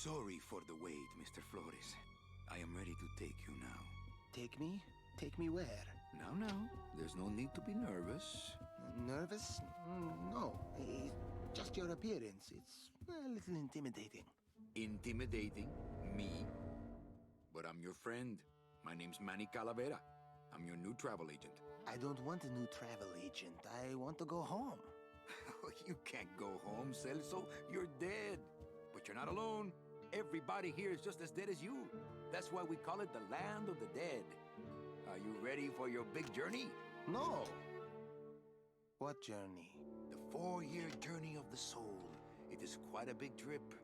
Sorry for the wait, Mr. Flores. I am ready to take you now. Take me? Take me where? Now, there's no need to be nervous. Nervous? No. Just your appearance. It's a little intimidating. Intimidating? Me? But I'm your friend. My name's Mannie Calavera. I'm your new travel agent. I don't want a new travel agent. I want to go home. You can't go home, Celso. You're dead. But you're not alone. Everybody here is just as dead as you. That's why we call it the land of the dead. Are you ready for your big journey? No. What journey? The 4-year journey of the soul. It is quite a big trip.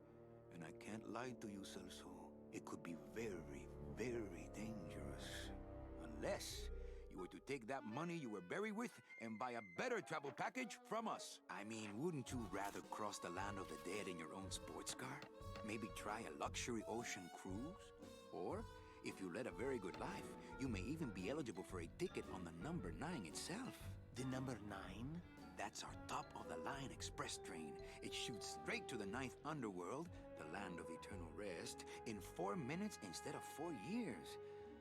And I can't lie to you, Celso. It could be very, very dangerous. Unless you were to take that money you were buried with and buy a better travel package from us. I mean, wouldn't you rather cross the land of the dead in your own sports car? Maybe try a luxury ocean cruise? Or, if you led a very good life, you may even be eligible for a ticket on the number 9 itself. The number 9? That's our top-of-the-line express train. It shoots straight to the 9th underworld, the land of eternal rest, in 4 minutes instead of 4 years.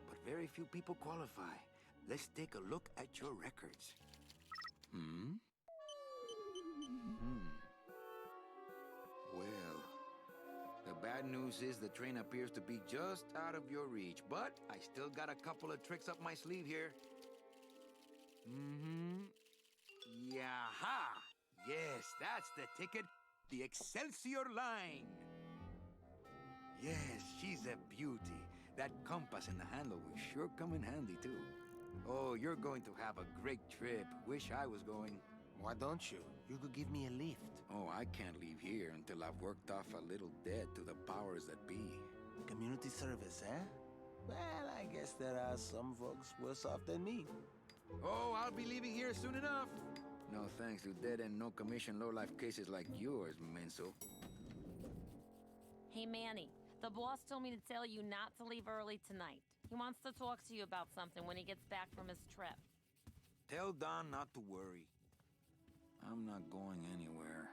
But very few people qualify. Let's take a look at your records. Well, the bad news is the train appears to be just out of your reach, but I still got a couple of tricks up my sleeve here. Yaha! Yes, that's the ticket. The Excelsior line. Yes, she's a beauty. That compass and the handle will sure come in handy, too. Oh, you're going to have a great trip. Wish I was going. Why don't you? You could give me a lift. Oh, I can't leave here until I've worked off a little debt to the powers that be. Community service, eh? Well, I guess there are some folks worse off than me. Oh, I'll be leaving here soon enough. No thanks to dead and no commission low-life cases like yours, Menso. Hey, Manny. The boss told me to tell you not to leave early tonight. He wants to talk to you about something when he gets back from his trip. Tell Don not to worry. I'm not going anywhere.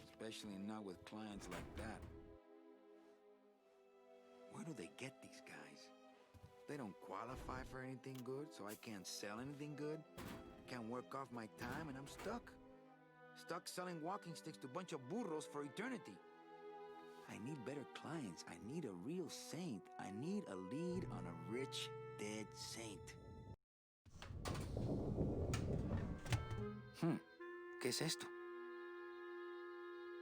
Especially not with clients like that. Where do they get these guys? They don't qualify for anything good, so I can't sell anything good. Can't work off my time, and I'm stuck. Stuck selling walking sticks to a bunch of burros for eternity. I need better clients. I need a real saint. I need a lead on a rich, dead saint. ¿Qué es esto?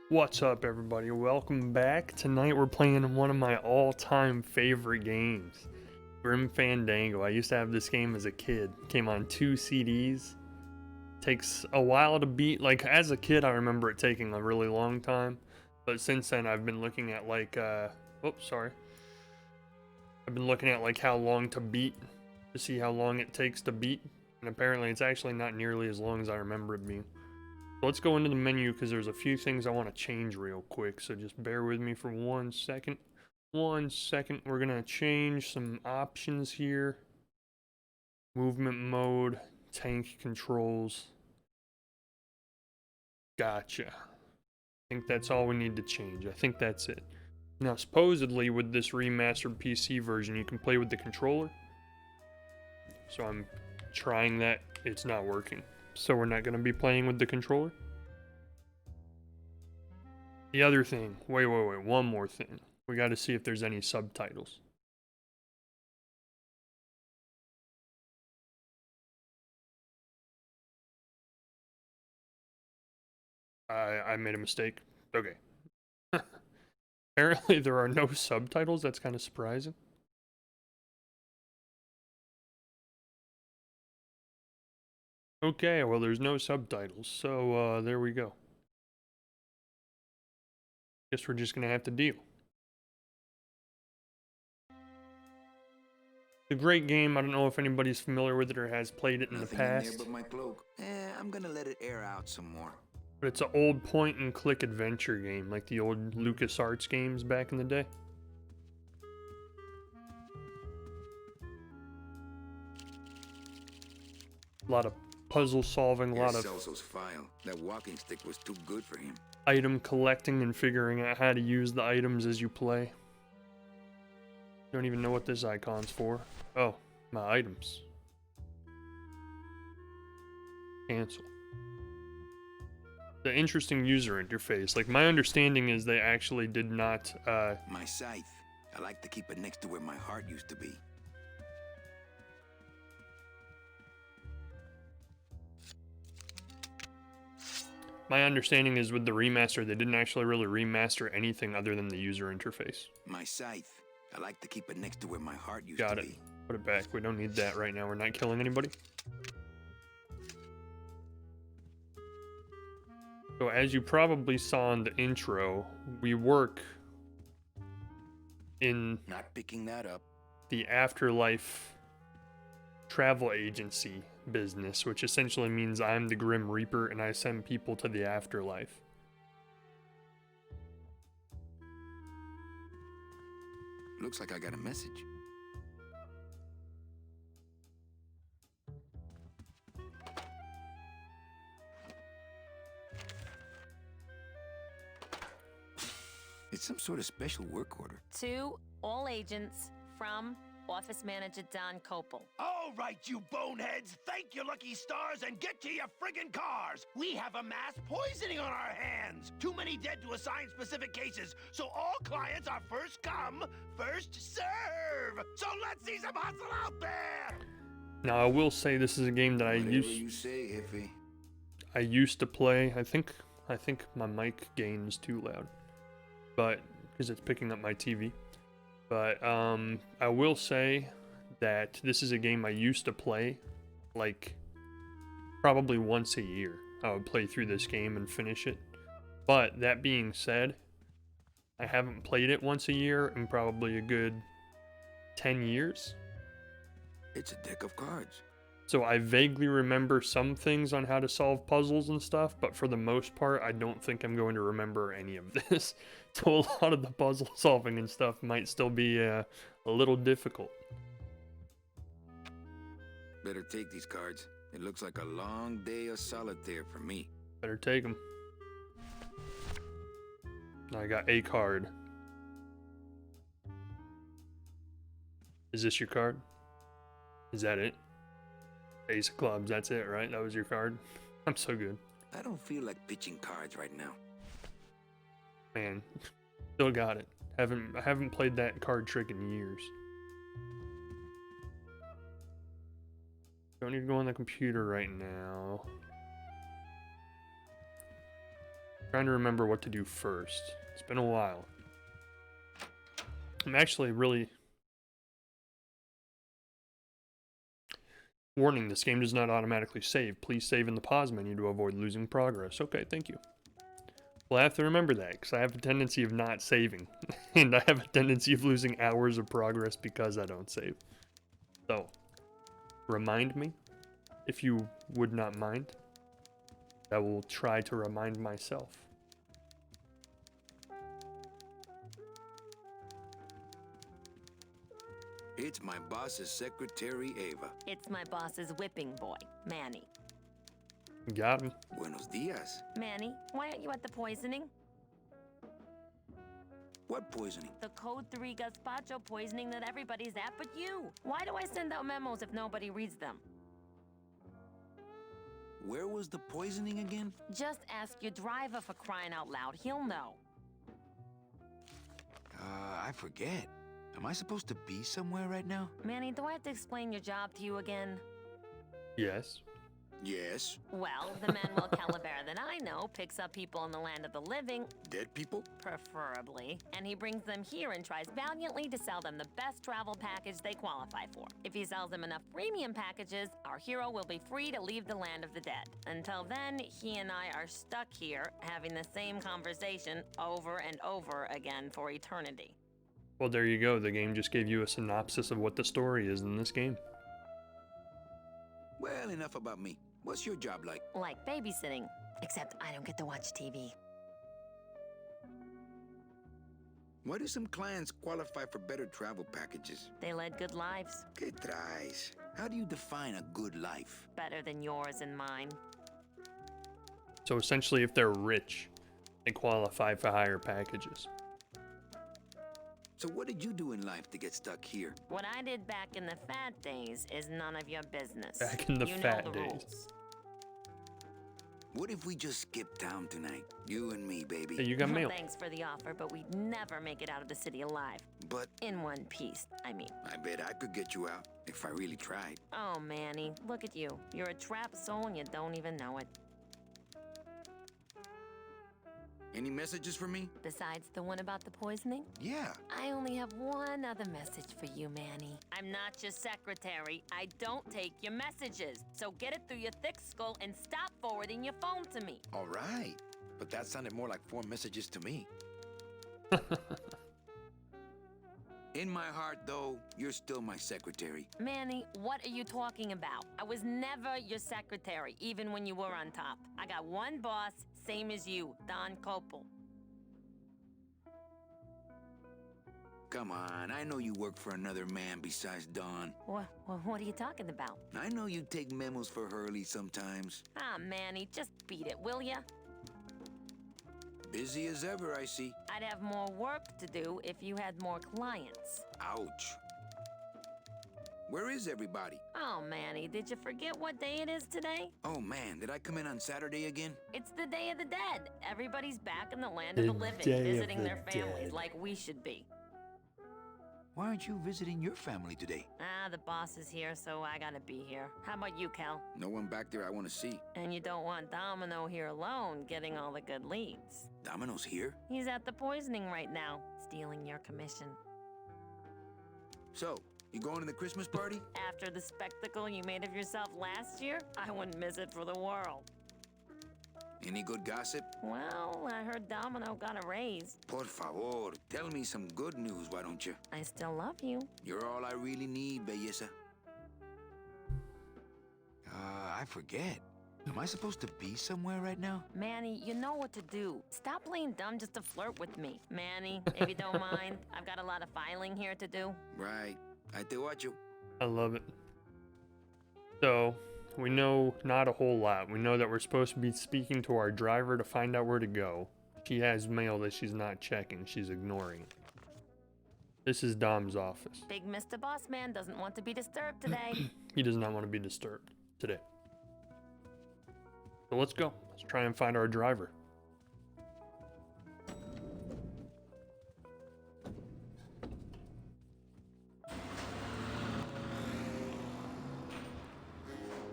What's up, everybody? Welcome back. Tonight we're playing one of my all-time favorite games, Grim Fandango. I used to have this game as a kid. Came on 2 CDs. Takes a while to beat. Like, as a kid, I remember it taking a really long time. But since then, I've been looking at, like, I've been looking at, like, how long to beat, to see how long it takes to beat. And apparently, it's actually not nearly as long as I remember it being. So let's go into the menu, because there's a few things I want to change real quick. So just bear with me for 1 second. 1 second. We're going to change some options here. Movement mode, tank controls. Gotcha. I think that's all we need to change. I think that's it. Now, supposedly, with this remastered PC version, you can play with the controller. So I'm trying that. It's not working. So we're not going to be playing with the controller. The other thing. Wait. One more thing. We got to see if there's any subtitles. I made a mistake. Okay. Apparently there are no subtitles. That's kind of surprising. Okay, well there's no subtitles. So there we go. Guess we're just going to have to deal. It's a great game. I don't know if anybody's familiar with it or has played it in the past. In there but my cloak. I'm gonna let it air out some more. But it's an old point-and-click adventure game, like the old LucasArts games back in the day. A lot of puzzle solving, a lot of... Celso's file. That walking stick was too good for him. item collecting and figuring out how to use the items as you play. Don't even know what this icon's for. Oh, my items. Cancel. The interesting user interface. Like, my understanding is they actually did not, My scythe. I like to keep it next to where my heart used to be. my understanding is with the remaster, they didn't actually really remaster anything other than the user interface. My scythe. I like to keep it next to where my heart used Got to it. be. Put it back. We don't need that right now. We're not killing anybody. So as you probably saw in the intro, we work in Not picking that up. the afterlife travel agency business, which essentially means I'm the Grim Reaper and I send people to the afterlife. Looks like I got a message. It's some sort of special work order. To all agents from Office Manager Don Copel. All right, you boneheads, thank your lucky stars and get to your friggin' cars. We have a mass poisoning on our hands. Too many dead to assign specific cases, so all clients are first come, first serve. So let's see some hustle out there. Now I will say this is a game that Whatever you say, Iffy. I used to play. I think my mic gain is too loud, but because it's picking up my TV. But I will say that this is a game I used to play, like, probably once a year. I would play through this game and finish it. But that being said, I haven't played it once a year in probably a good 10 years. It's a deck of cards. So I vaguely remember some things on how to solve puzzles and stuff, but for the most part, I don't think I'm going to remember any of this. So a lot of the puzzle solving and stuff might still be a little difficult. Better take these cards. It looks like a long day of solitaire for me. Better take them. I got a card. Is this your card? Is that it? Ace of clubs, that's it, right? That was your card? I'm so good. I don't feel like pitching cards right now. Man, still got it. I haven't played that card trick in years. Don't need to go on the computer right now. Trying to remember what to do first. It's been a while. I'm actually really... Warning, this game does not automatically save. Please save in the pause menu to avoid losing progress. Okay, thank you. Well, I have to remember that, because I have a tendency of not saving. And I have a tendency of losing hours of progress because I don't save. So, remind me, if you would not mind. I will try to remind myself. It's my boss's secretary, Ava. It's my boss's whipping boy, Mannie. Got him. Buenos dias. Mannie, why aren't you at the poisoning? What poisoning? The Code 3 gazpacho poisoning that everybody's at but you. Why do I send out memos if nobody reads them? Where was the poisoning again? Just ask your driver, for crying out loud. He'll know. I forget. Am I supposed to be somewhere right now? Mannie, do I have to explain your job to you again? Yes. Yes. Well, the Manuel Calavera that I know picks up people in the land of the living, Dead people? preferably, and he brings them here and tries valiantly to sell them the best travel package they qualify for. If he sells them enough premium packages, our hero will be free to leave the land of the dead. Until then, he and I are stuck here having the same conversation over and over again for eternity. Well, there you go. The game just gave you a synopsis of what the story is in this game. Well, enough about me. What's your job like? Like babysitting, except I don't get to watch TV. Why do some clients qualify for better travel packages? They led good lives, Que traes? How do you define a good life? better than yours and mine. So essentially, if they're rich, They qualify for higher packages. So what did you do in life to get stuck here? What I did back in the fat days is none of your business. Back in the you fat know the days. rules. What if we just skip town tonight? You and me, baby. Hey, you got mail. Thanks for the offer, but we'd never make it out of the city alive. But In one piece, I mean. I bet I could get you out if I really tried. Oh, Manny, look at you. You're a trapped soul and you don't even know it. Any messages for me? Besides the one about the poisoning, Yeah. I only have one other message for you, Manny. I'm not your secretary. I don't take your messages. So get it through your thick skull and stop forwarding your phone to me. All right. But that sounded more like 4 messages to me. In my heart, though, you're still my secretary. Manny, what are you talking about? I was never your secretary, even when you were on top. I got one boss, same as you, Don Copel. Come on, I know you work for another man besides Don. What are you talking about? I know you take memos for Hurley sometimes. Ah, Manny, just beat it, will ya? Busy as ever, I see. I'd have more work to do if you had more clients. Ouch. Where is everybody? Oh, Manny, did you forget what day it is today? Oh man, did I come in on Saturday again? It's the Day of the Dead. Everybody's back in the land of The the living, Day of visiting the their families Dead. like we should be. Why aren't you visiting your family today? Ah, the boss is here, so I gotta be here. How about you, Cal? No one back there I want to see. And you don't want Domino here alone, getting all the good leads. Domino's here? He's at the poisoning right now, stealing your commission. So, you going to the Christmas party? After the spectacle you made of yourself last year, I wouldn't miss it for the world. Any good gossip? Well, I heard Domino got a raise. Por favor, tell me some good news, why don't you? I still love you. You're all I really need, belleza. I forget. Am I supposed to be somewhere right now? Manny, you know what to do. Stop playing dumb just to flirt with me. Manny, if you don't mind, I've got a lot of filing here to do. Right. I te watch you. I love it. So, we know not a whole lot. We know that we're supposed to be speaking to our driver to find out where to go. She has mail that she's not checking. She's ignoring. This is Dom's office. Big Mr. Boss Man doesn't want to be disturbed today. He does not want to be disturbed today. So let's go. Let's try and find our driver.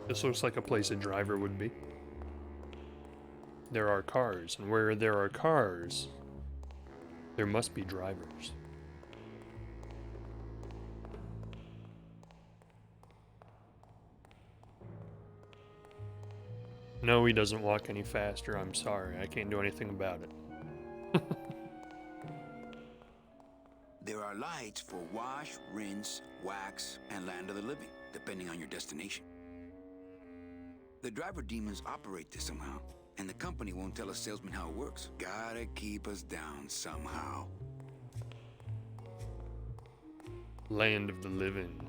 This looks like a place a driver would be. There are cars, and where there are cars, there must be drivers. No, he doesn't walk any faster. I'm sorry. I can't do anything about it. There are lights for wash, rinse, wax, and land of the living, depending on your destination. The driver demons operate this somehow, and the company won't tell a salesman how it works. Gotta keep us down somehow. Land of the living.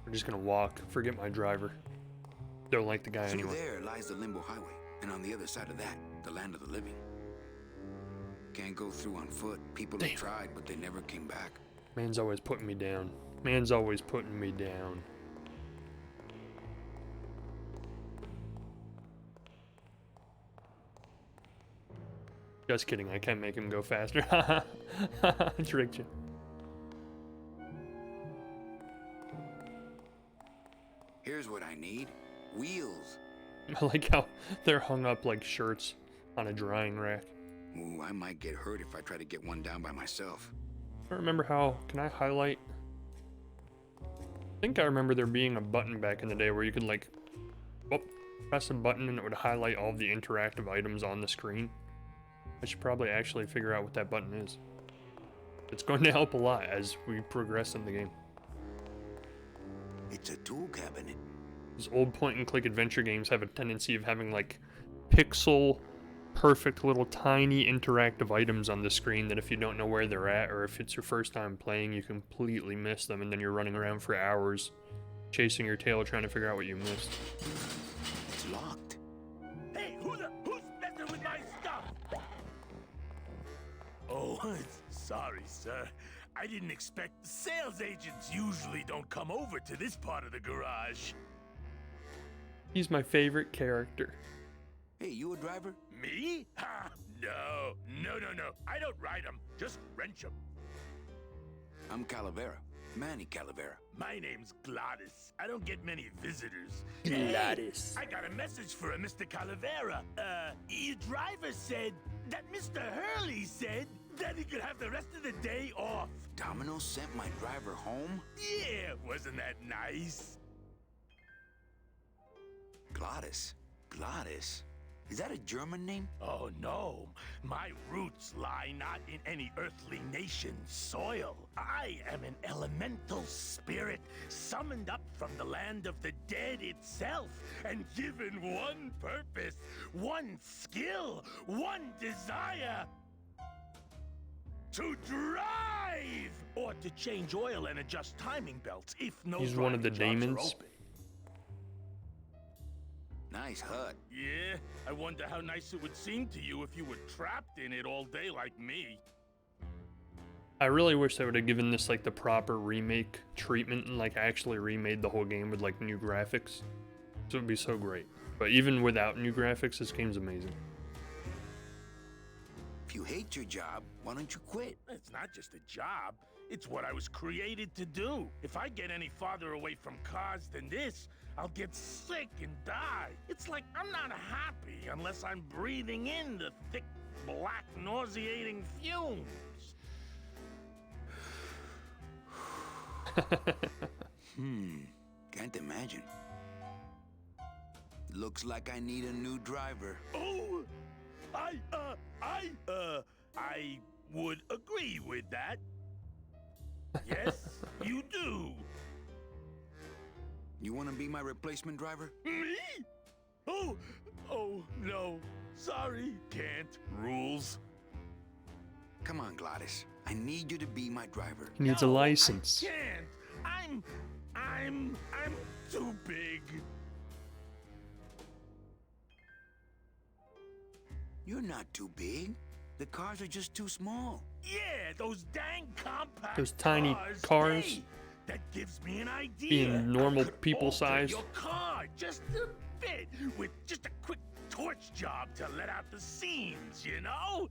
We're just gonna walk. Forget my driver. Don't like the guy Through anyway. there lies the Limbo Highway, and on the other side of that, the land of the living. Can't go through on foot. People have tried, but they never came back. Man's always putting me down. Man's always putting me down. Just kidding. I can't make him go faster. Tricked you. Here's what I need. Wheels. I like how they're hung up like shirts on a drying rack. Ooh, I might get hurt if I try to get one down by myself. I don't remember how. Can I highlight? I think I remember there being a button back in the day where you could like press a button and it would highlight all the interactive items on the screen. I should probably actually figure out what that button is. It's going to help a lot as we progress in the game. It's a tool cabinet. These old point-and-click adventure games have a tendency of having like pixel perfect little tiny interactive items on the screen that if you don't know where they're at, or if it's your first time playing, you completely miss them, and then you're running around for hours chasing your tail trying to figure out what you missed. It's locked. Hey, who's Oh, sorry, sir. I didn't expect... Sales agents usually don't come over to this part of the garage. He's my favorite character. Hey, you a driver? Me? Ha! No. No. I don't ride them. Just wrench them. I'm Calavera. Mannie Calavera. My name's Gladys. I don't get many visitors. Gladys. Hey, I got a message for a Mr. Calavera. Your driver said that Mr. Hurley said that he could have the rest of the day off. Domino sent my driver home? Yeah, wasn't that nice? Gladys. Gladys? Is that a German name? Oh, no. My roots lie not in any earthly nation's soil. I am an elemental spirit summoned up from the land of the dead itself and given one purpose, one skill, one desire. To drive! Or to change oil and adjust timing belts if no He's one of the driving jobs are daemons. open. Nice hut. Yeah, I wonder how nice it would seem to you if you were trapped in it all day like me. I really wish they would have given this like the proper remake treatment and like actually remade the whole game with like new graphics. This would be so great. But even without new graphics, this game's amazing. If you hate your job, why don't you quit? It's not just a job. It's what I was created to do. If I get any farther away from cars than this, I'll get sick and die. It's like I'm not happy unless I'm breathing in the thick, black, nauseating fumes. Can't imagine. Looks like I need a new driver. Oh, I would agree with that. Yes, you do. You want to be my replacement driver? Me? Oh, no. Sorry. Can't. Rules. Come on, Gladys. I need you to be my driver. He needs a No, license. I can't. I'm too big. You're not too big. The cars are just too small. Yeah, those dang compact Those tiny cars. Hey, that gives me an idea. Being normal I could people alter size. your car just a bit with just a quick torch job to let out the seams, you know?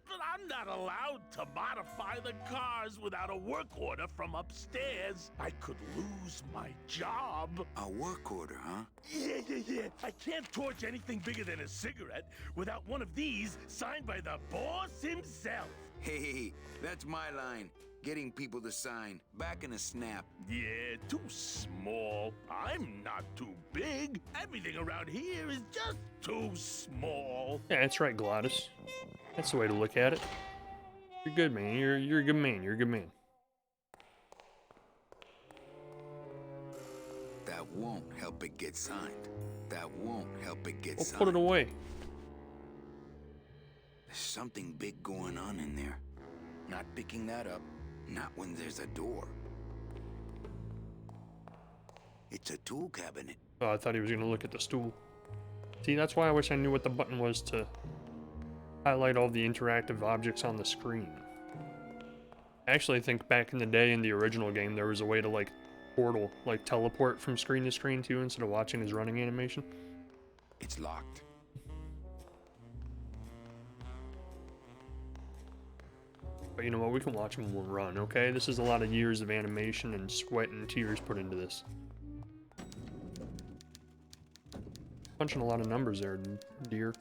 But I'm not allowed to modify the cars without a work order from upstairs. I could lose my job. A work order, huh? Yeah. I can't torch anything bigger than a cigarette without one of these signed by the boss himself. Hey, that's my line. Getting people to sign. Back in a snap. Yeah, too small. I'm not too big. Everything around here is just too small. Yeah, that's right, Gladys. That's the way to look at it. You're good, man. You're a good man. You're a good man. That won't help it get signed. That won't help it get Well, signed. put it away. There's something big going on in there. Not picking that up. Not when there's a door. It's a tool cabinet. Oh, I thought he was gonna look at the stool. See, that's why I wish I knew what the button was to highlight all the interactive objects on the screen. I actually think back in the day in the original game there was a way to like portal, like teleport from screen to screen too instead of watching his running animation. It's locked. But you know what, we can watch him run, okay? This is a lot of years of animation and sweat and tears put into this. Punching a lot of numbers there, dear.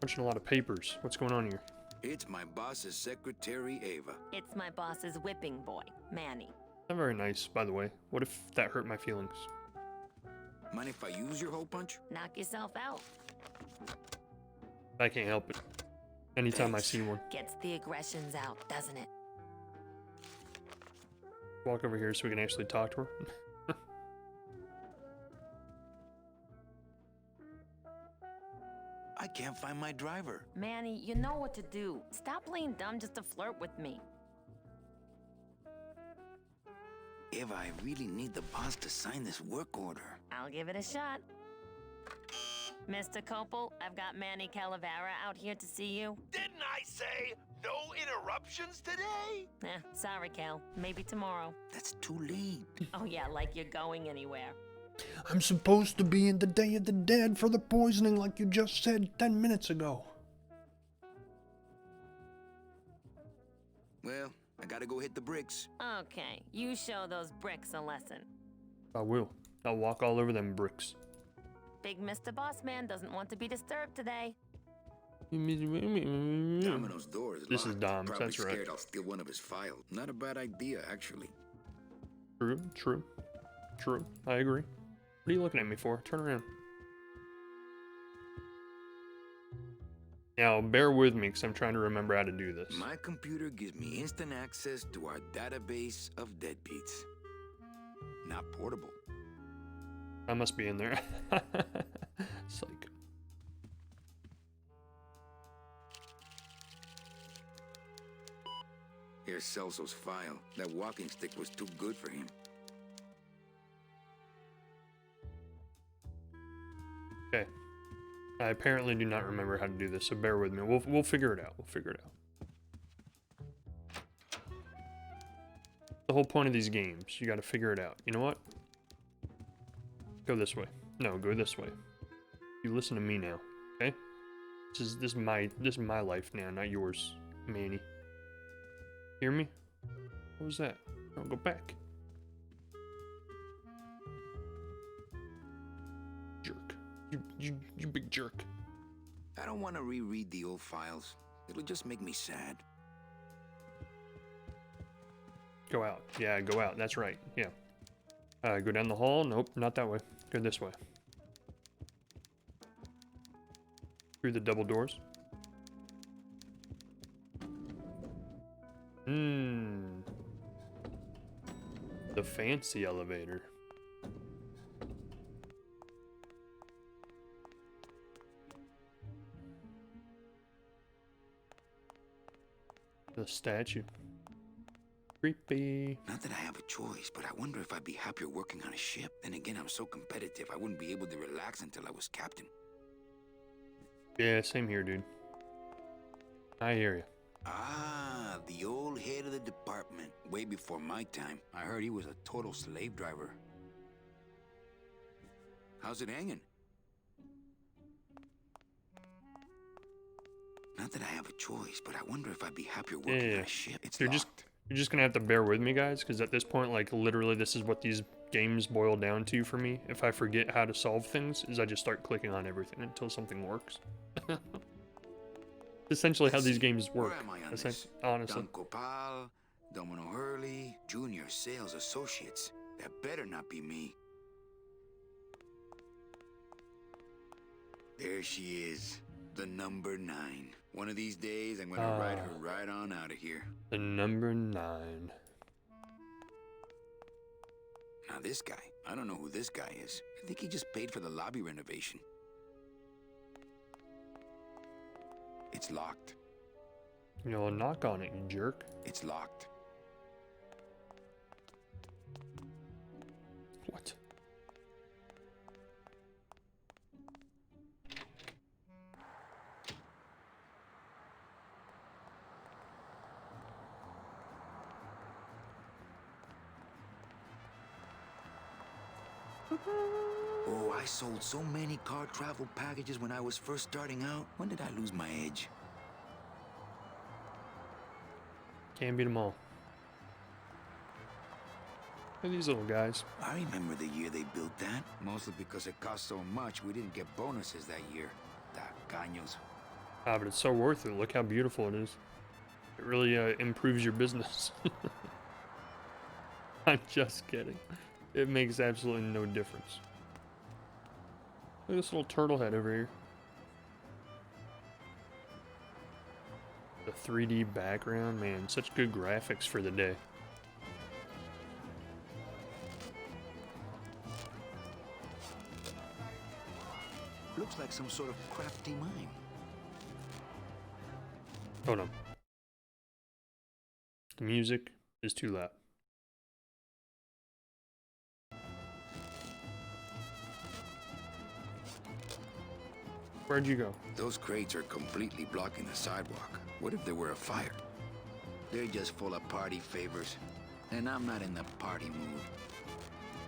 Punching a lot of papers. What's going on here? It's my boss's secretary, Ava. It's my boss's whipping boy, Mannie. Not very nice, by the way. What if that hurt my feelings? Mind if I use your hole punch? Knock yourself out. I can't help it. Anytime Thanks. I see one. Gets the aggressions out, doesn't it? Walk over here so we can actually talk to her. I can't find my driver. Mannie, you know what to do. Stop playing dumb just to flirt with me. Ava, I really need the boss to sign this work order. I'll give it a shot. Mr. Copel, I've got Mannie Calavera out here to see you. Didn't I say no interruptions today? Sorry, Cal. Maybe tomorrow. That's too late. Oh yeah, like you're going anywhere. I'm supposed to be in the Day of the Dead for the poisoning like you just said 10 minutes ago. Well, I gotta go hit the bricks. Okay, you show those bricks a lesson. I will. I'll walk all over them bricks. Big Mr. Bossman doesn't want to be disturbed today. Domino's door is locked. This is Dom's, Probably that's right. scared I'll steal one of his files. Not a bad idea, actually. True. I agree. What are you looking at me for? Turn around. Now, bear with me because I'm trying to remember how to do this. My computer gives me instant access to our database of deadbeats. Not portable. I must be in there. Psych. Here's Celso's file. That walking stick was too good for him. Okay. I apparently do not remember how to do this, so bear with me. We'll figure it out. The whole point of these games, you got to figure it out. You know what? Go this way. No, go this way. You listen to me now, okay? This is my life now, not yours, Mannie. Hear me? What was that? No, go back. Jerk. You big jerk. I don't want to reread the old files. It'll just make me sad. Go out. Yeah, go out. That's right. Yeah. Go down the hall. Nope, not that way. Go this way. Through the double doors. The fancy elevator. The statue. Creepy. Not that I have a choice, but I wonder if I'd be happier working on a ship. Then again, I'm so competitive, I wouldn't be able to relax until I was captain. Yeah, same here, dude. I hear you. Ah, the old head of the department. Way before my time. I heard he was a total slave driver. How's it hanging? Not that I have a choice, but I wonder if I'd be happier working on a ship. It's locked. You're just gonna have to bear with me, guys, because at this point, like, literally, this is what these games boil down to for me. If I forget how to solve things, is I just start clicking on everything until something works. Essentially how these games work. Where am I on this? Honestly. Don Copal, Domino Hurley, Junior Sales Associates. That better not be me. There she is, the number 9. One of these days, I'm gonna ride her right on out of here. The number 9. Now this guy, I don't know who this guy is. I think he just paid for the lobby renovation. It's locked. You know, knock on it, you jerk. It's locked. What? Oh, I sold so many car travel packages when I was first starting out. When did I lose my edge? Can't beat them all. Look at these little guys. I remember the year they built that. Mostly because it cost so much, we didn't get bonuses that year. Tacaños. Ah, but it's so worth it. Look how beautiful it is. It really improves your business. I'm just kidding. It makes absolutely no difference. Look at this little turtle head over here. The 3D background, man, such good graphics for the day. Looks like some sort of crafty mine. Hold on. The music is too loud. Where'd you go? Those crates are completely blocking the sidewalk. What if there were a fire? They're just full of party favors. And I'm not in the party mood.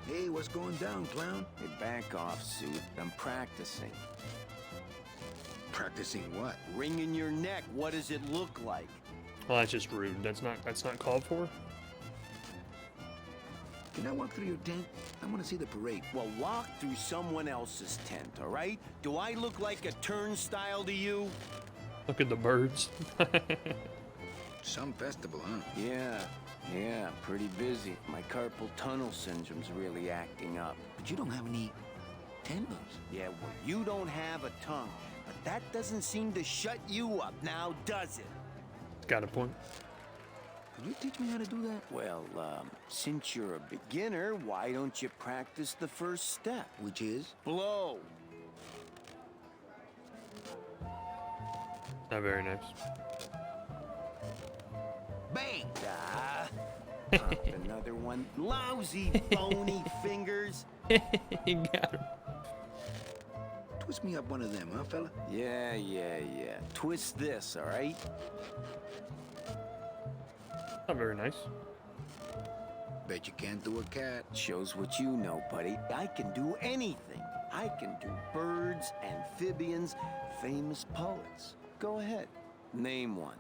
Hey, what's going down, clown? Hey, back off, Suit. I'm practicing. Practicing what? Wringing your neck. What does it look like? Well, that's just rude. That's not called for. Can I walk through your tent? I want to see the parade. Well, walk through someone else's tent, all right? Do I look like a turnstile to you? Look at the birds. Some festival, huh? Yeah, pretty busy. My carpal tunnel syndrome's really acting up. But you don't have any tendons. Yeah, well, you don't have a tongue, but that doesn't seem to shut you up now, does it? Got a point. Could you teach me how to do that? Well, since you're a beginner, why don't you practice the first step? Which is? Blow. Not very nice. Bang! Pop another one. Lousy, bony fingers. You got him. Twist me up one of them, huh, fella? Yeah. Twist this, all right? Not very nice. Bet you can't do a cat. Shows what you know, buddy. I can do anything. I can do birds, amphibians, famous poets. Go ahead. Name one.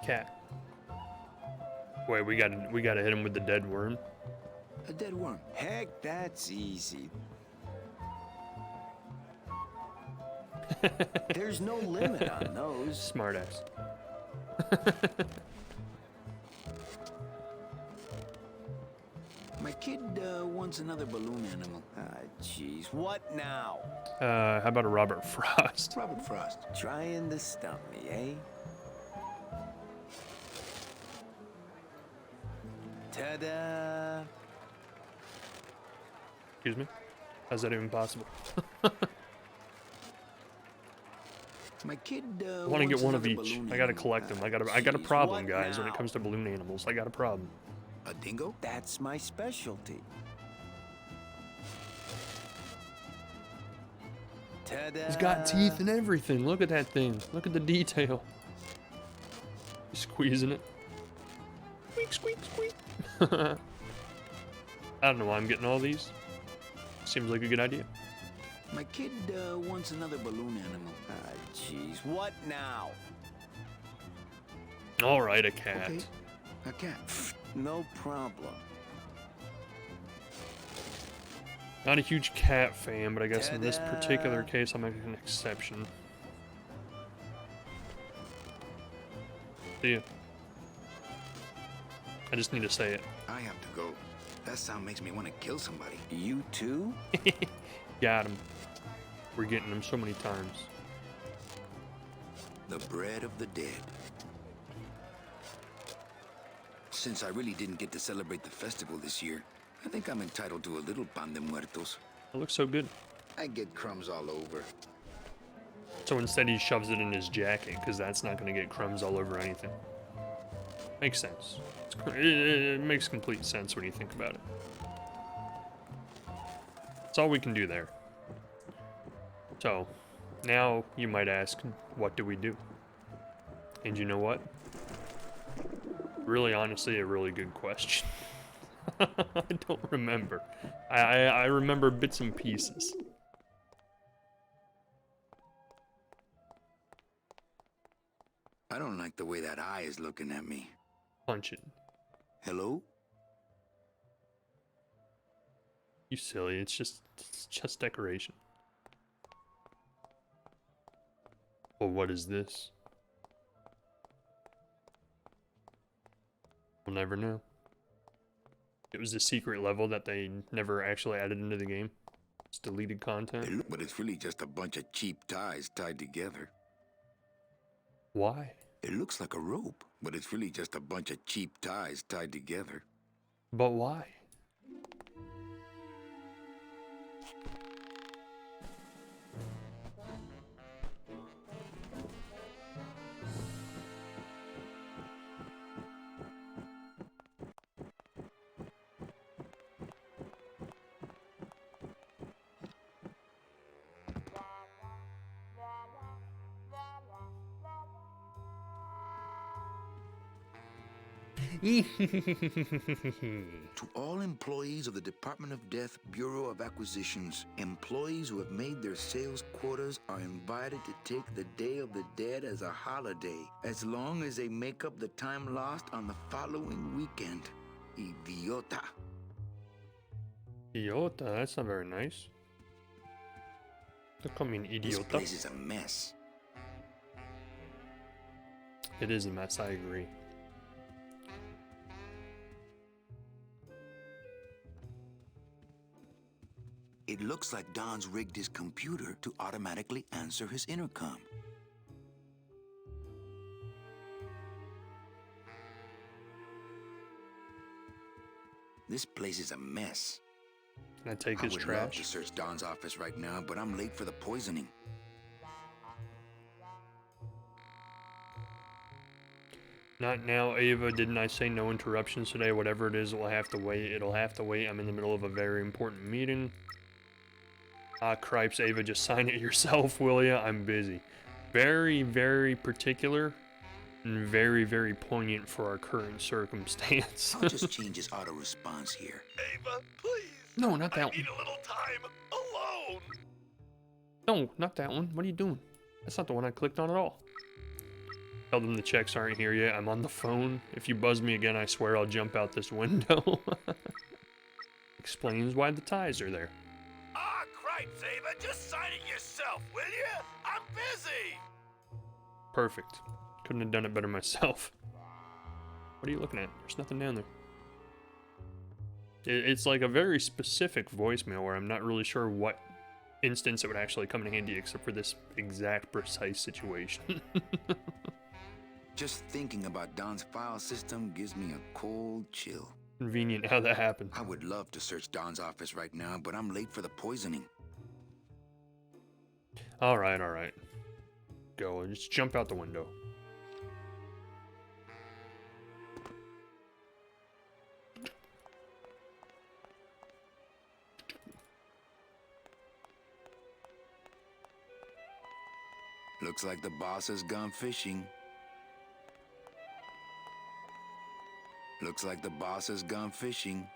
Cat. Wait, we gotta hit him with the dead worm. A dead worm. Heck, that's easy. There's no limit on those. Smartass. My kid wants another balloon animal. Ah, jeez. What now? How about a Robert Frost? Robert Frost. Trying to stump me, eh? Ta-da! Excuse me? How's that even possible? My kid I want to get one of each. I gotta collect them. I got a Jeez, problem, what guys, when it now? comes to balloon animals. I got a problem. A dingo? That's my specialty. Ta-da! He's got teeth and everything. Look at that thing. Look at the detail. He's squeezing it. Squeak, squeak, squeak. I don't know why I'm getting all these. Seems like a good idea. My kid wants another balloon animal. Ah, jeez. What now? All right, a cat. Okay, a cat. No problem. Not a huge cat fan, but I guess in this Ta-da! particular case, I'm making an exception. See ya. I just need to say it. I have to go. That sound makes me want to kill somebody. You too? Got him. We're getting him so many times. The bread of the dead. Since I really didn't get to celebrate the festival this year, I think I'm entitled to a little pan de muertos. It looks so good. I get crumbs all over. So instead he shoves it in his jacket, because that's not going to get crumbs all over anything. Makes sense. It makes complete sense when you think about it. That's all we can do there. So, now you might ask, what do we do? And you know what? Really, honestly, a really good question. I don't remember. I remember bits and pieces. I don't like the way that eye is looking at me. Punch it. Hello? You silly, it's just decoration. Well, what is this? We'll never know. It was a secret level that they never actually added into the game. It's deleted content. But it's really just a bunch of cheap ties tied together. Why? It looks like a rope, but it's really just a bunch of cheap ties tied together. But why? To all employees of the Department of Death Bureau of Acquisitions, employees who have made their sales quotas are invited to take the Day of the Dead as a holiday, as long as they make up the time lost on the following weekend. Idiota. Idiota, that's not very nice. Don't call me an This idiota. place is a mess. It is a mess, I agree. It looks like Don's rigged his computer to automatically answer his intercom. This place is a mess. Can I take I his would love to trash? search Don's office right now, but I'm late for the poisoning. Not now, Ava. Didn't I say no interruptions today? Whatever it is, it'll have to wait. It'll have to wait. I'm in the middle of a very important meeting. Ah, cripes, Ava, just sign it yourself, will ya? I'm busy. Very, very particular and very, very poignant for our current circumstance. I'll just change his auto response here. Ava, please. No, not that I need one. a little time alone. No, not that one. What are you doing? That's not the one I clicked on at all. Tell them the checks aren't here yet. I'm on the phone. If you buzz me again, I swear I'll jump out this window. Explains why the ties are there. Ah, cripes, Ava. Just sign it yourself, will you? I'm busy. Perfect. Couldn't have done it better myself. What are you looking at? There's nothing down there. It's like a very specific voicemail where I'm not really sure what instance it would actually come in handy except for this exact precise situation. Just thinking about Don's file system gives me a cold chill. Convenient how that happened. I would love to search Don's office right now, but I'm late for the poisoning. Alright, alright. Go, just jump out the window. Looks like the boss has gone fishing. Looks like the boss has gone fishing.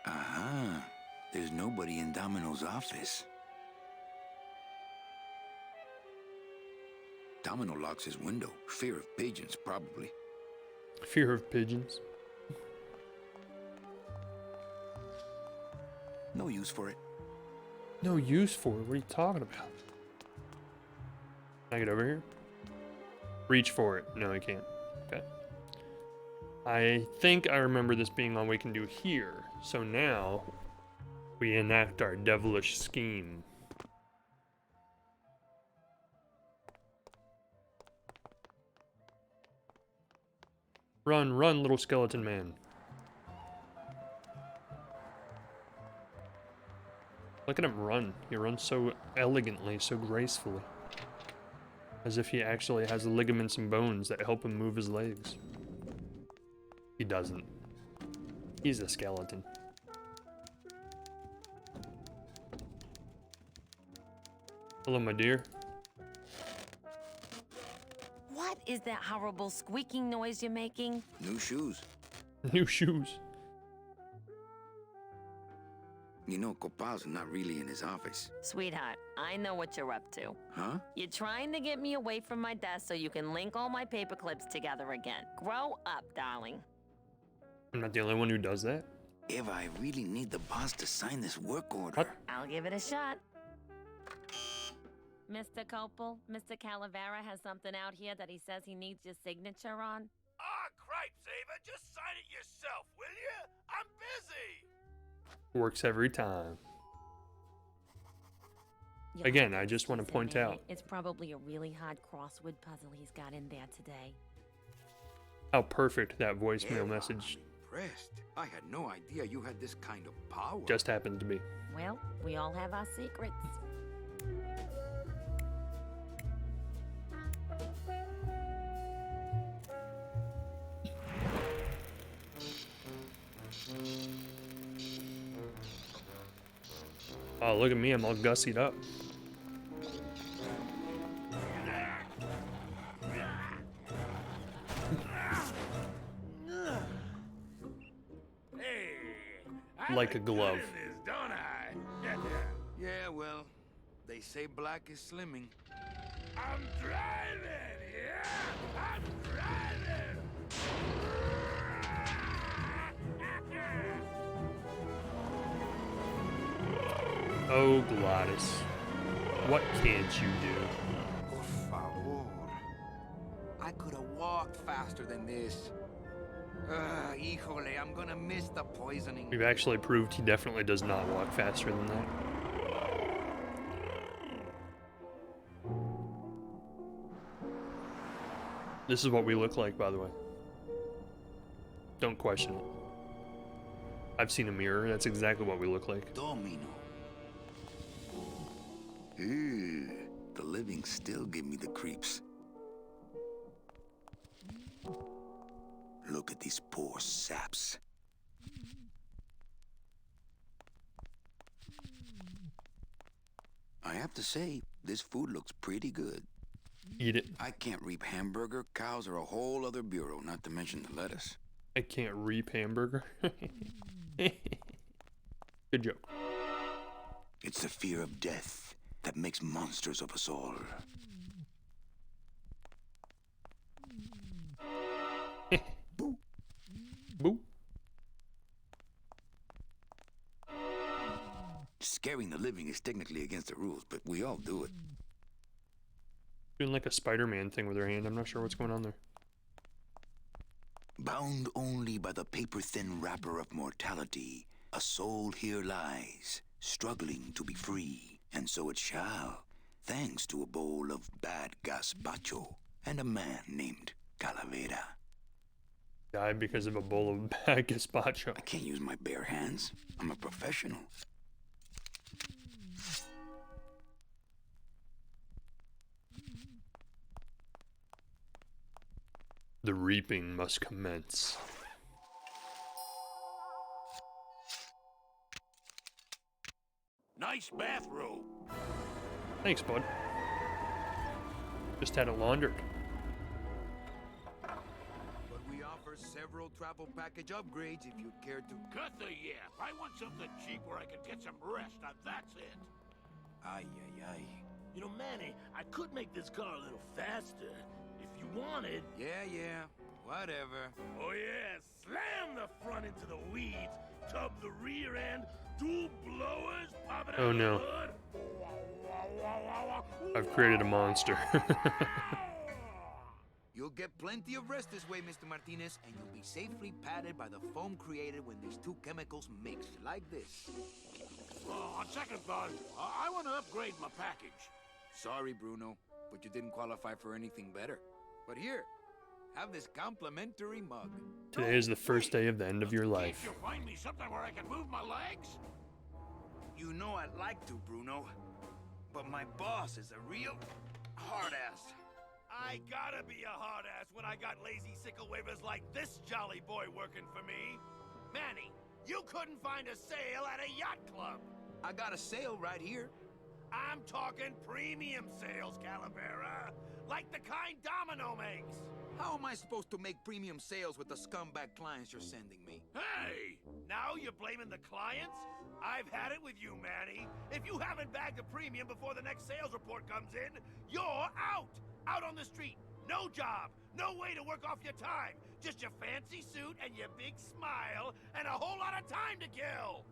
Aha. There's nobody in Domino's office. Domino locks his window. Fear of pigeons, probably. Fear of pigeons. No use for it. No use for it. What are you talking about? Can I get over here? Reach for it. No, I can't. Okay. I think I remember this being all we can do here. So now we enact our devilish scheme. Run, run, little skeleton man. Look at him run. He runs so elegantly, so gracefully. As if he actually has ligaments and bones that help him move his legs. He doesn't. He's a skeleton. Hello, my dear. What is that horrible squeaking noise you're making? New shoes. New shoes. You know, Copal's not really in his office. Sweetheart, I know what you're up to. Huh? You're trying to get me away from my desk so you can link all my paper clips together again. Grow up, darling. I'm not the only one who does that. Eva, I really need the boss to sign this work order. What? I'll give it a shot. Mr. Copel, Mr. Calavera has something out here that he says he needs your signature on. Ah, cripes, Ava. Just sign it yourself, will you? I'm busy. Works every time. Yeah, Again, I just want to point Mannie, out it's probably a really hard crossword puzzle he's got in there today. how perfect that voicemail Eva, message I'm impressed. I had no idea you had this kind of power. just happened to be. Well, we all have our secrets. Oh, look at me, I'm all gussied up. like a glove. This, don't I? Yeah, well, they say black is slimming. I'm driving! Yeah! I'm driving! Oh, Gladys. What can't you do? Por favor. I could have walked faster than this. Híjole, I'm gonna miss the poisoning. We've actually proved he definitely does not walk faster than that. This is what we look like, by the way. Don't question it. I've seen a mirror. That's exactly what we look like. Domino. Ew, the living still give me the creeps. Look at these poor saps. I have to say, this food looks pretty good. Eat it. I can't reap hamburger. Cows are a whole other bureau, not to mention the lettuce. I can't reap hamburger. Good joke. It's the fear of death that makes monsters of us all. Boo. Boo. Scaring the living is technically against the rules, but we all do it. Doing like a Spider-Man thing with her hand. I'm not sure what's going on there. Bound only by the paper-thin wrapper of mortality, a soul here lies, struggling to be free, and so it shall, thanks to a bowl of bad gazpacho and a man named Calavera. Died because of a bowl of bad gazpacho. I can't use my bare hands. I'm a professional. The reaping must commence. Nice bathrobe. Thanks, bud. Just had it laundered. But we offer several travel package upgrades if you'd care to. Cut the yap. I want something cheap where I can get some rest. Now that's it. Ay, ay, ay. You know, Manny, I could make this car a little faster if you wanted. Yeah, whatever. Oh yeah, slam the front into the weeds, tub the rear end, dual blowers, pop it out Oh no. the hood. I've created a monster. You'll get plenty of rest this way, Mr. Martinez, and you'll be safely padded by the foam created when these two chemicals mix, like this. On second thought, I want to upgrade my package. Sorry, Bruno, but you didn't qualify for anything better. But here, have this complimentary mug. Today is the first day of the end of your life. Can't you find me something where I can move my legs? You know I'd like to, Bruno, but my boss is a real hard-ass. I gotta be a hard ass when I got lazy sickle wavers like this jolly boy working for me. Manny, you couldn't find a sale at a yacht club. I got a sale right here. I'm talking premium sales, Calavera. Like the kind Domino makes. How am I supposed to make premium sales with the scumbag clients you're sending me? Hey! Now you're blaming the clients? I've had it with you, Manny. If you haven't bagged a premium before the next sales report comes in, you're out! Out on the street. No job. No way to work off your time. Just your fancy suit and your big smile and a whole lot of time to kill.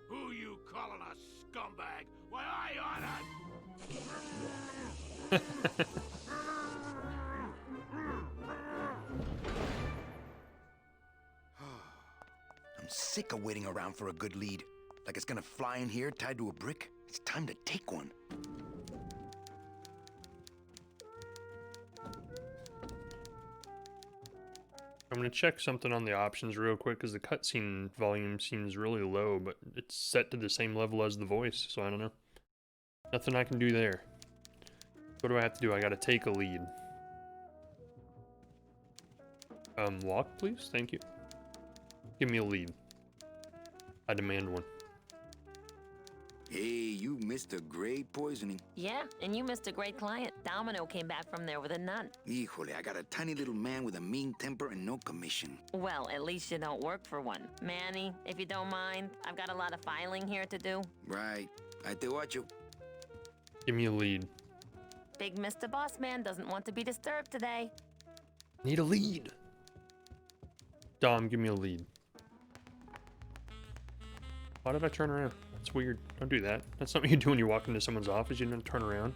Who you calling a scumbag? Why, I oughta... I'm sick of waiting around for a good lead. Like it's gonna fly in here tied to a brick. It's time to take one. I'm gonna check something on the options real quick because the cutscene volume seems really low, but it's set to the same level as the voice, so I don't know. Nothing I can do there. What do I have to do? I gotta take a lead. Walk, please? Thank you. Give me a lead. I demand one. Hey, you missed a great poisoning. Yeah, and you missed a great client. Domino came back from there with a nun. Híjole, I got a tiny little man with a mean temper and no commission. Well, at least you don't work for one. Manny, if you don't mind, I've got a lot of filing here to do. Right. I te watcho. Give me a lead. Big Mr. Boss Man doesn't want to be disturbed today. Need a lead. Dom, give me a lead. Why did I turn around? That's weird. Don't do that. That's something you do when you walk into someone's office. You don't turn around.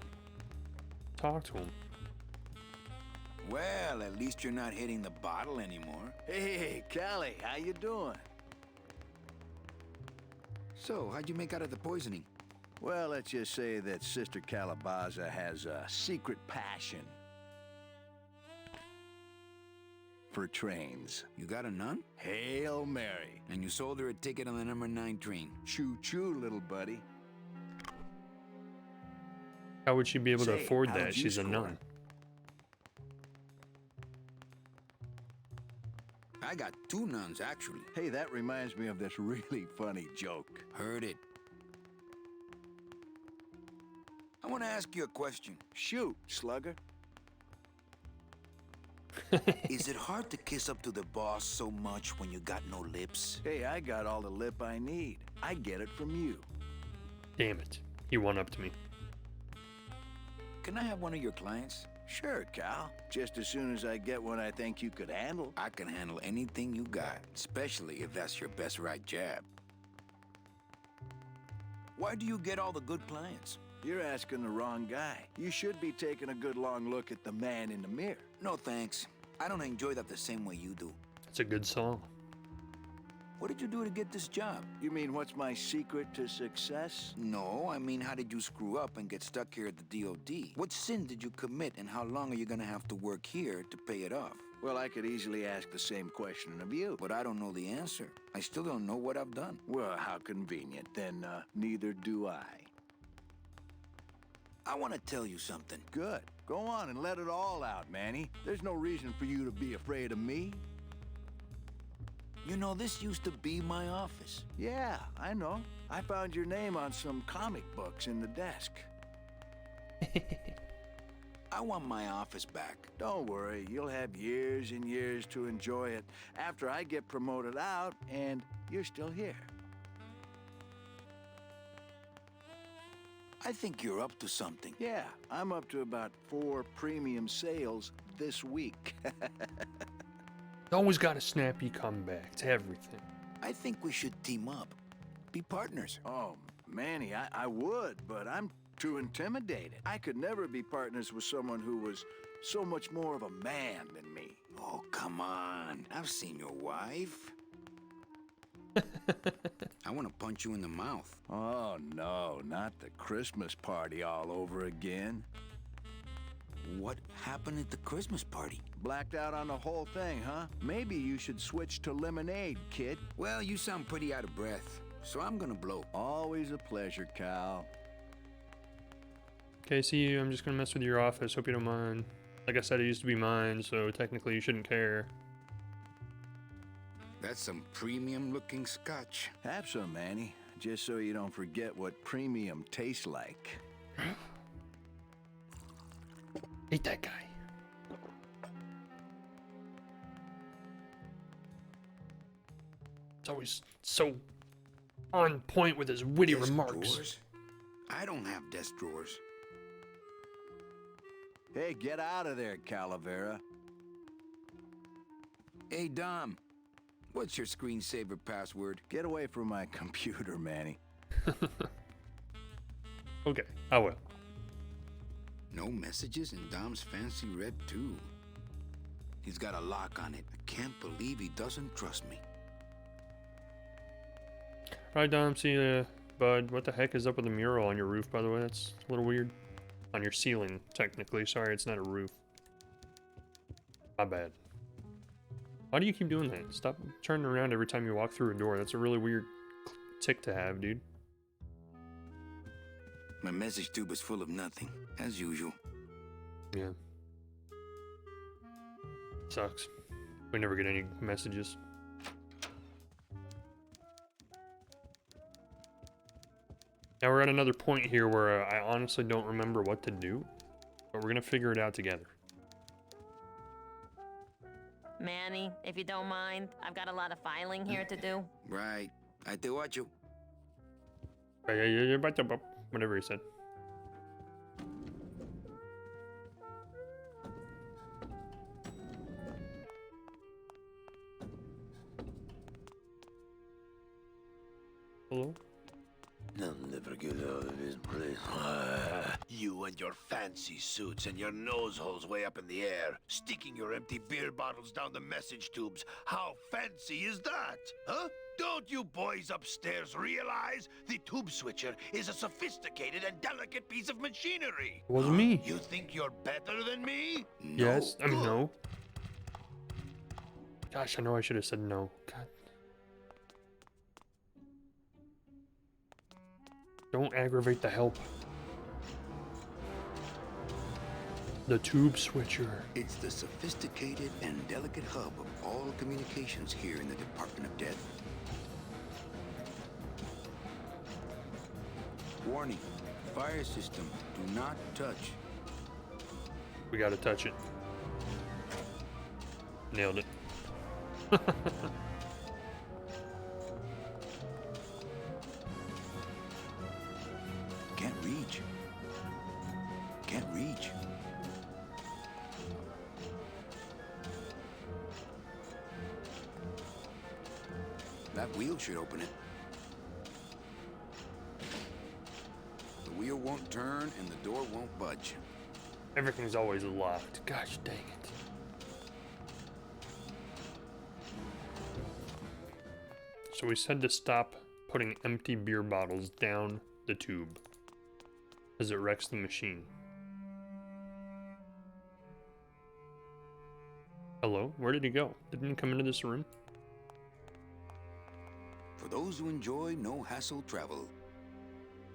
Talk to him. Well, at least you're not hitting the bottle anymore. Hey, Callie, how you doing? So, how'd you make out of the poisoning? Well, let's just say that Sister Calabaza has a secret passion for trains. You got a nun? Hail Mary. And you sold her a ticket on the number 9 train. Choo-choo, little buddy. How would she be able to Say, afford how'd that? you She's a score? nun. I got 2 nuns, actually. Hey, that reminds me of this really funny joke. Heard it. I want to ask you a question. Shoot, slugger. Is it hard to kiss up to the boss so much when you got no lips? Hey, I got all the lip I need. I get it from you. Damn it. He won up to me. Can I have one of your clients? Sure, Cal. Just as soon as I get one I think you could handle. I can handle anything you got, especially if that's your best right jab. Why do you get all the good clients? You're asking the wrong guy. You should be taking a good long look at the man in the mirror. No thanks. I don't enjoy that the same way you do. It's a good song. What did you do to get this job? You mean what's my secret to success? No, I mean how did you screw up and get stuck here at the DOD? What sin did you commit and how long are you gonna have to work here to pay it off? Well, I could easily ask the same question of you. But I don't know the answer. I still don't know what I've done. Well, how convenient. Then, neither do I. I want to tell you something. Good. Go on and let it all out, Manny. There's no reason for you to be afraid of me. You know, this used to be my office. Yeah, I know. I found your name on some comic books in the desk. I want my office back. Don't worry, you'll have years and years to enjoy it after I get promoted out and you're still here. I think you're up to something. Yeah, I'm up to about 4 premium sales this week. Always got a snappy comeback to everything. I think we should team up. Be partners. Oh, Manny, I would, but I'm too intimidated. I could never be partners with someone who was so much more of a man than me. Oh, come on. I've seen your wife. I want to punch you in the mouth. Oh, no, not the Christmas party all over again. What happened at the Christmas party? Blacked out on the whole thing, huh? Maybe you should switch to lemonade, kid. Well, you sound pretty out of breath, so I'm gonna blow. Always a pleasure, Cal. Okay, see you. I'm just gonna mess with your office. Hope you don't mind. Like I said, it used to be mine, so technically you shouldn't care. That's some premium-looking scotch. Have some, Manny, just so you don't forget what premium tastes like. Hate that guy. It's always so on point with his witty Desk remarks. drawers? I don't have desk drawers. Hey, get out of there, Calavera. Hey, Dom. What's your screensaver password? Get away from my computer, Manny. Okay, I will. No messages in Dom's fancy red tube. He's got a lock on it. I can't believe he doesn't trust me. Alright, Dom, see ya, bud. What the heck is up with the mural on your roof, by the way? That's a little weird. On your ceiling, technically. Sorry, it's not a roof. My bad. Why do you keep doing that? Stop turning around every time you walk through a door. That's a really weird tick to have, dude. My message tube is full of nothing, as usual. Yeah. Sucks. We never get any messages. Now we're at another point here where I honestly don't remember what to do, but we're gonna figure it out together. Manny, if you don't mind, I've got a lot of filing here to do. Right. I te watch you. Whatever he said. Hello? I'll never get out of this place. You and your fancy suits and your nose holes way up in the air, sticking your empty beer bottles down the message tubes. How fancy is that? Huh? Don't you boys upstairs realize the tube switcher is a sophisticated and delicate piece of machinery? It wasn't me. You think you're better than me? Yes, I mean, Good. no. Gosh, I know I should have said no. God. Don't aggravate the help. The tube switcher. It's the sophisticated and delicate hub of all communications here in the Department of Death. Warning. Fire system. Do not touch. We gotta touch it. Nailed it. Can't reach. Can't reach. That wheel should open it. The wheel won't turn and the door won't budge. Everything's always locked. Gosh dang it. So we said to stop putting empty beer bottles down the tube, as it wrecks the machine. Hello? Where did he go? Didn't he come into this room? For those who enjoy no hassle travel.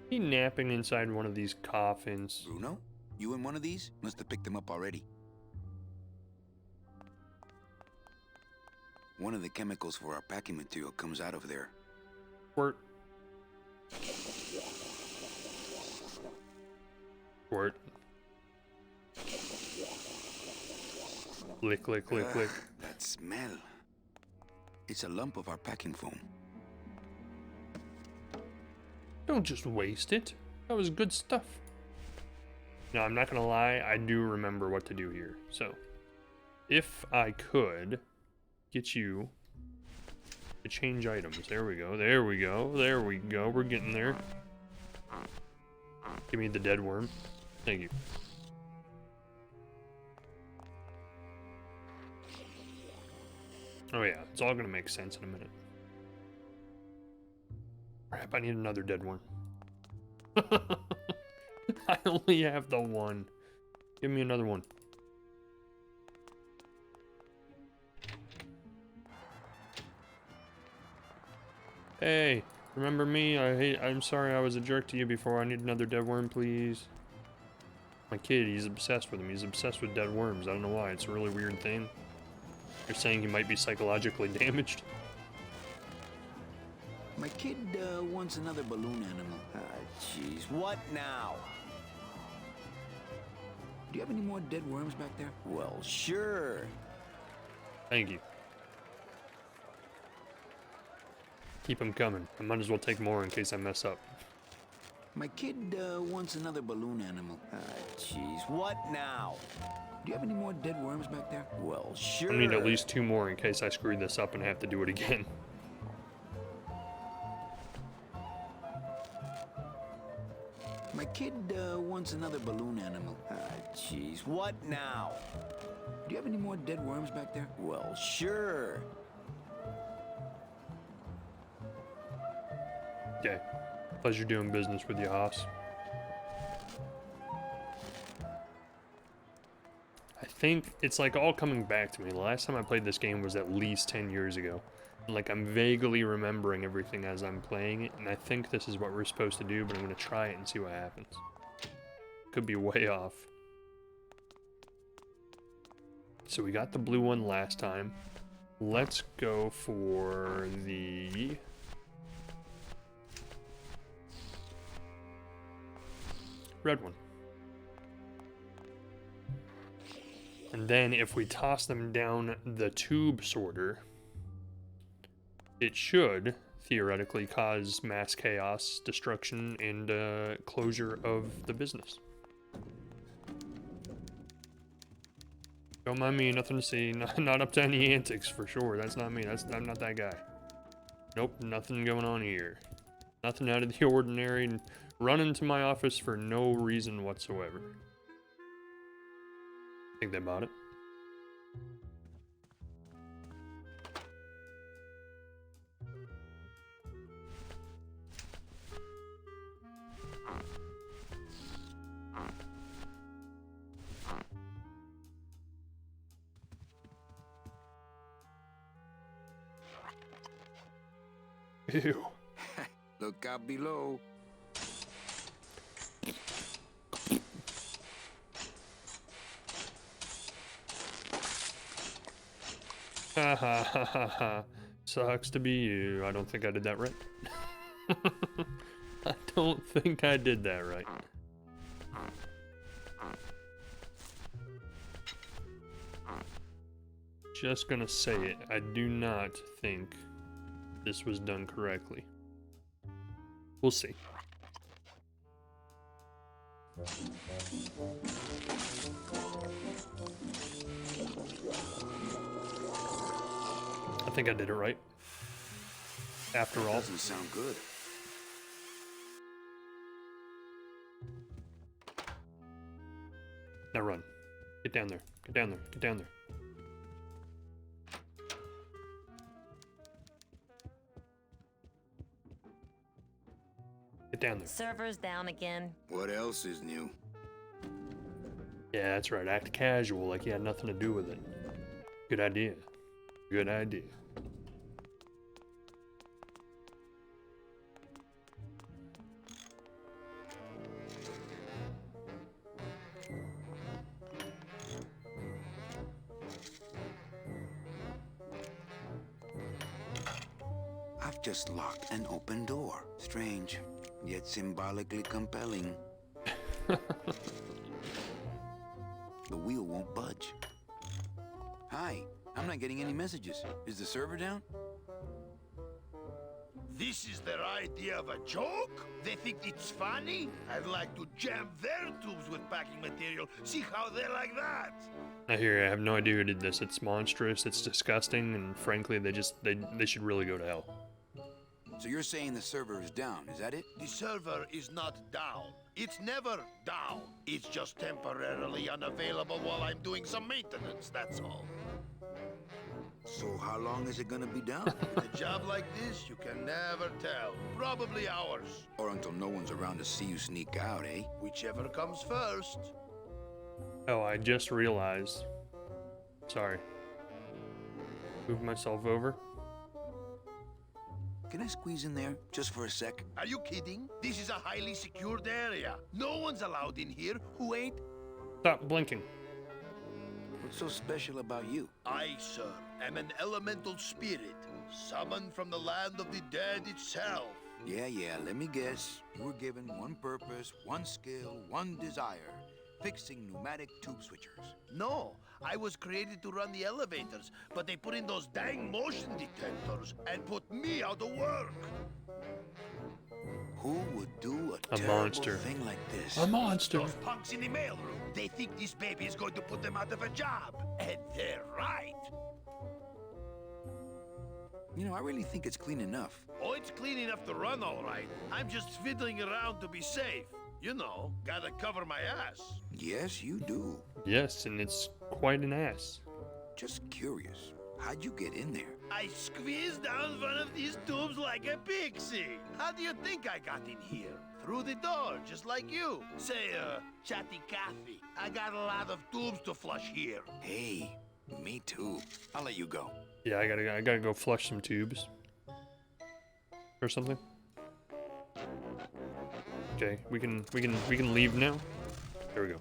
He napping inside one of these coffins. Bruno, you in one of these? Must have picked them up already. One of the chemicals for our packing material comes out of there. Squirt. Squirt. Lick, lick, lick, lick. That smell. It's a lump of our packing foam. Don't just waste it. That was good stuff. Now, I'm not gonna lie, I do remember what to do here. So, if I could get you to change items. There we go, there we go, there we go. We're getting there. Give me the dead worm. Thank you. Oh yeah, it's all gonna make sense in a minute. Crap, I need another dead one. I only have the one. Give me another one. Hey, remember me? I'm sorry I was a jerk to you before. I need another dead worm, please. My kid, he's obsessed with them. He's obsessed with dead worms. I don't know why. It's a really weird thing. You're saying he might be psychologically damaged? My kid wants another balloon animal. Jeez, what now? Do you have any more dead worms back there? Well, sure. Thank you. Keep them coming. I might as well take more in case I mess up. My kid wants another balloon animal. Jeez, what now? Do you have any more dead worms back there? Well, sure. I need at least 2 more in case I screw this up and have to do it again. My kid wants another balloon animal. Jeez, what now? Do you have any more dead worms back there? Well, sure. Okay. Pleasure doing business with you, Hoss. I think it's like all coming back to me. The last time I played this game was at least 10 years ago. And like I'm vaguely remembering everything as I'm playing it, and I think this is what we're supposed to do, but I'm gonna try it and see what happens. Could be way off. So we got the blue one last time. Let's go for the red one. And then if we toss them down the tube sorter, it should theoretically cause mass chaos, destruction, and closure of the business. Don't mind me, nothing to see. Not up to any antics for sure. That's not me. I'm not that guy. Nope, nothing going on here. Nothing out of the ordinary. Run into my office for no reason whatsoever. Think they bought it. Ew. Look out below. Ha ha ha ha ha. Sucks to be you. I don't think I did that right. I don't think I did that right. Just gonna say it. I do not think this was done correctly. We'll see. I think I did it right. After all. Doesn't sound good. Now run. Get down there. Get down there. Get down there. Get down there. Server's down again. What else is new? Yeah, that's right. Act casual like you had nothing to do with it. Good idea. Good idea. I've just locked an open door. Strange, yet symbolically compelling. The wheel won't budge. Hi, I'm not getting any messages. Is the server down? This is their idea of a joke? They think it's funny? I'd like to jam their tubes with packing material. See how they like that? I hear you. I have no idea who did this. It's monstrous. It's disgusting, and frankly, they should really go to hell. So you're saying the server is down, is that it? The server is not down. It's never down. It's just temporarily unavailable while I'm doing some maintenance, that's all. So how long is it gonna be down? With a job like this, you can never tell. Probably hours. Or until no one's around to see you sneak out, eh? Whichever comes first. Oh, I just realized. Sorry. Move myself over. Can I squeeze in there, just for a sec? Are you kidding? This is a highly secured area. No one's allowed in here who ain't... Stop blinking. What's so special about you? I, sir, am an elemental spirit, summoned from the land of the dead itself. Yeah, let me guess. You were given one purpose, one skill, one desire. Fixing pneumatic tube switchers. No, I was created to run the elevators, but they put in those dang motion detectors and put me out of work. Who would do a A terrible monster. thing like this? A monster. Those punks in the mailroom. They think this baby is going to put them out of a job. And they're right. You know, I really think it's clean enough. Oh, it's clean enough to run, all right. I'm just fiddling around to be safe. You know, gotta cover my ass. Yes, you do. Yes, and it's quite an ass. Just curious. How'd you get in there? I squeezed down one of these tubes like a pixie. How do you think I got in here? Through the door, just like you. Say, Chatty Cathy, I got a lot of tubes to flush here. Hey, me too. I'll let you go. Yeah, I gotta go flush some tubes. Or something. Okay, we can leave now. There we go.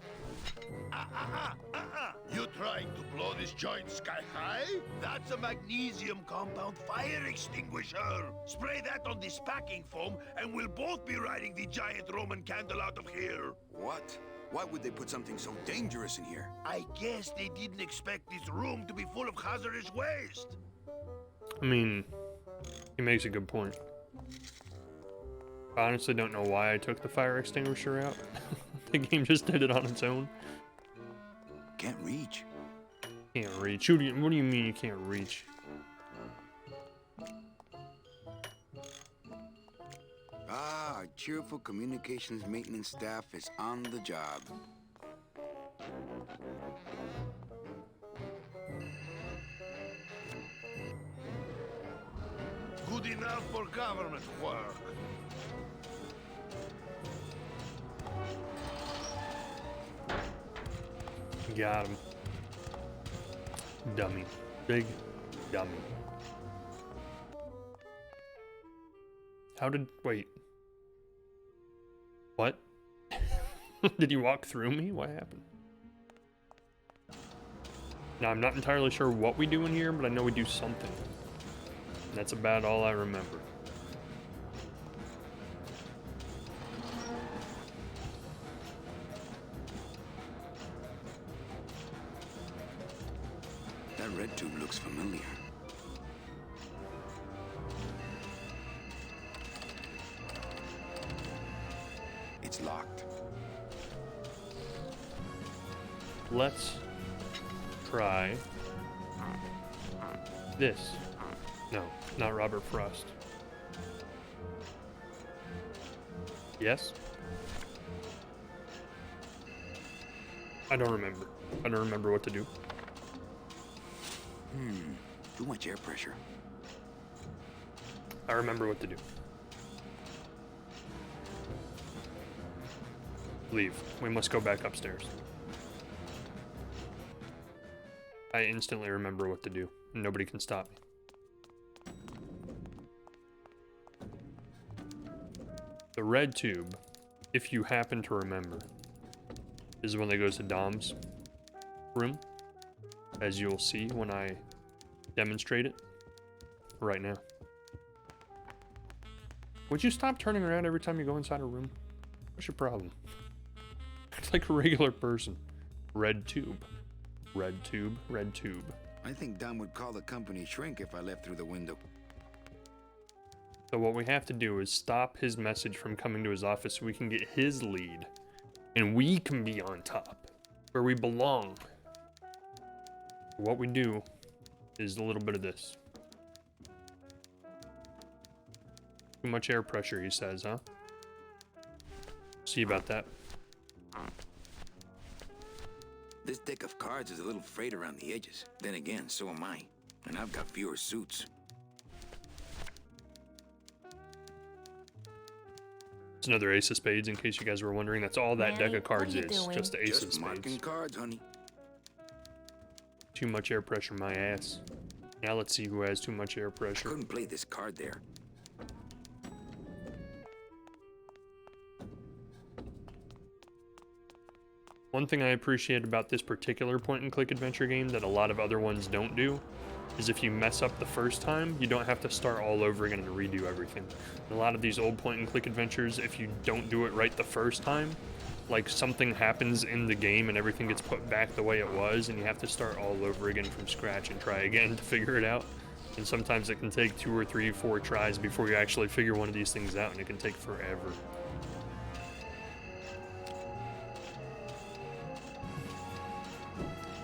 You trying to blow this joint sky high? That's a magnesium compound fire extinguisher. Spray that on this packing foam, and we'll both be riding the giant Roman candle out of here. What? Why would they put something so dangerous in here? I guess they didn't expect this room to be full of hazardous waste. I mean, he makes a good point. I honestly don't know why I took the fire extinguisher out. The game just did it on its own. Can't reach. Can't reach. What do you mean you can't reach? Ah, our cheerful communications maintenance staff is on the job. Good enough for government work. Got him. Dummy. Big dummy. How did... Wait. What? Did you walk through me? What happened? Now, I'm not entirely sure what we do in here, but I know we do something. That's about all I remember. That red tube looks familiar. It's locked. Let's try this. No, not Robert Frost. Yes? I don't remember. I don't remember what to do. Too much air pressure. I remember what to do. Leave. We must go back upstairs. I instantly remember what to do. Nobody can stop me. The red tube, if you happen to remember, is when they goes to Dom's room, as you'll see when I demonstrate it right now. Would you stop turning around every time you go inside a room? What's your problem? It's like a regular person. Red tube. Red tube. Red tube. I think Dom would call the company shrink if I left through the window. So what we have to do is stop his message from coming to his office so we can get his lead. And we can be on top, where we belong. What we do is a little bit of this. Too much air pressure, he says, huh? See about that. This deck of cards is a little frayed around the edges. Then again, so am I. And I've got fewer suits. It's another ace of spades, in case you guys were wondering. That's all that deck Mannie, of cards what are you is. doing? Just the ace of Just marking spades. cards, honey. Too much air pressure, my ass. Now let's see who has too much air pressure. Couldn't play this card there. One thing I appreciate about this particular point-and-click adventure game that a lot of other ones don't do is if you mess up the first time, you don't have to start all over again and redo everything. In a lot of these old point-and-click adventures, if you don't do it right the first time, like something happens in the game and everything gets put back the way it was, and you have to start all over again from scratch and try again to figure it out. And sometimes it can take 2 or 3, 4 tries before you actually figure one of these things out, and it can take forever.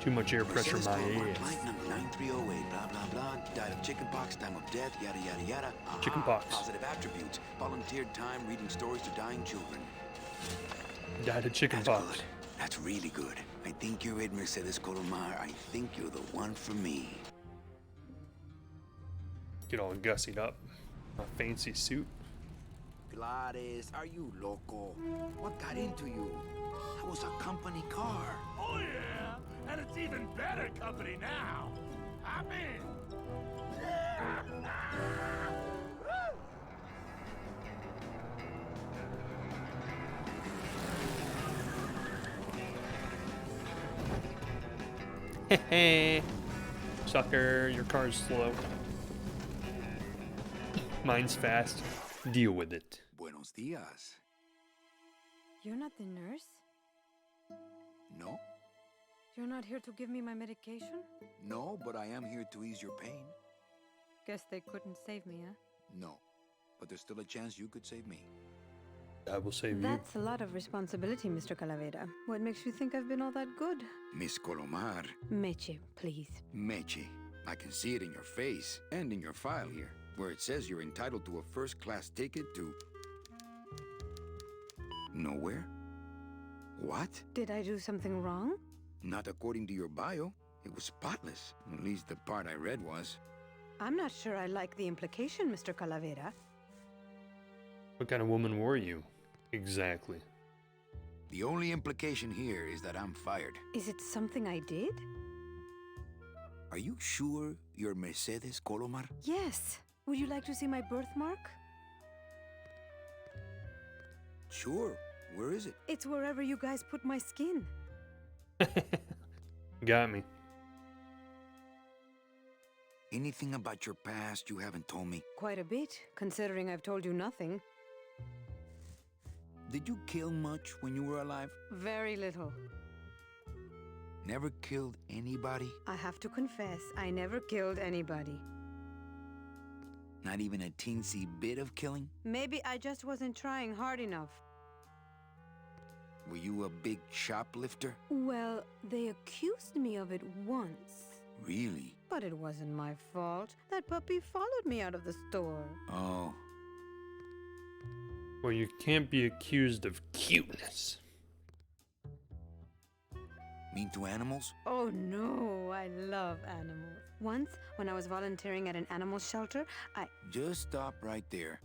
Too much air pressure, my ass. Client number 9308, blah, blah, blah. Died of chickenpox, time of death, yada, yada, yada. Aha, Chickenpox. Positive attributes. Volunteered time reading stories to dying children. Died of That's chickenpox. good. That's really good. I think you're it, Mercedes Colomar. I think you're the one for me. Get all gussied up. A fancy suit. Gladys, are you loco? What got into you? That was a company car. Oh yeah, and it's even better company now. I'm in. Hey, sucker, your car's slow. Mine's fast. Deal with it. Buenos dias. You're not the nurse? No? You're not here to give me my medication? No, but I am here to ease your pain. Guess they couldn't save me, huh? No. But there's still a chance you could save me. I will save you. That's a lot of responsibility, Mr. Calavera. What makes you think I've been all that good? Miss Colomar. Meche, please. Meche. I can see it in your face and in your file here, where it says you're entitled to a first-class ticket to... nowhere? What? Did I do something wrong? Not according to your bio. It was spotless. At least the part I read was. I'm not sure I like the implication, Mr. Calavera. What kind of woman were you? Exactly. The only implication here is that I'm fired. Is it something I did? Are you sure you're Mercedes Colomar? Yes. Would you like to see my birthmark? Sure. Where is it? It's wherever you guys put my skin. Got me. Anything about your past you haven't told me? Quite a bit, considering I've told you nothing. Did you kill much when you were alive? Very little. Never killed anybody? I have to confess, I never killed anybody. Not even a teensy bit of killing? Maybe I just wasn't trying hard enough. Were you a big shoplifter? Well, they accused me of it once. Really? But it wasn't my fault. That puppy followed me out of the store. Oh. Well, you can't be accused of cuteness. Mean to animals? Oh no, I love animals. Once, when I was volunteering at an animal shelter, Just stop right there.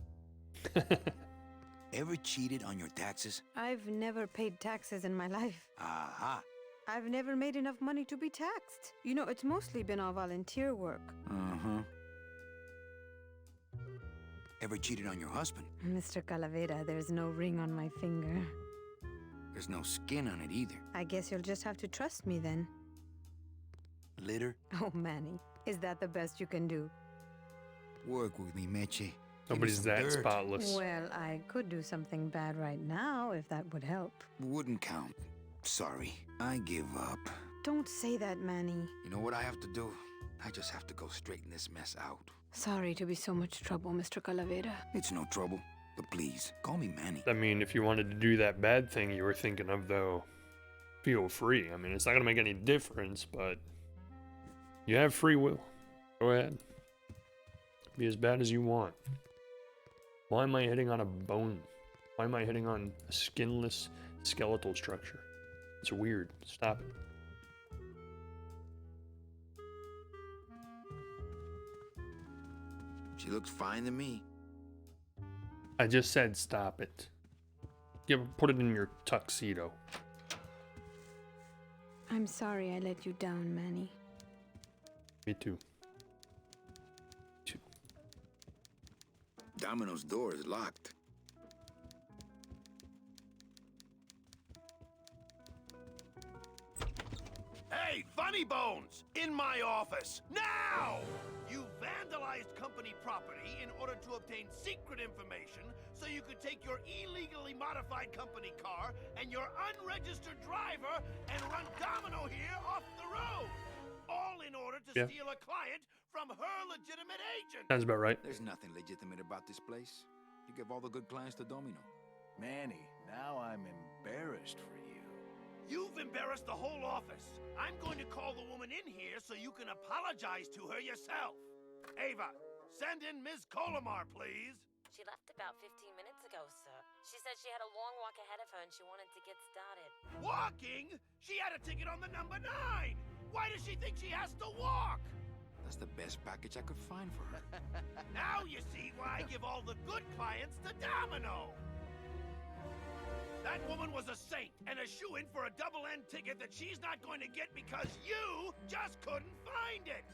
Ever cheated on your taxes? I've never paid taxes in my life. Aha. I've never made enough money to be taxed. You know, it's mostly been all volunteer work. Uh-huh. Ever cheated on your husband? Mr. Calavera, there's no ring on my finger. There's no skin on it either. I guess you'll just have to trust me then. Litter? Oh, Manny, is that the best you can do? Work with me, Meche. Nobody's that dirt. spotless. Well, I could do something bad right now if that would help. Wouldn't count. Sorry. I give up. Don't say that, Manny. You know what I have to do? I just have to go straighten this mess out. Sorry to be so much trouble, Mr. Calavera. It's no trouble. But please, call me Manny. I mean, if you wanted to do that bad thing you were thinking of, though, feel free. I mean, it's not going to make any difference, but you have free will. Go ahead. Be as bad as you want. Why am I hitting on a bone? Why am I hitting on a skinless skeletal structure? It's weird. Stop it. She looks fine to me. I just said stop it. Put it in your tuxedo. I'm sorry I let you down, Manny. Me too. Domino's door is locked. Hey, Funny Bones! In my office! Now! You vandalized company property in order to obtain secret information so you could take your illegally modified company car and your unregistered driver and run Domino here off the road! All in order to steal a client from her legitimate agent! Sounds about right. There's nothing legitimate about this place. You give all the good clients to Domino. Manny, now I'm embarrassed for you. You've embarrassed the whole office. I'm going to call the woman in here so you can apologize to her yourself. Ava, send in Ms. Colomar, please. She left about 15 minutes ago, sir. She said she had a long walk ahead of her and she wanted to get started. Walking? She had a ticket on the number 9. Why does she think she has to walk? That's the best package I could find for her. Now you see why I give all the good clients to Domino. That woman was a saint and a shoo-in for a double-end ticket that she's not going to get because you just couldn't find it.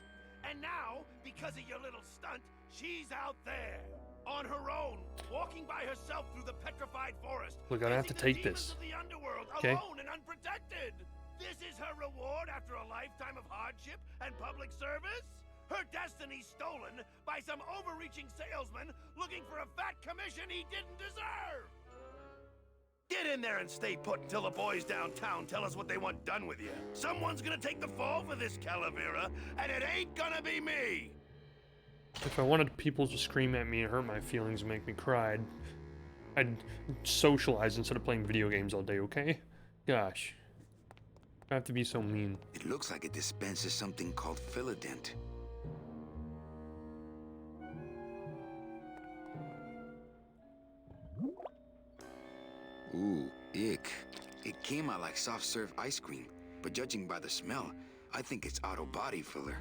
And now, because of your little stunt, she's out there, on her own, walking by herself through the petrified forest. Look, I have to take demons this. of the underworld, Okay. alone and unprotected. This is her award after a lifetime of hardship and public service? Her destiny stolen by some overreaching salesman looking for a fat commission he didn't deserve! Get in there and stay put until the boys downtown tell us what they want done with you. Someone's gonna take the fall for this Calavera, and it ain't gonna be me! If I wanted people to scream at me and hurt my feelings and make me cry, I'd socialize instead of playing video games all day, okay? Gosh. I have to be so mean. It looks like it dispenses something called Philodent. Ooh, ick. It came out like soft serve ice cream, but judging by the smell, I think it's auto body filler.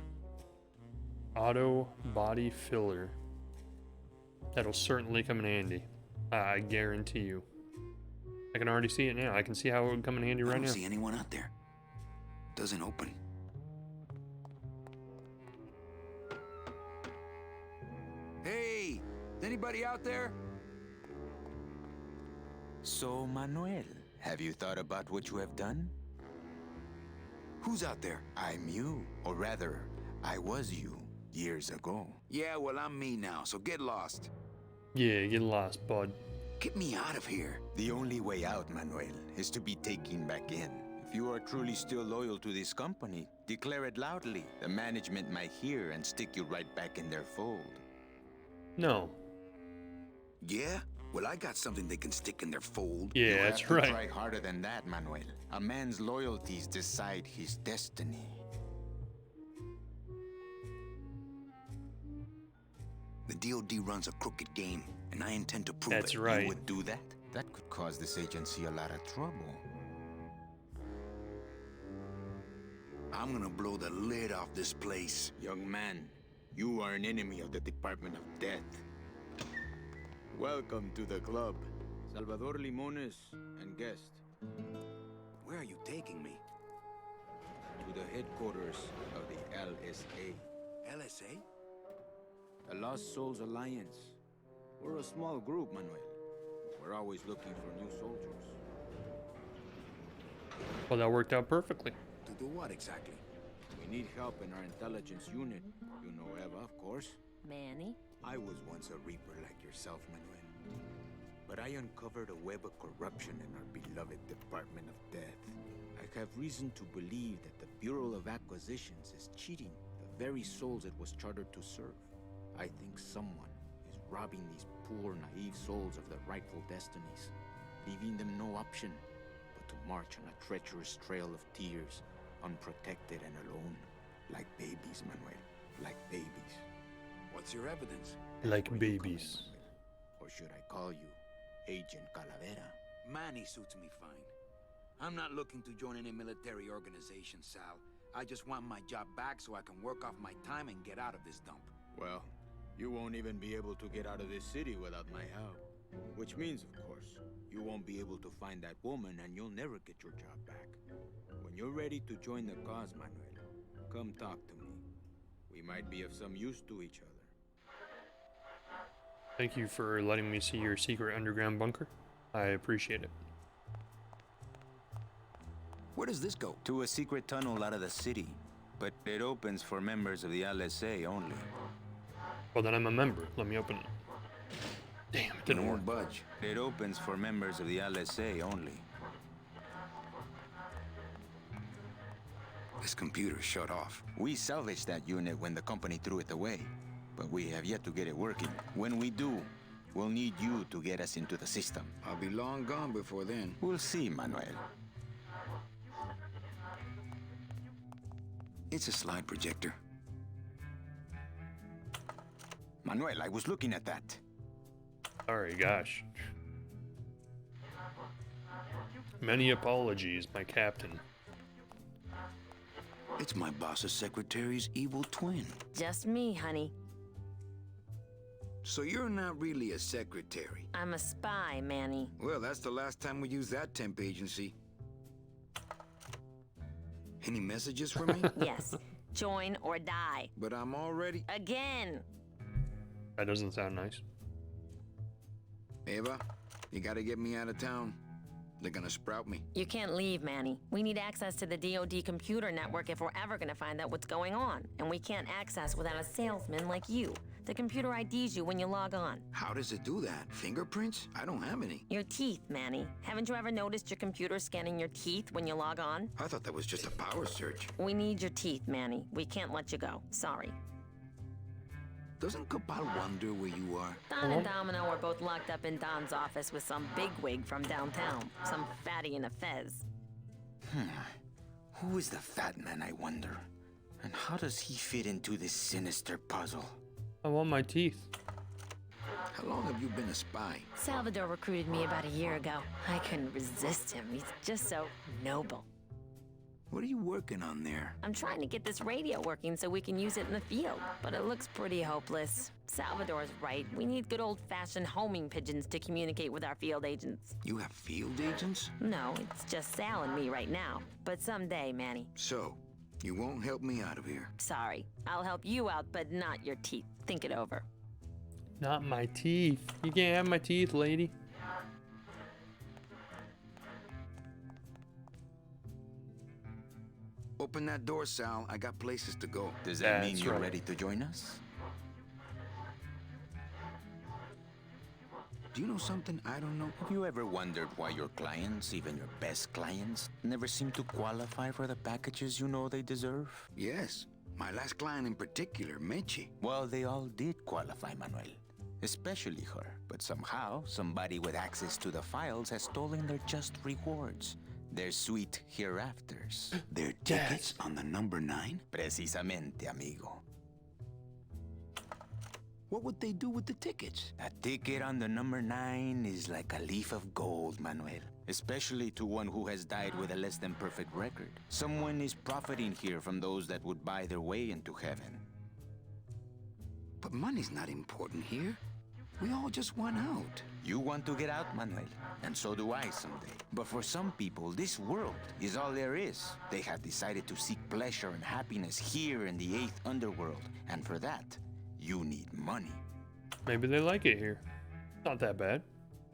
Auto body filler. That'll certainly come in handy. I guarantee you. I can already see it now. I can see how it would come in handy I right don't now. see anyone out there. Doesn't open. Hey, is anybody out there? So, Manuel, have you thought about what you have done? Who's out there? I'm you, or rather, I was you, years ago. Yeah, well, I'm me now, so get lost. Yeah, get lost, bud. Get me out of here. The only way out, Manuel, is to be taken back in. If you are truly still loyal to this company, declare it loudly. The management might hear and stick you right back in their fold. No. Yeah? Well, I got something they can stick in their fold. Yeah, You that's have to right. try harder than that, Manuel. A man's loyalties decide his destiny. The DOD runs a crooked game, and I intend to prove That's it. right. You would do that? That could cause this agency a lot of trouble. I'm gonna blow the lid off this place. Young man, you are an enemy of the Department of Death. Welcome to the club. Salvador Limones and guest. Where are you taking me? To the headquarters of the LSA. LSA? The Lost Souls Alliance. We're a small group, Manuel. We're always looking for new soldiers. Well, that worked out perfectly. To do what exactly? We need help in our intelligence unit. You know Eva, of course. Manny? I was once a Reaper like yourself, Manuel. But I uncovered a web of corruption in our beloved Department of Death. I have reason to believe that the Bureau of Acquisitions is cheating the very souls it was chartered to serve. I think someone is robbing these poor, naive souls of their rightful destinies, leaving them no option but to march on a treacherous trail of tears, unprotected and alone, like babies, Manuel, like babies. What's your evidence? Like What do you call me, babies. Manuel? Or should I call you Agent Calavera? Manny suits me fine. I'm not looking to join any military organization, Sal. I just want my job back so I can work off my time and get out of this dump. Well, you won't even be able to get out of this city without my help. Which means, of course, you won't be able to find that woman and you'll never get your job back. When you're ready to join the cause, Manuel, come talk to me. We might be of some use to each other. Thank you for letting me see your secret underground bunker. I appreciate it. Where does this go? To a secret tunnel out of the city, but it opens for members of the LSA only. Well, then I'm a member. Let me open it. Damn, it didn't work. Won't budge. It opens for members of the LSA only. This computer's shut off. We salvaged that unit when the company threw it away, but we have yet to get it working. When we do, we'll need you to get us into the system. I'll be long gone before then. We'll see, Manuel. It's a slide projector. Manuel, I was looking at that. Sorry, gosh. Many apologies, my captain. It's my boss's secretary's evil twin. Just me, honey. So you're not really a secretary. I'm a spy, Manny. Well, that's the last time we used that temp agency. Any messages for me? Yes. Join or die. But I'm already... Again. That doesn't sound nice. Eva, you gotta get me out of town. They're gonna sprout me. You can't leave, Manny. We need access to the DoD computer network if we're ever gonna find out what's going on. And we can't access without a salesman like you. The computer IDs you when you log on. How does it do that? Fingerprints? I don't have any. Your teeth, Manny. Haven't you ever noticed your computer scanning your teeth when you log on? I thought that was just a power search. We need your teeth, Manny. We can't let you go. Sorry. Doesn't Cabal wonder where you are? Don and Domino are both locked up in Don's office with some bigwig from downtown. Some fatty in a fez. Who is the fat man, I wonder? And how does he fit into this sinister puzzle? I want my teeth. How long have you been a spy? Salvador recruited me about a year ago. I couldn't resist him. He's just so noble. What are you working on there? I'm trying to get this radio working so we can use it in the field, but it looks pretty hopeless. Salvador's right. We need good old-fashioned homing pigeons to communicate with our field agents. You have field agents? No, it's just Sal and me right now. But someday, Manny. So, you won't help me out of here. Sorry. I'll help you out, but not your teeth. Think it over. Not my teeth. You can't have my teeth, lady. Open that door, Sal. I got places to go. Does that mean That's you're right. ready to join us? Do you know something I don't know? Have you ever wondered why your clients, even your best clients, never seem to qualify for the packages you know they deserve? Yes. My last client in particular, Meche. Well, they all did qualify, Manuel. Especially her. But somehow, somebody with access to the files has stolen their just rewards. Their sweet hereafters. Their tickets on the number 9? Precisamente, amigo. What would they do with the tickets? A ticket on the number 9 is like a leaf of gold, Manuel. Especially to one who has died with a less than perfect record. Someone is profiting here from those that would buy their way into heaven. But money's not important here. We all just want out. You want to get out, Manuel, and so do I someday. But for some people, this world is all there is. They have decided to seek pleasure and happiness here in the 8th underworld, and for that, you need money. Maybe they like it here. Not that bad.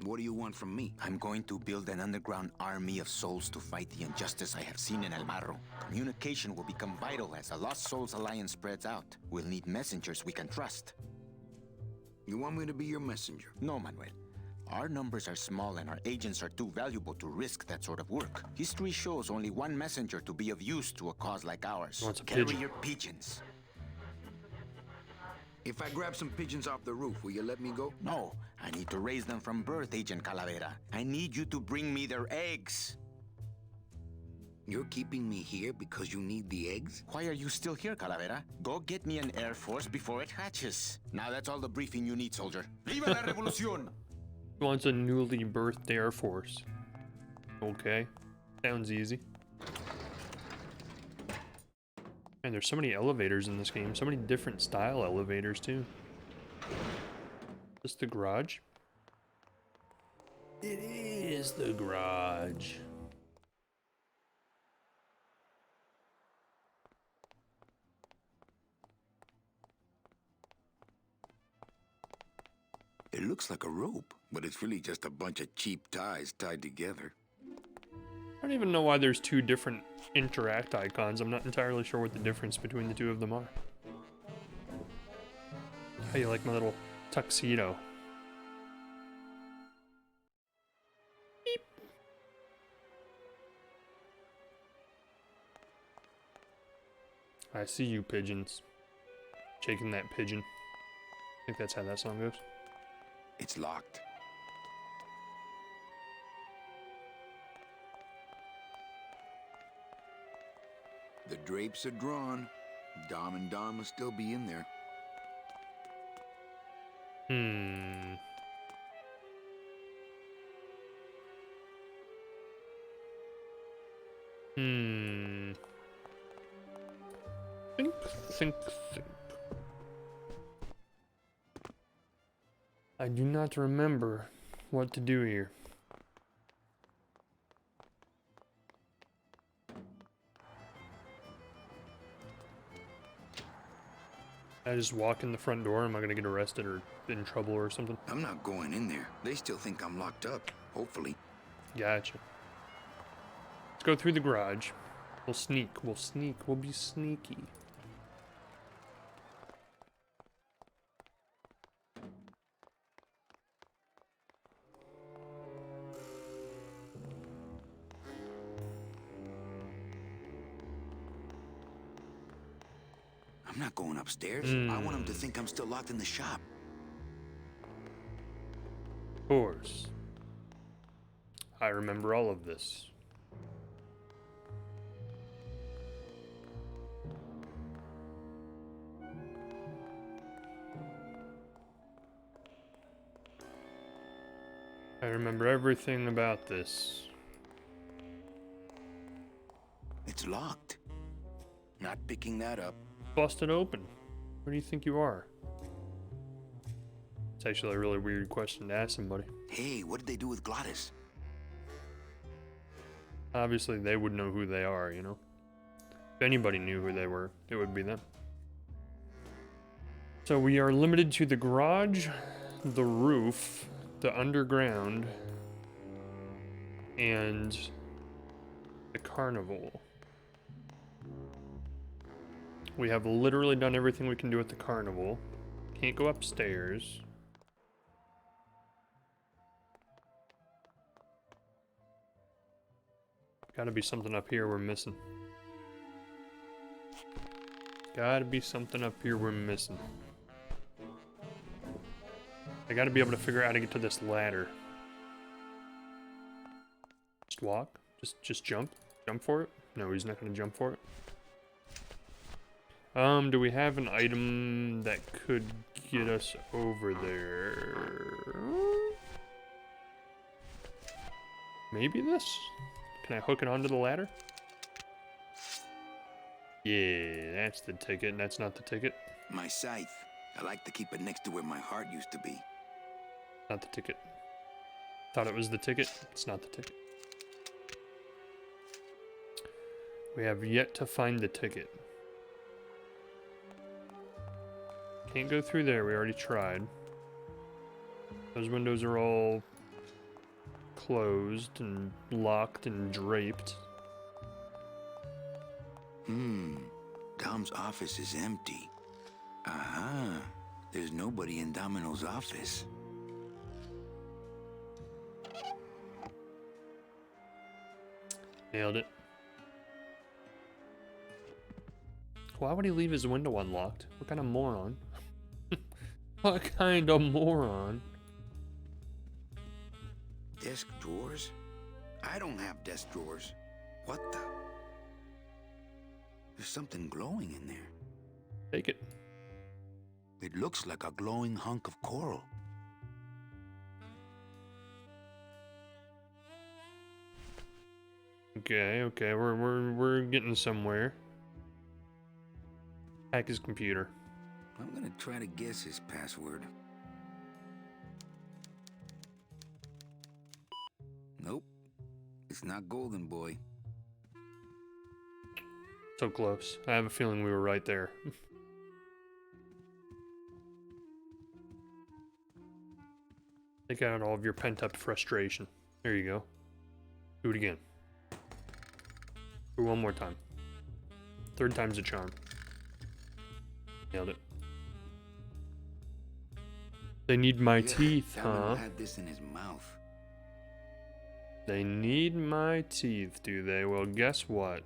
What do you want from me? I'm going to build an underground army of souls to fight the injustice I have seen in El Marro. Communication will become vital as the Lost Souls Alliance spreads out. We'll need messengers we can trust. You want me to be your messenger? No, Manuel. Our numbers are small and our agents are too valuable to risk that sort of work. History shows only one messenger to be of use to a cause like ours. Wants a Carry pigeon. your pigeons. If I grab some pigeons off the roof, will you let me go? No, I need to raise them from birth, Agent Calavera. I need you to bring me their eggs. You're keeping me here because you need the eggs? Why are you still here, Calavera? Go get me an Air Force before it hatches. Now that's all the briefing you need, soldier. Viva la revolución! He wants a newly birthed Air Force. Okay. Sounds easy. Man, there's so many elevators in this game. So many different style elevators, too. Is this the garage? It is the garage. It looks like a rope, but it's really just a bunch of cheap ties tied together. I don't even know why there's two different interact icons. I'm not entirely sure what the difference between the two of them are. How you like my little tuxedo? Beep. I see you, pigeons. Shaking that pigeon. I think that's how that song goes. It's locked. The drapes are drawn. Dom and Don must still be in there. Hmm. Think. I do not remember what to do here. I just walk in the front door. Am I gonna get arrested or in trouble or something? I'm not going in there. They still think I'm locked up. Hopefully. Gotcha. Let's go through the garage. We'll sneak. We'll sneak. We'll be sneaky. I'm not going upstairs. I want him to think I'm still locked in the shop. Of course. I remember all of this. I remember everything about this. It's locked. Not picking that up. Busted open. Where do you think you are? It's actually a really weird question to ask somebody. Hey, what did they do with Glottis? Obviously, they would know who they are, you know? If anybody knew who they were, it would be them. So we are limited to the garage, the roof, the underground, and the carnival. We have literally done everything we can do at the carnival. Can't go upstairs. Gotta be something up here we're missing. Gotta be something up here we're missing. I gotta be able to figure out how to get to this ladder. Just walk? Just jump? Jump for it? No, he's not gonna jump for it. Do we have an item that could get us over there? Maybe this? Can I hook it onto the ladder? Yeah, that's the ticket. That's not the ticket. My scythe. I like to keep it next to where my heart used to be. Not the ticket. Thought it was the ticket. It's not the ticket. We have yet to find the ticket. Can't go through there. We already tried. Those windows are all closed and locked and draped. Dom's office is empty. Aha. There's nobody in Domino's office. Nailed it. Why would he leave his window unlocked? What kind of moron? What kind of moron? Desk drawers? I don't have desk drawers. What the? There's something glowing in there. Take it. It looks like a glowing hunk of coral. Okay, we're getting somewhere. Hack his computer. I'm gonna try to guess his password. Nope. It's not Golden Boy. So close. I have a feeling we were right there. Take out all of your pent-up frustration. There you go. Do it again. Do it one more time. Third time's a charm. Nailed it. They need my teeth, huh? Had this in his mouth. They need my teeth, do they? Well, guess what?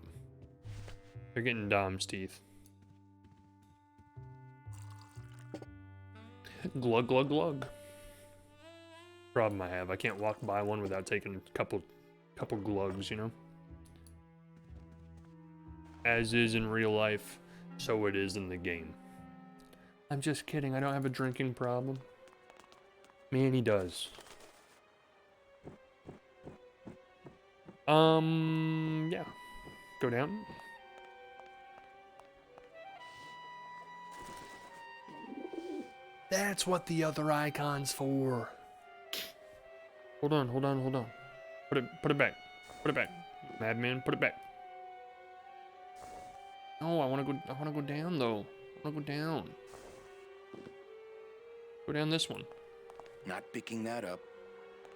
They're getting Dom's teeth. Glug, glug, glug. Problem I have, I can't walk by one without taking a couple glugs, you know? As is in real life, so it is in the game. I'm just kidding, I don't have a drinking problem. Mannie does. Yeah. Go down. That's what the other icon's for. Hold on. Put it back. Put it back. Madman, put it back. No, I wanna go down though. I wanna go down. Go down this one. Not picking that up.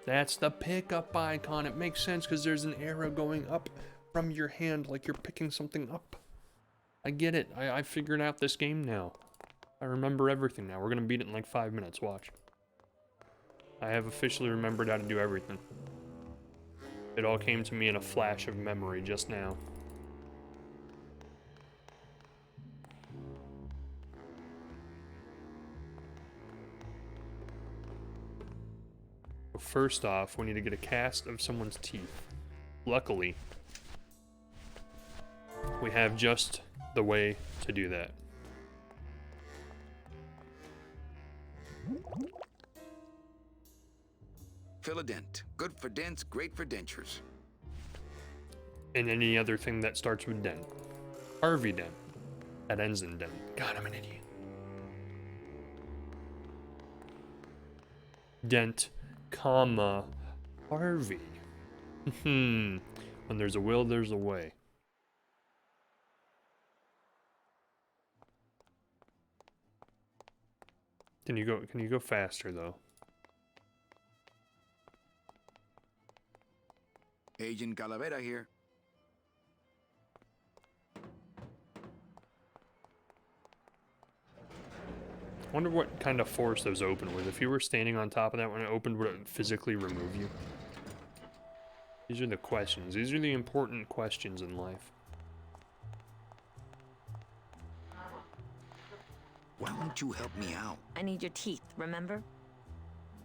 That's the pickup icon. It makes sense because there's an arrow going up from your hand like you're picking something up. I get it. I figured out this game now. I remember everything now. We're gonna beat it in like 5 minutes, watch. I have officially remembered how to do everything. It all came to me in a flash of memory just now. First off, we need to get a cast of someone's teeth. Luckily, we have just the way to do that. Fill a dent. Good for dents, great for dentures. And any other thing that starts with dent. Harvey dent. That ends in dent. God, I'm an idiot. Dent, comma, Harvey. When there's a will, there's a way. Can you go faster though? Agent Calavera here. I wonder what kind of force those open with. If you were standing on top of that when it opened, would it physically remove you? These are the questions. These are the important questions in life. Why won't you help me out? I need your teeth, remember?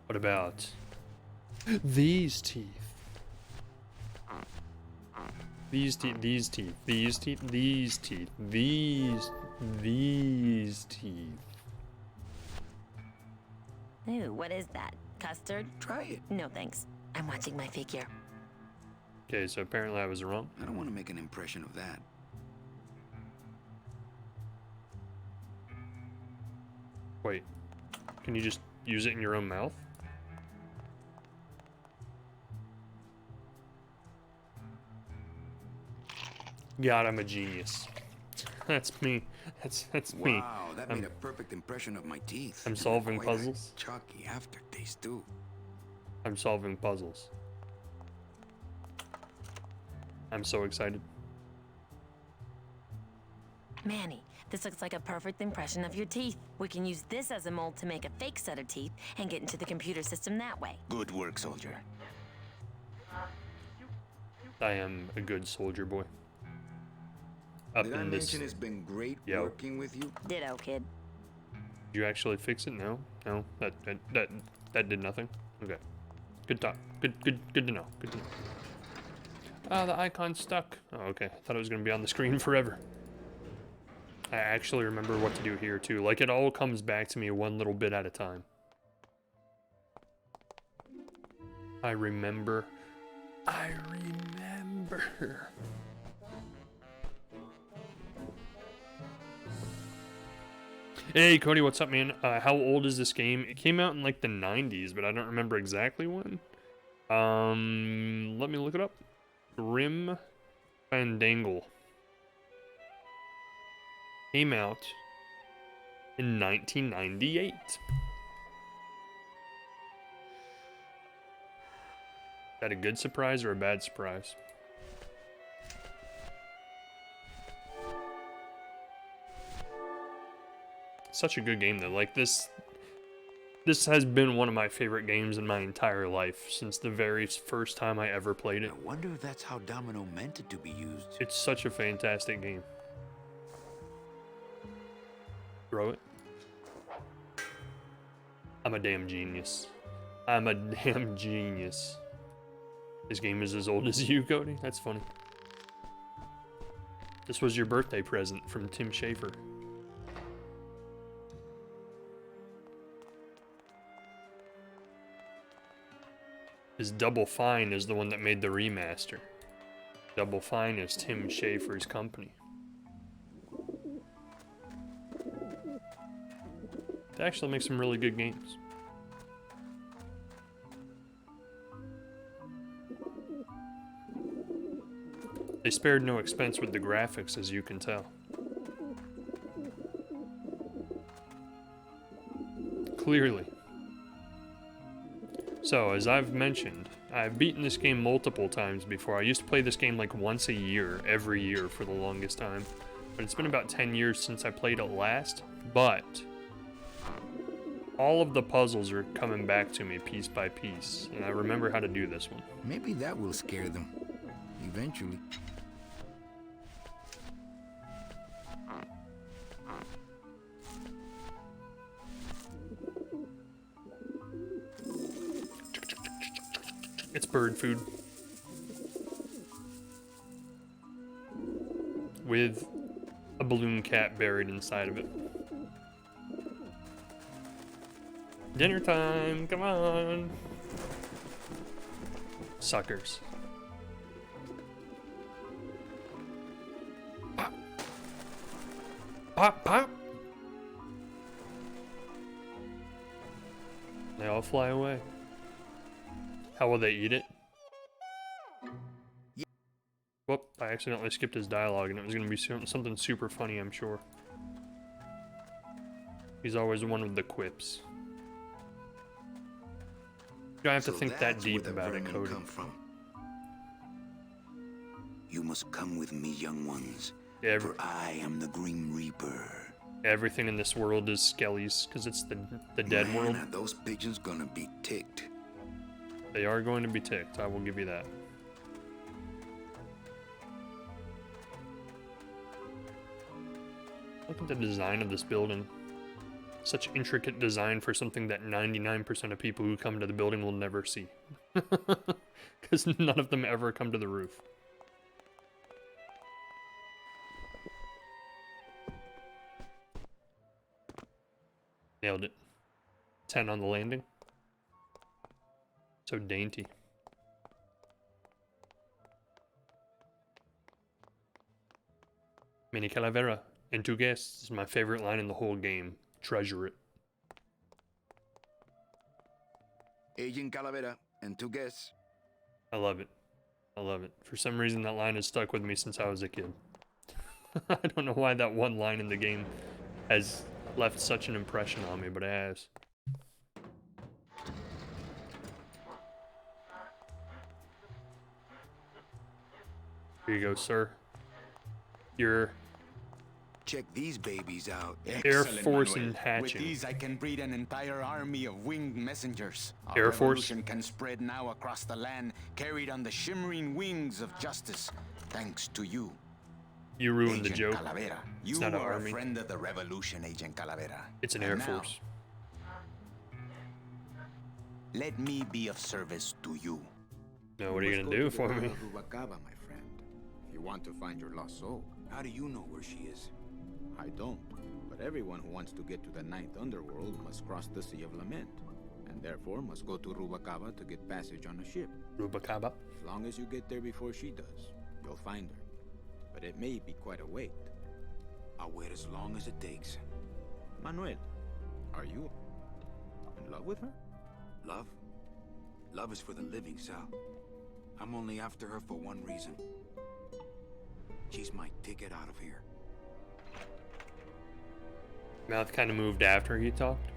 What about these teeth? These teeth, these teeth, these teeth, these teeth, these teeth. Ooh, what is that? Custard? Try it. No thanks. I'm watching my figure. Okay, so apparently I was wrong. I don't want to make an impression of that. Wait, can you just use it in your own mouth? God, I'm a genius. That's me. That's me. Wow, that made a perfect impression of my teeth. I'm solving Quite a puzzles. chalky aftertaste too. I'm solving puzzles. I'm so excited. Manny, this looks like a perfect impression of your teeth. We can use this as a mold to make a fake set of teeth and get into the computer system that way. Good work, soldier. I am a good soldier boy. Up Did I in this. mention it's been great Yo. working with you? Ditto, kid. Did you actually fix it? No, no. That did nothing. Okay. Good talk. Good to know. Good to know. Ah, the icon's stuck. Oh, okay. I thought it was gonna be on the screen forever. I actually remember what to do here too. Like it all comes back to me one little bit at a time. I remember. Hey Cody, what's up, man? How old is this game? It came out in like the 90s, but I don't remember exactly when. Let me look it up. Grim Fandango came out in 1998. Is that a good surprise or a bad surprise? Such a good game though. Like this has been one of my favorite games in my entire life since the very first time I ever played it. I wonder if that's how Domino meant it to be used. It's such a fantastic game. Throw it. I'm a damn genius. I'm a damn genius. This game is as old as you, Cody? That's funny. This was your birthday present from Tim Schafer. His Double Fine is the one that made the remaster. Double Fine is Tim Schafer's company. They actually make some really good games. They spared no expense with the graphics, as you can tell. Clearly. So, as I've mentioned, I've beaten this game multiple times before. I used to play this game like once a year, every year for the longest time. But it's been about 10 years since I played it last. But all of the puzzles are coming back to me piece by piece. And I remember how to do this one. Maybe that will scare them. Eventually. It's bird food. With a balloon cat buried inside of it. Dinner time, come on. Suckers. Pop. Pop, pop. They all fly away. How will they eat it? Whoop, I accidentally skipped his dialogue and it was going to be something super funny, I'm sure. He's always one with the quips. You don't have to think that deep about it, Cody. You must come with me, young ones, for I am the Grim Reaper. Everything in this world is skellies, because it's the dead world. Are those pigeons gonna be ticked? They are going to be ticked, I will give you that. Look at the design of this building. Such intricate design for something that 99% of people who come to the building will never see. Because none of them ever come to the roof. Nailed it. 10 on the landing. So dainty. Mini Calavera and 2 guests is my favorite line in the whole game. Treasure it. Agent Calavera and 2 guests. I love it. I love it. For some reason that line has stuck with me since I was a kid. I don't know why that one line in the game has left such an impression on me, but it has. Here you go, sir. Your check these babies out. Air Force and hatching. With these, I can breed an entire army of winged messengers. Our Air Force revolution can spread now across the land, carried on the shimmering wings of justice, thanks to you. You ruined Agent the joke. Calavera. It's You not an are army. a friend of the revolution, Agent Calavera. It's an And Air now, Force. let me be of service to you. No, what are you gonna do for me? Rubacaba, my friend. If you want to find your lost soul. How do you know where she is? I don't. But everyone who wants to get to the ninth underworld must cross the Sea of Lament. And therefore must go to Rubacaba to get passage on a ship. Rubacaba. As long as you get there before she does, you'll find her. But it may be quite a wait. I'll wait as long as it takes. Manuel, are you in love with her? Love? Love is for the living, Sal. I'm only after her for one reason. She's my ticket out of here. Mouth kind of moved after he talked.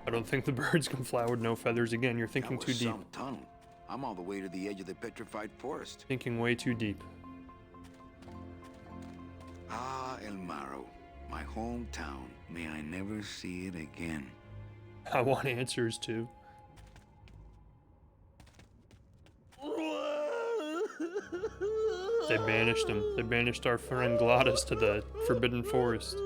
I don't think the birds can fly with no feathers again. You're thinking That too was deep. some tunnel. I'm all the way to the edge of the petrified forest. Thinking way too deep. Ah, El Maro, my hometown. May I never see it again. I want answers too. They banished him. They banished our friend Glottis to the Forbidden Forest.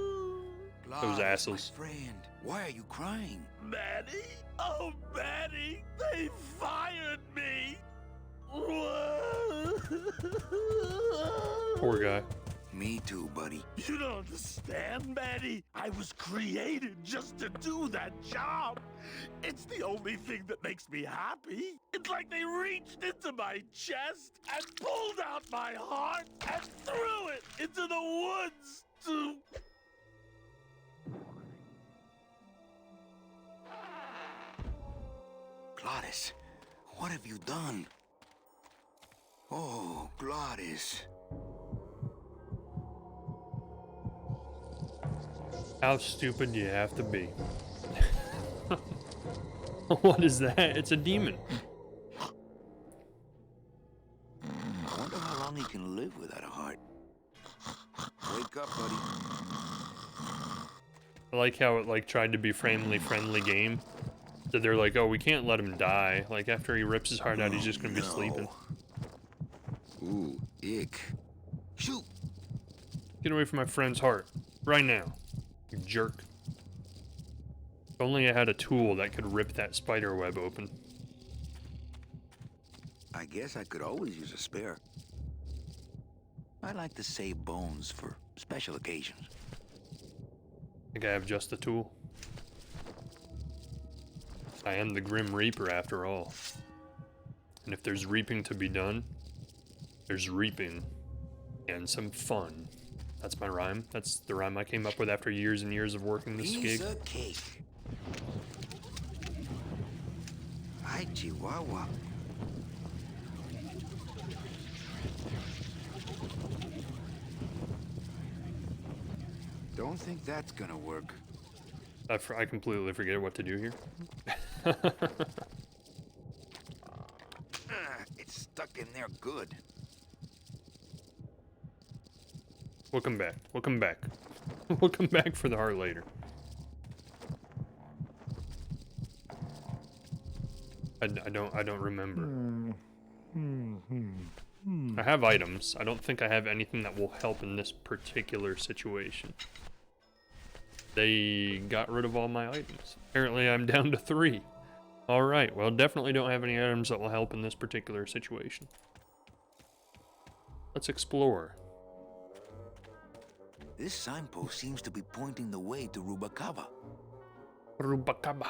Those assholes. My friend, why are you crying? Mannie? Oh, Mannie! They fired me! Poor guy. Me too, buddy. You don't understand, Mannie. I was created just to do that job. It's the only thing that makes me happy. It's like they reached into my chest and pulled out my heart and threw it into the woods to... Glottis, what have you done? Oh, Glottis. How stupid do you have to be? What is that? It's a demon. back up, buddy. I like how it like tried to be friendly game. So they're like, oh, we can't let him die. Like after he rips his heart out, he's just gonna be sleeping. Ooh, ick. Shoot! Get away from my friend's heart. Right now. You jerk. If only I had a tool that could rip that spider web open. I guess I could always use a spare. I like to save bones for special occasions. I think I have just the tool. I am the Grim Reaper after all. And if there's reaping to be done, there's reaping and some fun. That's my rhyme. That's the rhyme I came up with after years and years of working this gig. Piece of cake. Hi, Chihuahua. Don't think that's gonna work. I completely forget what to do here. It's stuck in there good. We'll come back. We'll come back. We'll come back for the heart later. I don't remember. I have items. I don't think I have anything that will help in this particular situation. They got rid of all my items. Apparently I'm down to 3. Alright, well definitely don't have any items that will help in this particular situation. Let's explore. This signpost seems to be pointing the way to Rubacava. Rubacaba.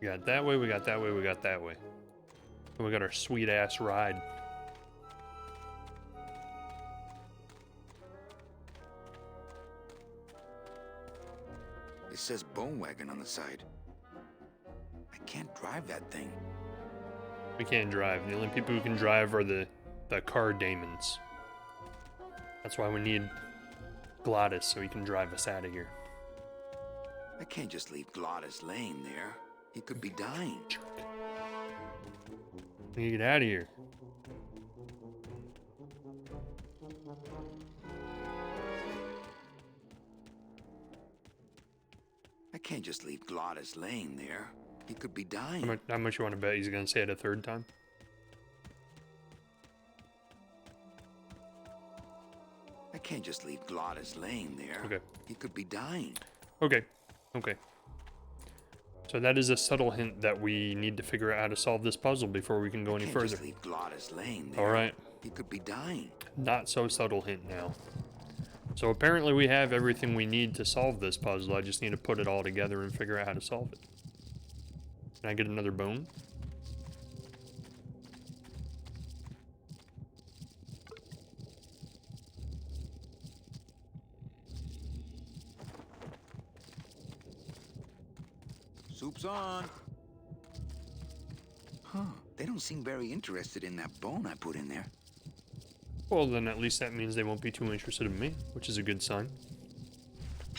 We got that way, we got that way, we got that way. And we got our sweet ass ride. It says Bone Wagon on the side. I can't drive that thing. We can't drive. The only people who can drive are the car daemons. That's why we need Glottis so he can drive us out of here. I can't just leave Glottis laying there. He could be dying. We need to get out of here. I can't just leave Glottis laying there. He could be dying. How much you want to bet he's going to say it a third time? I can't just leave Glottis laying there. Okay. He could be dying. Okay. Okay. So that is a subtle hint that we need to figure out how to solve this puzzle before we can go any further. Just leave Glottis laying there. All right. He could be dying. Not so subtle hint now. So apparently we have everything we need to solve this puzzle. I just need to put it all together and figure out how to solve it. Can I get another bone? Soup's on. Huh. They don't seem very interested in that bone I put in there. Well, then at least that means they won't be too interested in me, which is a good sign.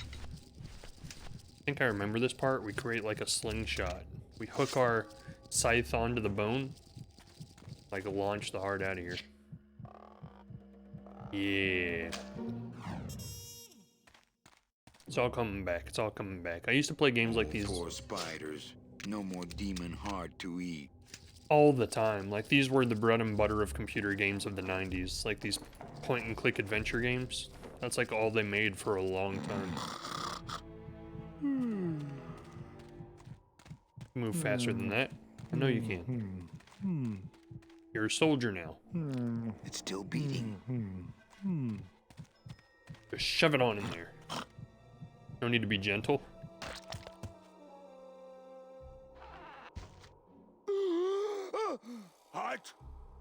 I think I remember this part. We create like a slingshot. We hook our scythe onto the bone, like launch the heart out of here. Yeah. It's all coming back. It's all coming back. I used to play games like these Poor spiders. No more demon heart to eat. all the time. Like, these were the bread and butter of computer games of the 90s. Like, these point-and-click adventure games. That's, like, all they made for a long time. Move faster than that. I know you can. You're a soldier now. It's still beating. Just shove it on in there. No need to be gentle. Heart.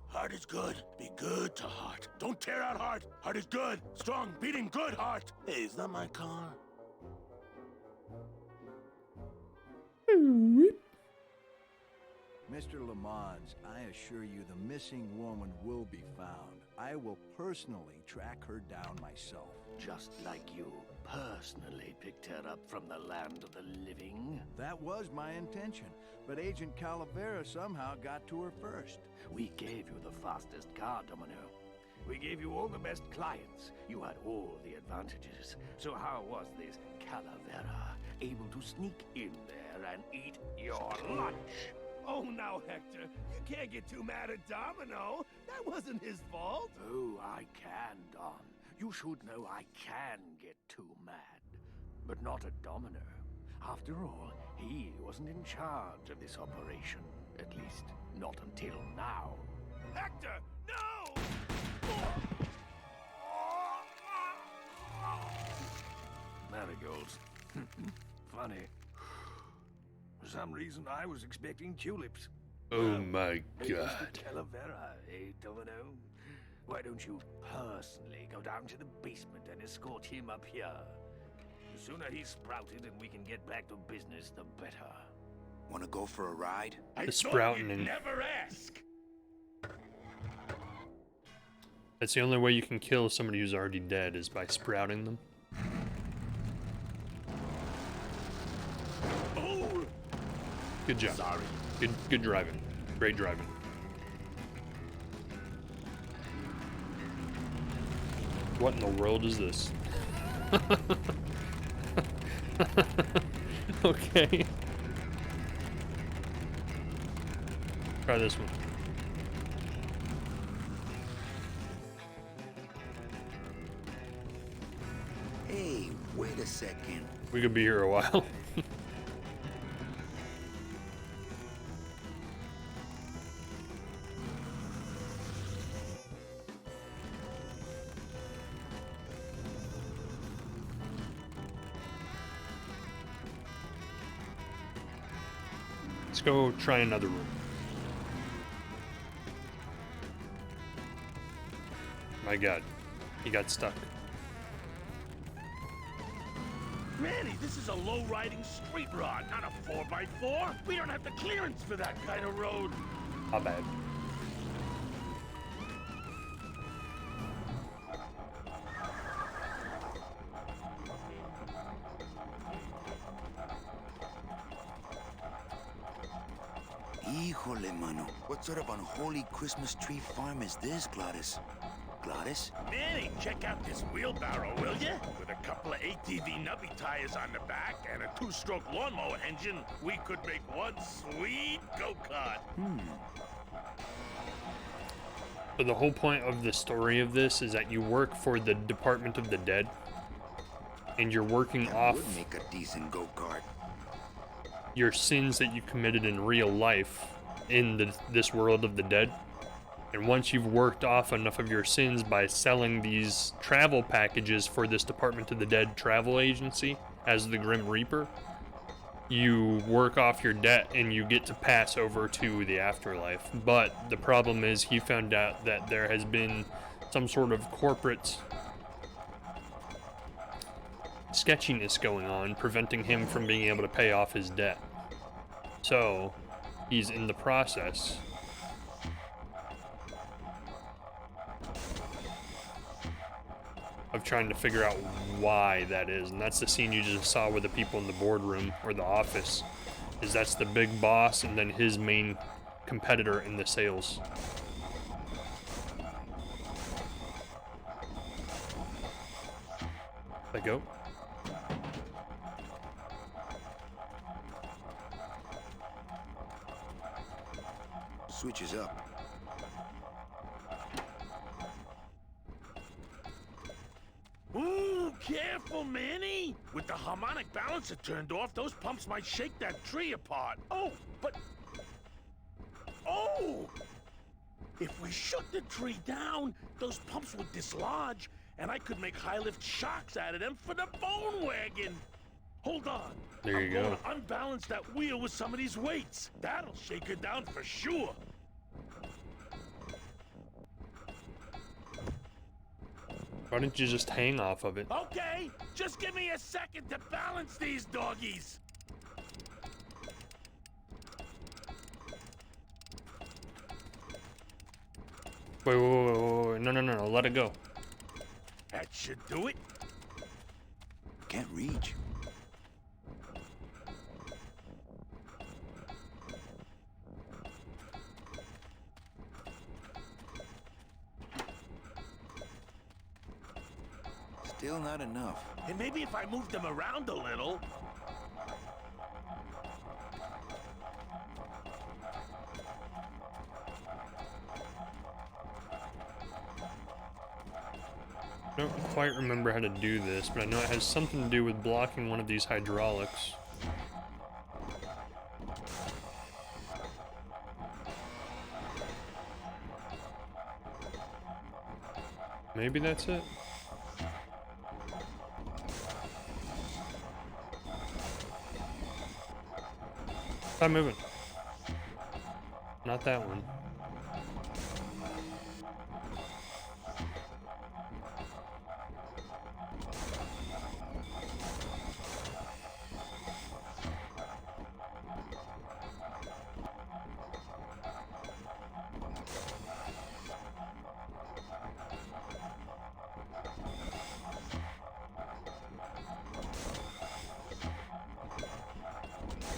Heart is good. Be good to heart. Don't tear out heart. Heart is good. Strong, beating, good heart. Hey, is that my car? Mr. Lamont, I assure you the missing woman will be found. I will personally track her down myself. Just like you personally picked her up from the land of the living. That was my intention, but Agent Calavera somehow got to her first. We gave you the fastest car, Domino. We gave you all the best clients. You had all the advantages. So how was this Calavera able to sneak in there and eat your lunch? Oh, now, Hector, you can't get too mad at Domino. That wasn't his fault. Oh, I can, Don. You should know I can get too mad. But not at Domino. After all, he wasn't in charge of this operation. At least, not until now. Hector, no! Marigolds. Funny. For some reason, I was expecting tulips. Oh my Maybe it's god. the Calavera, eh, Domino? Why don't you personally go down to the basement and escort him up here? The sooner he's sprouted and we can get back to business, the better. Wanna go for a ride? The sprouting and Never ask. that's the only way you can kill somebody who's already dead is by sprouting them. Oh! Good job. Sorry. Good driving. Great driving. What in the world is this? Okay. Try this one. Hey, wait a second. We could be here a while. Let's go try another room. My god, he got stuck. Manny, this is a low-riding street rod, not a 4x4. We don't have the clearance for that kind of road. How bad? Híjole, mano. What sort of unholy Christmas tree farm is this, Gladys? Gladys? Manny, check out this wheelbarrow, will ya? With a couple of ATV nubby tires on the back and a 2-stroke lawnmower engine, we could make one sweet go-kart. So the whole point of the story of this is that you work for the Department of the Dead, and you're working That off would make a decent go-kart. your sins that you committed in real life in this world of the dead. And once you've worked off enough of your sins by selling these travel packages for this Department of the Dead travel agency as the Grim Reaper, you work off your debt and you get to pass over to the afterlife. But the problem is he found out that there has been some sort of corporate sketchiness going on, preventing him from being able to pay off his debt. So he's in the process of trying to figure out why that is. And that's the scene you just saw with the people in the boardroom or the office, is that's the big boss and then his main competitor in the sales. Let go. Switch is up. Ooh, careful, Manny! With the harmonic balancer turned off, those pumps might shake that tree apart. Oh, but... Oh! If we shook the tree down, those pumps would dislodge, and I could make high-lift shocks out of them for the bone wagon. Hold on. There you I'm go. going to unbalance that wheel with some of these weights. That'll shake her down for sure. Why don't you just hang off of it? Okay, just give me a second to balance these doggies. Wait. No. Let it go. That should do it. Can't reach. Still not enough. And maybe if I moved them around a little. I don't quite remember how to do this, but I know it has something to do with blocking one of these hydraulics. Maybe that's it? Stop moving. Not that one.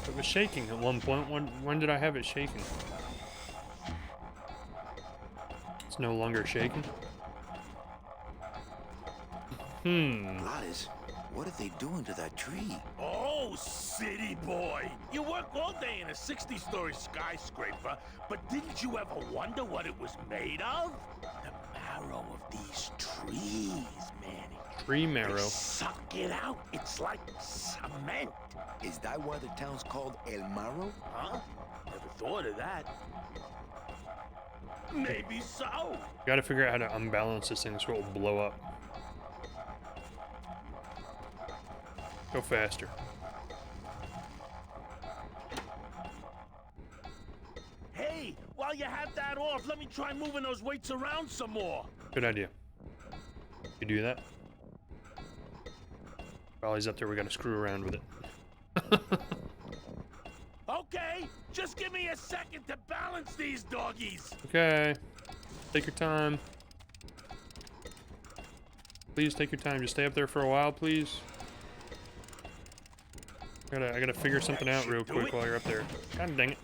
It was shaking at one point. When did I have it shaking? It's no longer shaking. Gladys, what are they doing to that tree? Oh, city boy. You work all day in a 60-story skyscraper, but didn't you ever wonder what it was made of? The marrow of these trees, Manny. Tree marrow. They suck it out. It's like cement. Is that why the town's called El Marro? Huh? Never thought of that. Maybe so. Gotta figure out how to unbalance this thing so it will blow up. Go faster. Hey, while you have that off, let me try moving those weights around some more. Good idea. You do that? While he's up there, we gotta screw around with it. Okay, just give me a second to balance these doggies. Okay. Take your time. Please take your time. Just stay up there for a while, please. I gotta figure something out real quick while you're up there. God dang it.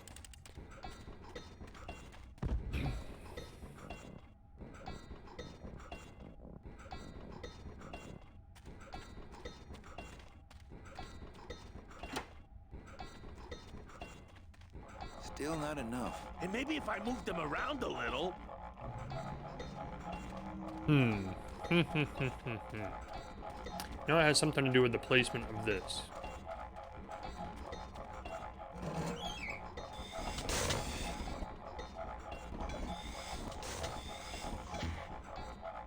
Still not enough. And maybe if I moved them around a little. No, it has something to do with the placement of this.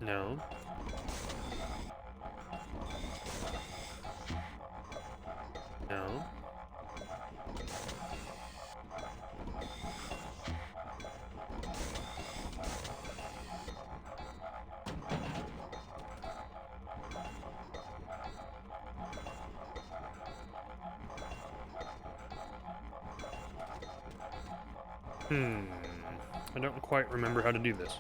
No. No. I don't quite remember how to do this.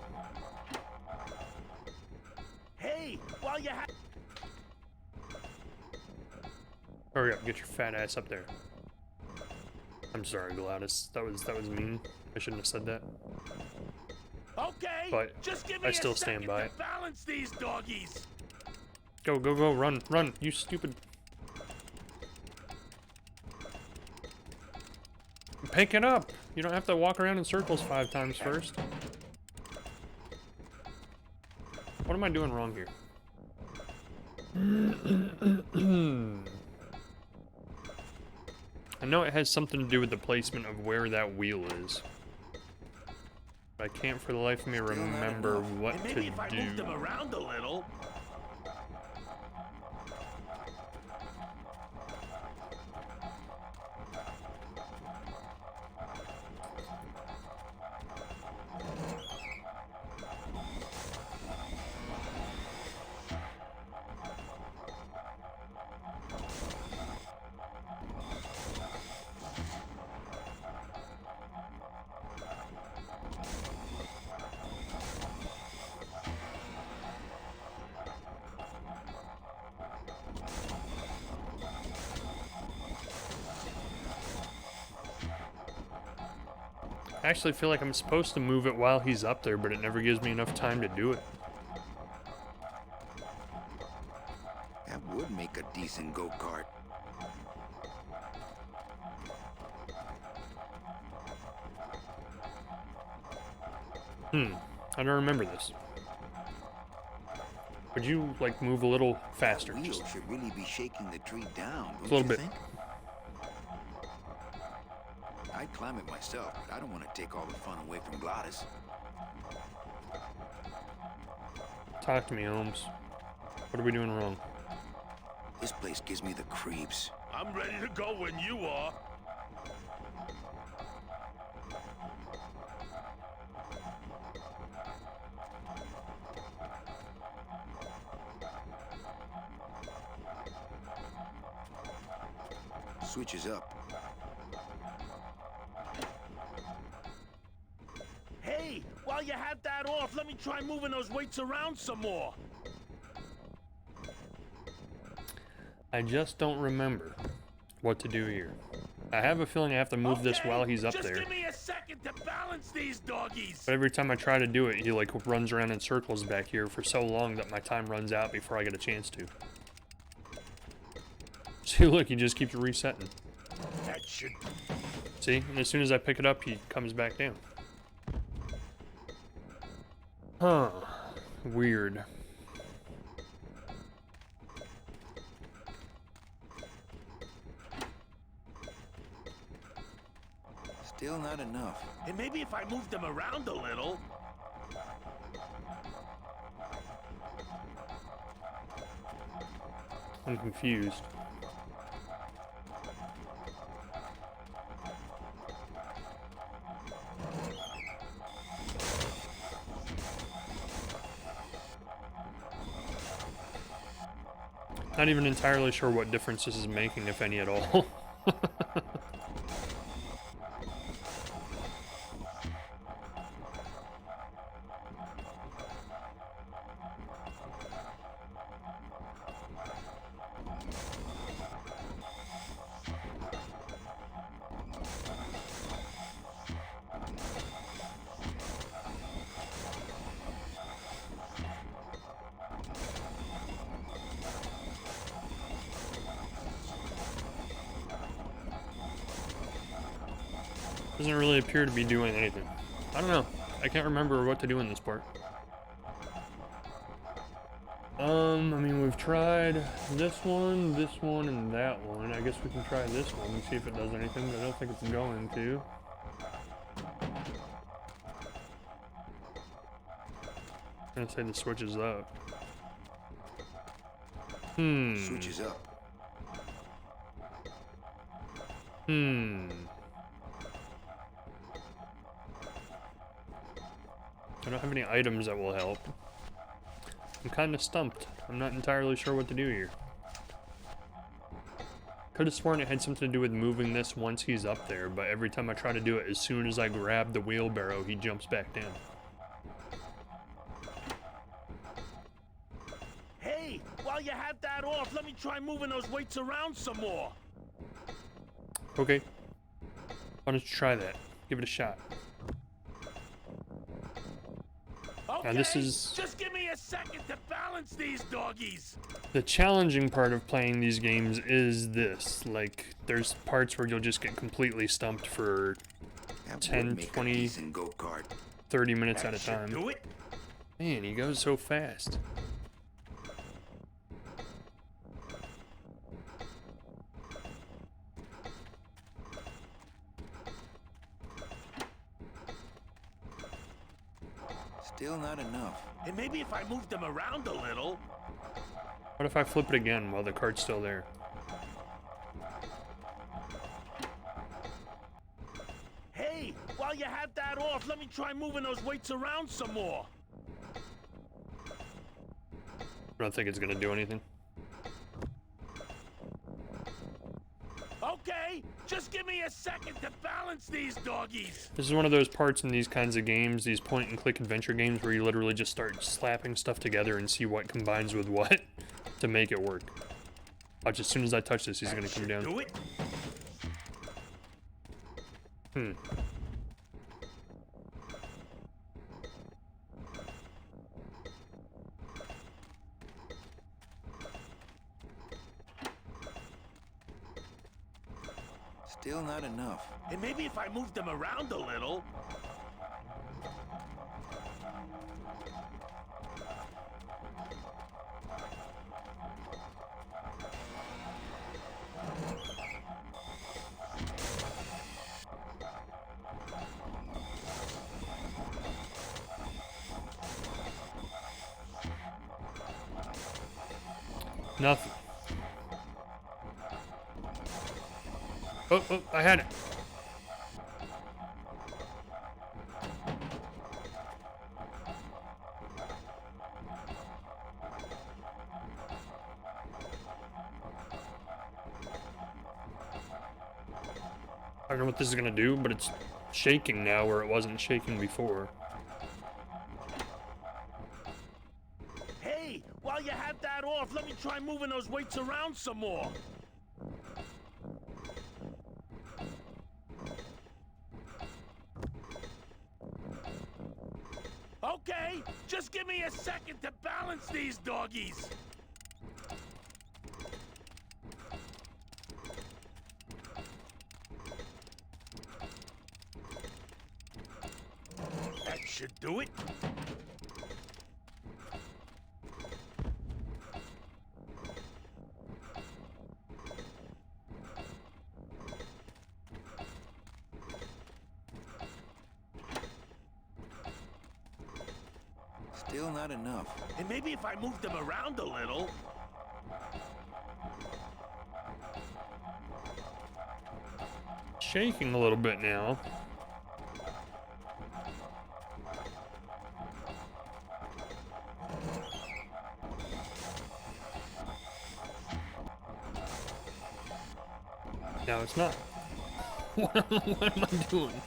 Hey, while you have. Hurry up, get your fat ass up there. I'm sorry, Gladys. That was mean. I shouldn't have said that. Okay, But just give me I still stand by it. to balance these doggies. Go, run, you stupid. Pick it up! You don't have to walk around in circles 5 times first. What am I doing wrong here? I know it has something to do with the placement of where that wheel is. But I can't for the life of me remember what And to maybe if I do. moved them around a little. I actually feel like I'm supposed to move it while he's up there, but it never gives me enough time to do it. That would make a decent go-kart. I don't remember this. Would you, like, move a little faster? Wheel Just should really be shaking the tree down, don't a little you bit. think? I'd climb it myself, but I don't want to take all the fun away from Gladys. Talk to me, Holmes. What are we doing wrong? This place gives me the creeps. I'm ready to go when you are. Switch is up. Hey, while you have that off, let me try moving those weights around some more. I just don't remember what to do here. I have a feeling I have to move this while he's up just there. Give me a second to balance these doggies. But every time I try to do it, he like runs around in circles back here for so long that my time runs out before I get a chance to. See, look, he just keeps resetting. That should... See? And as soon as I pick it up, he comes back down. Huh. Weird. Still not enough. And maybe if I move them around a little... I'm confused. Not even entirely sure what difference this is making, if any at all. Doesn't really appear to be doing anything. I don't know. I can't remember what to do in this part. I mean, we've tried this one, and that one. I guess we can try this one and see if it does anything, but I don't think it's going to. I'm gonna say the switch is up. Switch is up. I don't have any items that will help. I'm kind of stumped. I'm not entirely sure what to do here. Could have sworn it had something to do with moving this once he's up there, but every time I try to do it, as soon as I grab the wheelbarrow, he jumps back down. Hey, while you have that off, let me try moving those weights around some more. Okay. Why don't you try that? Give it a shot. Okay, Now this is... just give me a second to balance these doggies. The challenging part of playing these games is this. Like, there's parts where you'll just get completely stumped for 10, 20, 30 minutes at a time. Do it. Man, he goes so fast. Still not enough. And maybe if I move them around a little. What if I flip it again while the cart's still there? Hey, while you have that off, let me try moving those weights around some more. I don't think it's gonna do anything. Okay, just give me a second to balance these doggies. This is one of those parts in these kinds of games, these point-and-click adventure games, where you literally just start slapping stuff together and see what combines with what to make it work. Watch, as soon as I touch this, he's gonna come down. Do it. Still not enough. And maybe if I moved them around a little. Nothing. Oh, I had it. I don't know what this is gonna do, but it's shaking now where it wasn't shaking before. Hey, while you have that off, let me try moving those weights around some more. Okay, just give me a second to balance these doggies. That should do it. Still not enough. And maybe if I moved them around a little. Shaking a little bit now. No, it's not. What am I doing?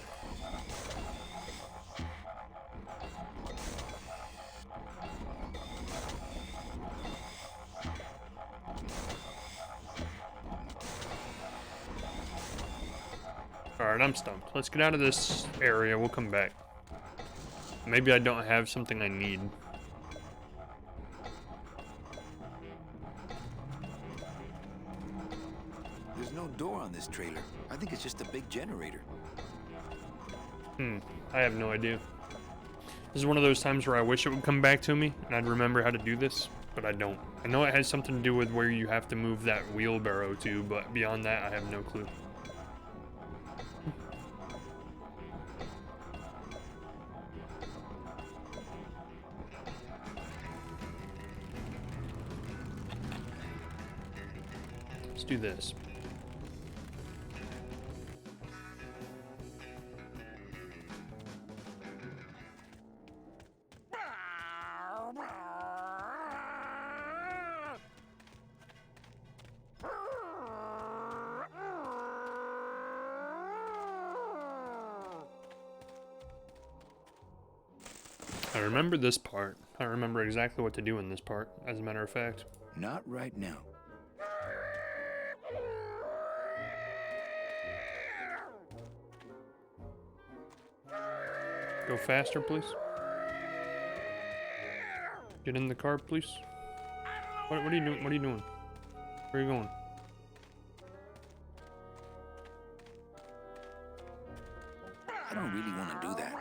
Alright, I'm stumped. Let's get out of this area. We'll come back. Maybe I don't have something I need. There's no door on this trailer. I think it's just a big generator. I have no idea. This is one of those times where I wish it would come back to me and I'd remember how to do this, but I don't. I know it has something to do with where you have to move that wheelbarrow to, but beyond that, I have no clue. Let's do this. I remember this part. I remember exactly what to do in this part, as a matter of fact. Not right now. Go faster, please. Get in the car, please. What are you doing? What are you doing? Where are you going? I don't really want to do that.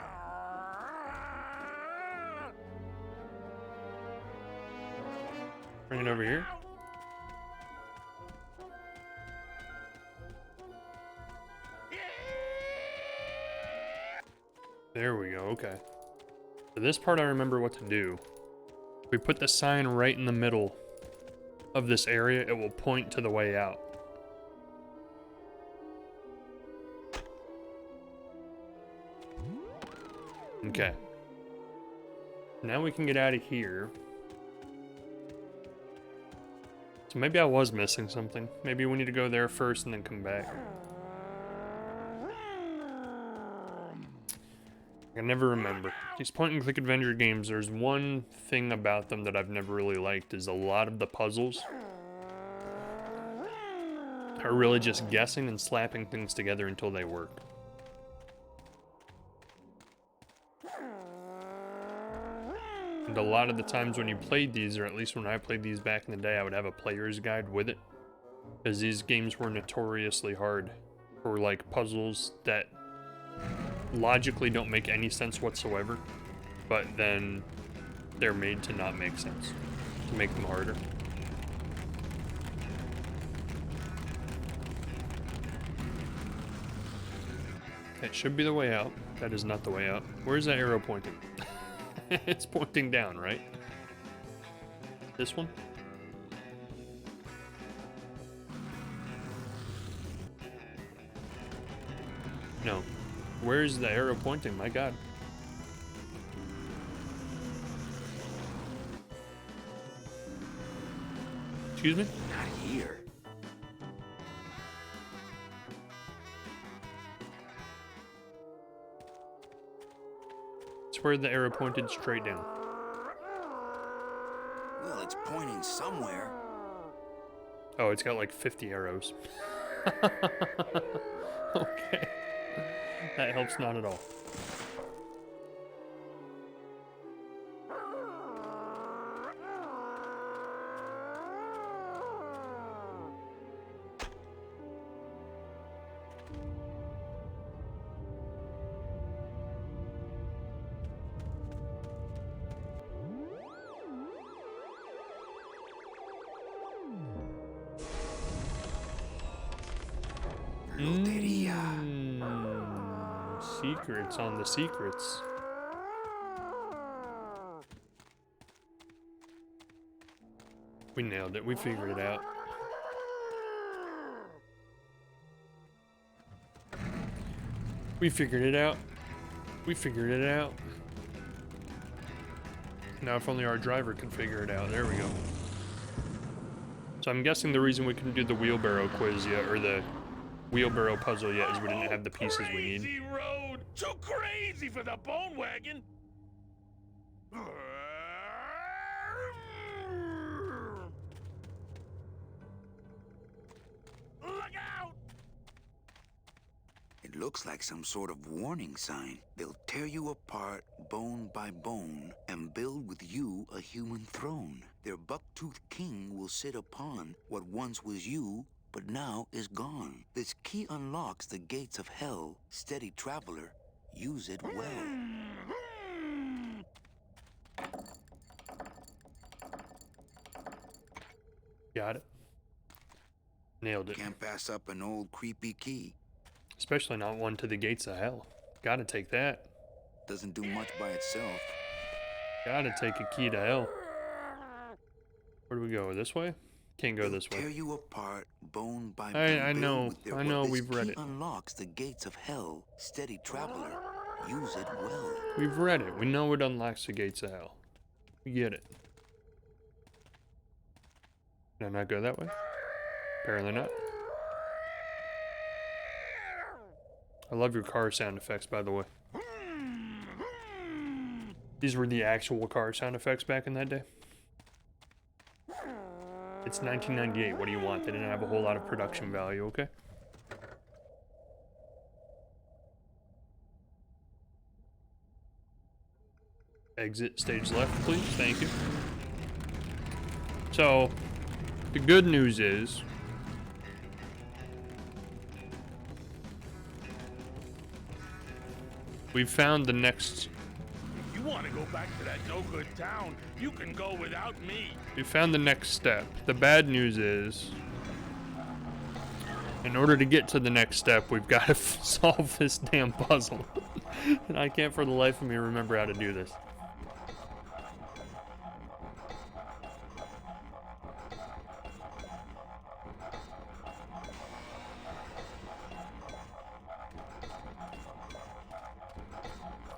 Bring it over here. There we go, okay. For this part I remember what to do. If we put the sign right in the middle of this area, it will point to the way out. Okay. Now we can get out of here. So maybe I was missing something. Maybe we need to go there first and then come back. I never remember. These point-and-click adventure games, there's one thing about them that I've never really liked, is a lot of the puzzles are really just guessing and slapping things together until they work. And a lot of the times when you played these, or at least when I played these back in the day, I would have a player's guide with it, because these games were notoriously hard or like puzzles that logically don't make any sense whatsoever, but then they're made to not make sense, to make them harder. That should be the way out. That is not the way out. Where's that arrow pointing? It's pointing down, right? This one? No. Where's the arrow pointing? My God. Excuse me? Not here. It's where the arrow pointed straight down. Well, it's pointing somewhere. Oh, it's got like 50 arrows. Okay. That helps not at all. Secrets on the secrets. We nailed it. We figured it out. We figured it out. We figured it out. Now if only our driver can figure it out. There we go. So I'm guessing the reason we couldn't do the wheelbarrow quiz yet, or the wheelbarrow puzzle yet, is we didn't have the pieces we need. Crazy road! Too crazy for the bone wagon! Look out! It looks like some sort of warning sign. They'll tear you apart bone by bone and build with you a human throne. Their buck-toothed king will sit upon what once was you, but now is gone. This key unlocks the gates of hell. Steady traveler, use it well. Got it. Nailed it. Can't pass up an old creepy key. Especially not one to the gates of hell. Gotta take that. Doesn't do much by itself. Gotta take a key to hell. Where do we go? This way? Can't go this way. Tear you apart bone by I bone. know. I know. This We've read key it. unlocks the gates of hell. Steady traveler, use it well. We've read it. We know it unlocks the gates of hell. We get it. Did I not go that way? Apparently not. I love your car sound effects, by the way. These were the actual car sound effects back in that day. It's 1998. What do you want? They didn't have a whole lot of production value, okay? Exit stage left, please. Thank you. So, the good news is we've found the next... If you want to go back to that no-good town, you can go without me. We found the next step. The bad news is, in order to get to the next step, we've got to solve this damn puzzle. And I can't for the life of me remember how to do this.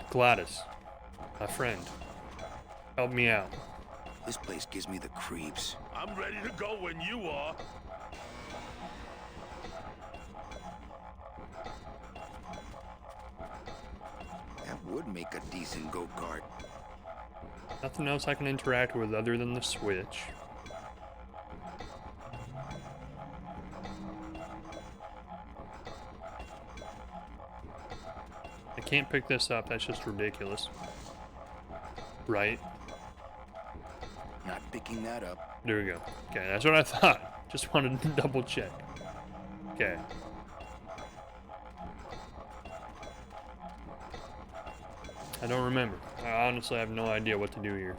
Gladys, my friend, help me out. This place gives me the creeps. I'm ready to go when you are. That would make a decent go-kart. Nothing else I can interact with other than the switch. I can't pick this up, that's just ridiculous. Right? Not picking that up. There we go. Okay, that's what I thought. Just wanted to double check. Okay. I don't remember. I honestly have no idea what to do here.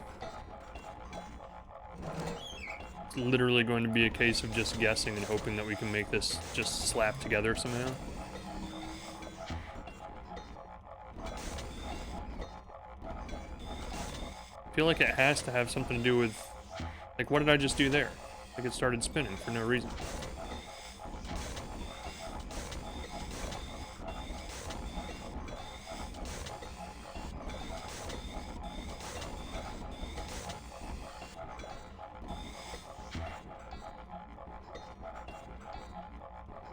It's literally going to be a case of just guessing and hoping that we can make this just slap together somehow. I feel like it has to have something to do with, like, what did I just do there? Like, it started spinning for no reason.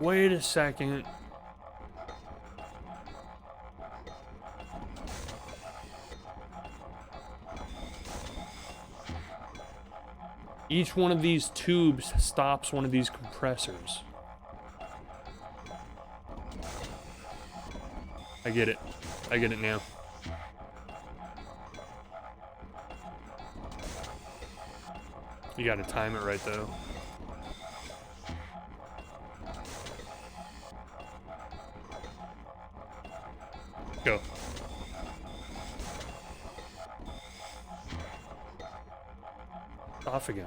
Wait a second. Each one of these tubes stops one of these compressors. I get it. I get it now. You gotta time it right though. Go. Off again.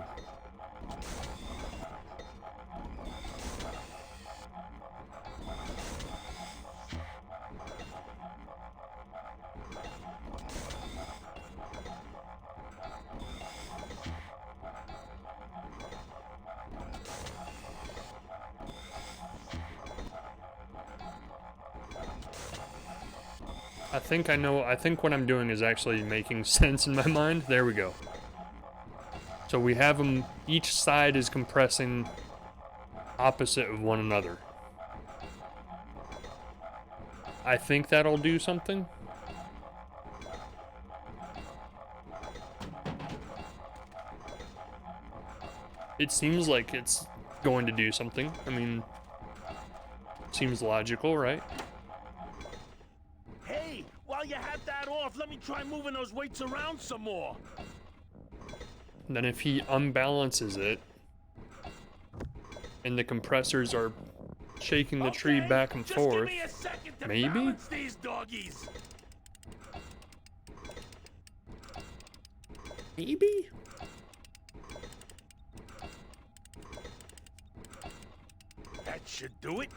I think I know, I think what I'm doing is actually making sense in my mind. There we go. So we have them, each side is compressing opposite of one another. I think that'll do something. It seems like it's going to do something. I mean, seems logical, right? Hey, while you have that off, let me try moving those weights around some more. And then if he unbalances it, and the compressors are shaking the tree back and forth, Give me a second to maybe? balance these doggies. Maybe? That should do it.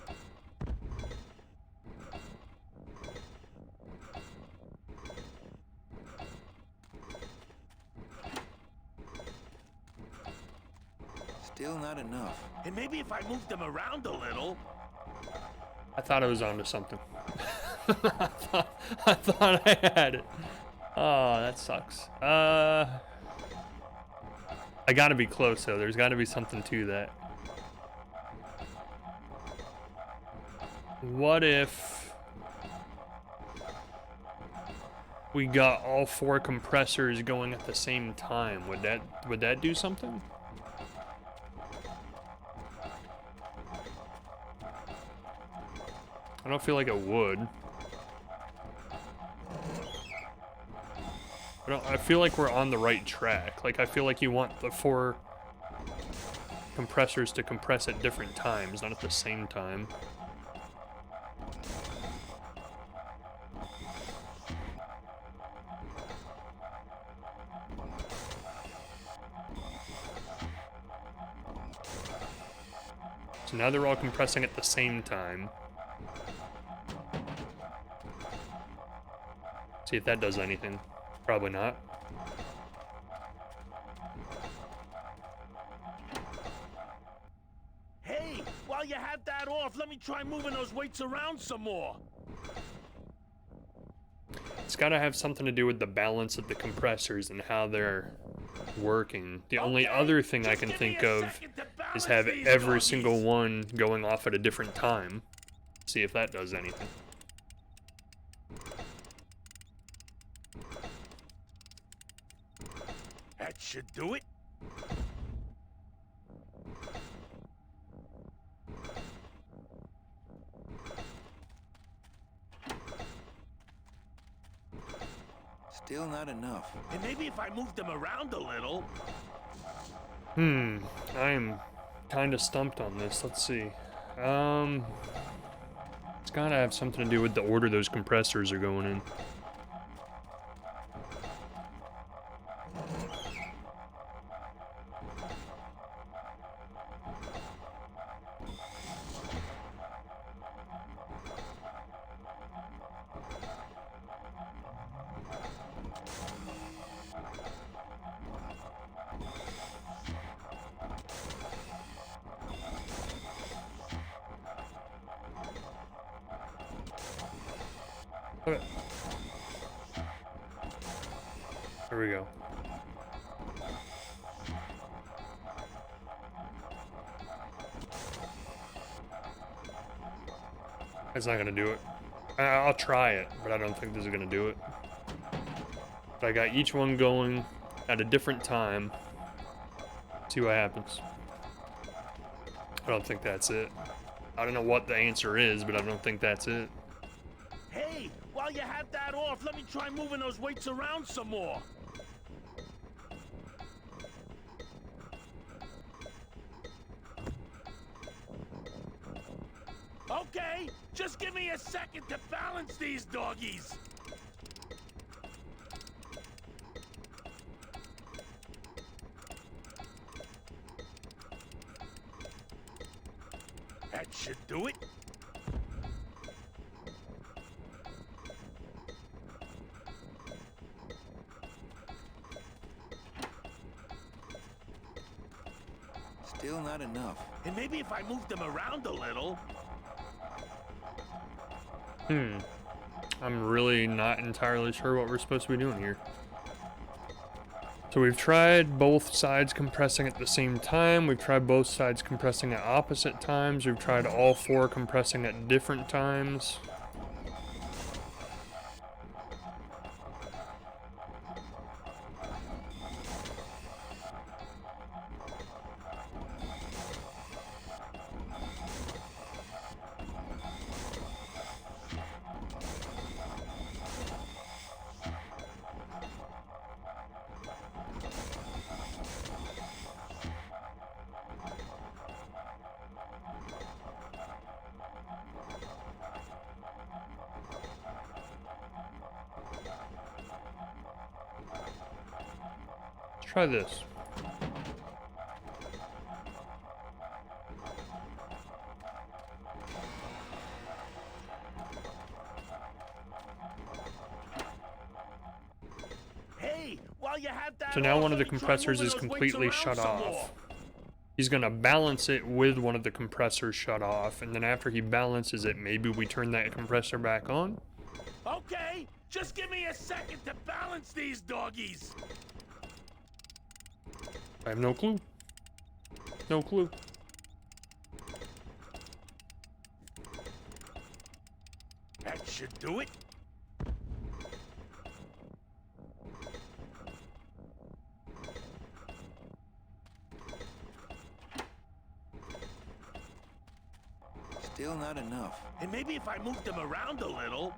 Still not enough. And maybe if I moved them around a little. I thought I was onto something. I thought I had it. Oh, that sucks. I gotta be close though. There's gotta be something to that. What if we got all 4 compressors going at the same time? Would that do something? I don't feel like it would. I feel like we're on the right track. Like, I feel like you want the 4 compressors to compress at different times, not at the same time. So now they're all compressing at the same time. See if that does anything. Probably not. Hey, while you have that off, let me try moving those weights around some more. It's gotta have something to do with the balance of the compressors and how they're working. The only other thing I can think of is have every single one going off at a different time. See if that does anything. That should do it. Still not enough. And maybe if I moved them around a little. I'm kind of stumped on this. Let's see. It's gotta have something to do with the order those compressors are going in. Okay. There we go. That's not gonna do it. I'll try it, but I don't think this is gonna do it. But I got each one going at a different time. See what happens. I don't think that's it. I don't know what the answer is, but I don't think that's it. Hey, while you have that off, let me try moving those weights around some more. Okay, just give me a second to balance these doggies. That should do it. Still not enough. And maybe if I move them around a little. I'm really not entirely sure what we're supposed to be doing here. So we've tried both sides compressing at the same time. We've tried both sides compressing at opposite times. We've tried all four compressing at different times. Try this. Hey, while you have that So now off, one of the let me try compressors moving is those weights completely around shut some off. more. He's gonna balance it with one of the compressors shut off, and then after he balances it, maybe we turn that compressor back on? Okay, just give me a second to balance these doggies. I have no clue. No clue. That should do it. Still not enough. And maybe if I move them around a little.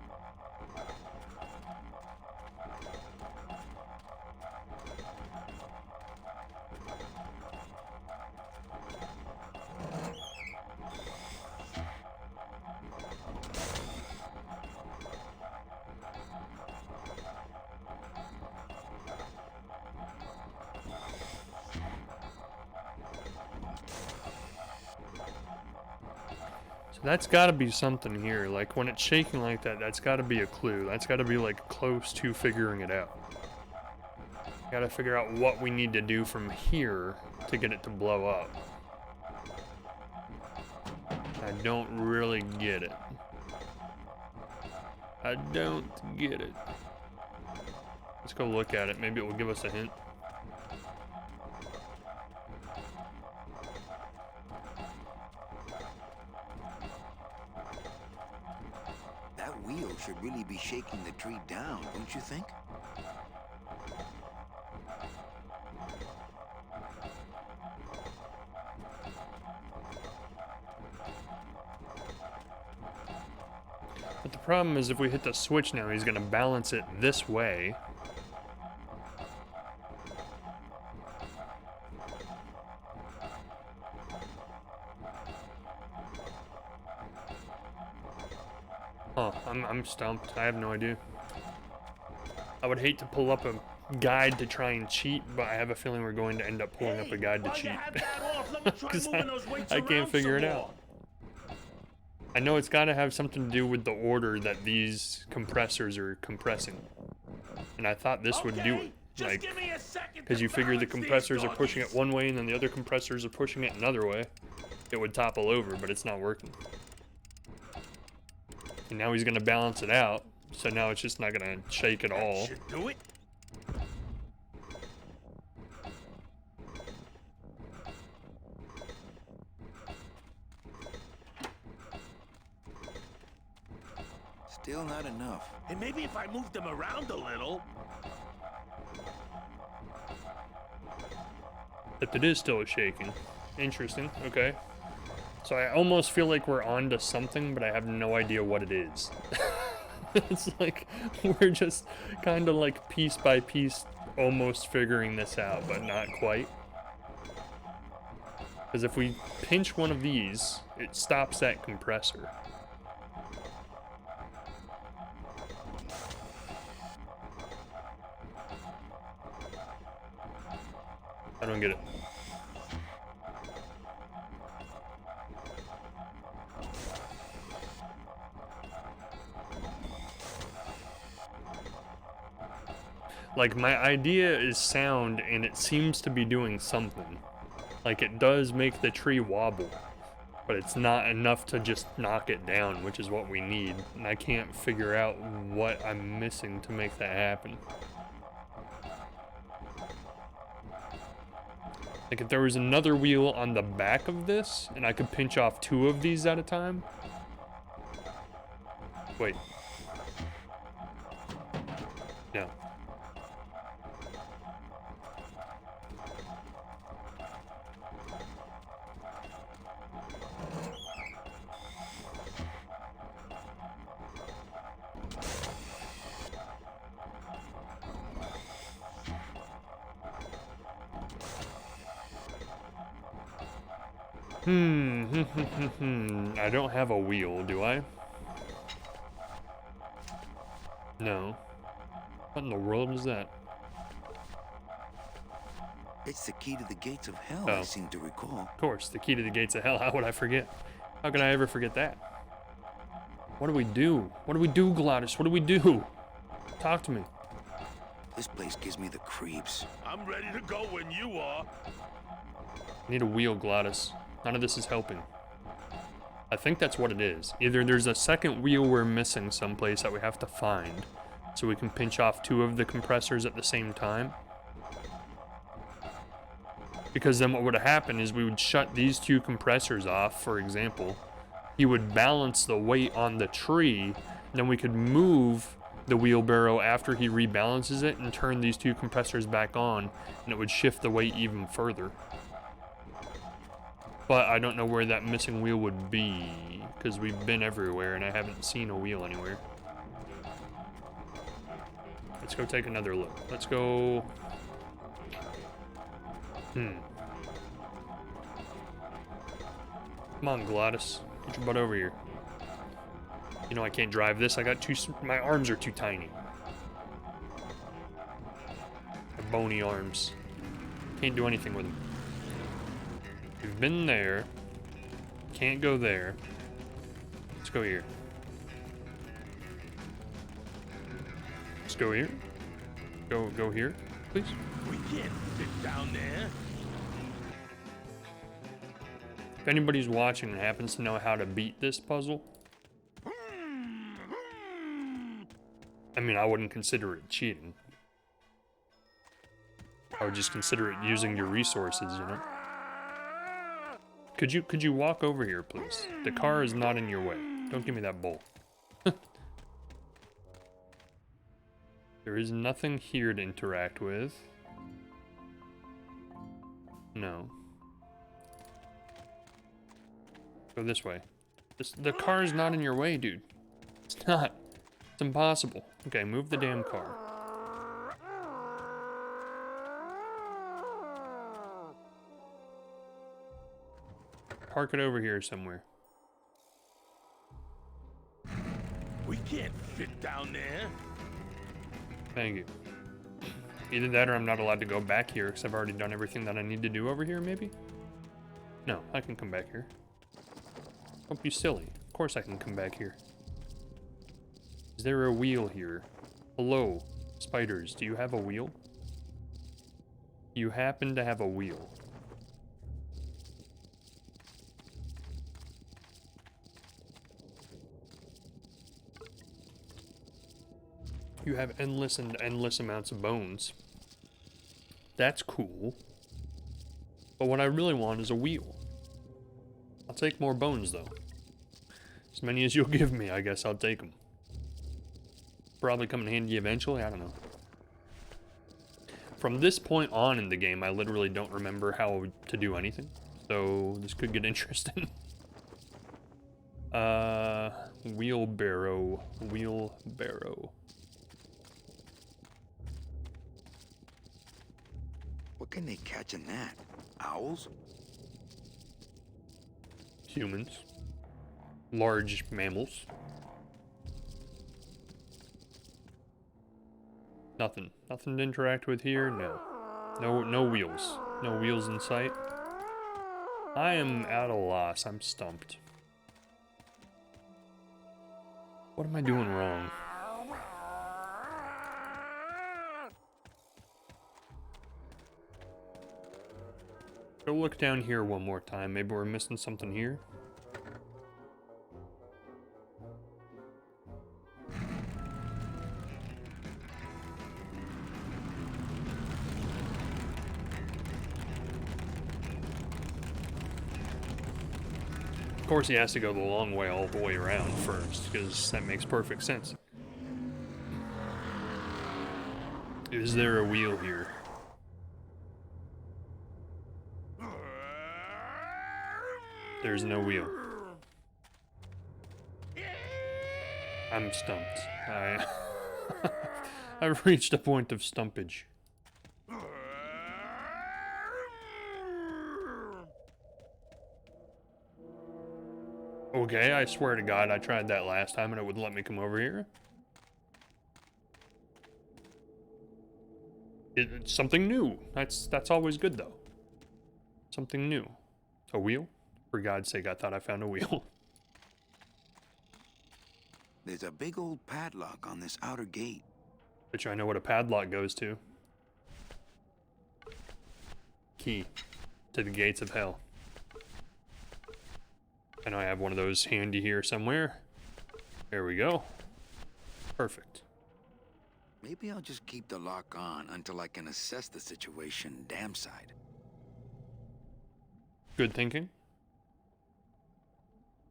So that's gotta be something here. Like, when it's shaking like that, that's gotta be a clue. That's gotta be, like, close to figuring it out. Gotta figure out what we need to do from here to get it to blow up. I don't really get it. I don't get it. Let's go look at it. Maybe it will give us a hint. That wheel should really be shaking the tree down, don't you think? But the problem is if we hit the switch now, he's gonna balance it this way. Oh, I'm stumped. I have no idea. I would hate to pull up a guide to try and cheat, but I have a feeling we're going to end up pulling up a guide to cheat. Because I can't figure it out. I know it's got to have something to do with the order that these compressors are compressing. And I thought this would do it. Like, because you figure the compressors are pushing it one way and then the other compressors are pushing it another way. It would topple over, but it's not working. And now he's going to balance it out. So now it's just not gonna shake at all. Should do it. Still not enough. And maybe if I moved them around a little. But it is still shaking. Interesting. Okay. So I almost feel like we're onto something, but I have no idea what it is. It's like we're just kind of like piece by piece almost figuring this out, but not quite. Because if we pinch one of these, it stops that compressor. I don't get it. Like, my idea is sound, and it seems to be doing something. Like, it does make the tree wobble, but it's not enough to just knock it down, which is what we need. And I can't figure out what I'm missing to make that happen. Like, if there was another wheel on the back of this, and I could pinch off 2 of these at a time. Wait. No. I don't have a wheel, do I? No. What in the world is that? It's the key to the gates of hell, Oh. I seem to recall. Of course, the key to the gates of hell. How would I forget? How could I ever forget that? What do we do? What do we do, Glottis? What do we do? Talk to me. This place gives me the creeps. I'm ready to go when you are. I need a wheel, Glottis. None of this is helping. I think that's what it is. Either there's a second wheel we're missing someplace that we have to find, so we can pinch off 2 of the compressors at the same time. Because then what would happen is we would shut these 2 compressors off, for example. He would balance the weight on the tree, and then we could move the wheelbarrow after he rebalances it and turn these 2 compressors back on, and it would shift the weight even further. But I don't know where that missing wheel would be, because we've been everywhere and I haven't seen a wheel anywhere. Let's go take another look. Let's go... Come on, Glottis. Get your butt over here. You know I can't drive this. I got my arms are too tiny. My bony arms. Can't do anything with them. We've been there. Can't go there. Let's go here. Let's go here. Go here, please. We can't fit down there. If anybody's watching and happens to know how to beat this puzzle, I mean, I wouldn't consider it cheating. I would just consider it using your resources, you know? Could you walk over here, please? The car is not in your way. Don't give me that bowl. There is nothing here to interact with. No. Go this way. The car is not in your way, dude. It's not. It's impossible. Okay, move the damn car. Park it over here somewhere. We can't fit down there. Thank you. Either that or I'm not allowed to go back here because I've already done everything that I need to do over here, maybe? No, I can come back here. Don't be silly. Of course I can come back here. Is there a wheel here? Hello, spiders. Do you have a wheel? You happen to have a wheel. You have endless and endless amounts of bones. That's cool. But what I really want is a wheel. I'll take more bones, though. As many as you'll give me, I guess I'll take them. Probably come in handy eventually, I don't know. From this point on in the game, I literally don't remember how to do anything. So, this could get interesting. Wheelbarrow. Wheelbarrow. What can they catch in that? Owls? Humans. Large mammals. Nothing. Nothing to interact with here? No. No wheels. No wheels in sight. I am at a loss. I'm stumped. What am I doing wrong? Go look down here one more time. Maybe we're missing something here. Of course, he has to go the long way all the way around first, because that makes perfect sense. Is there a wheel here? There's no wheel. I'm stumped. I've reached a point of stumpage. Okay, I swear to God, I tried that last time and it wouldn't let me come over here. It's something new. That's always good, though. Something new. A wheel? For God's sake, I thought I found a wheel. There's a big old padlock on this outer gate. Bet you I know what a padlock goes to. Key to the gates of hell. I know I have one of those handy here somewhere. There we go. Perfect. Maybe I'll just keep the lock on until I can assess the situation damn side. Good thinking.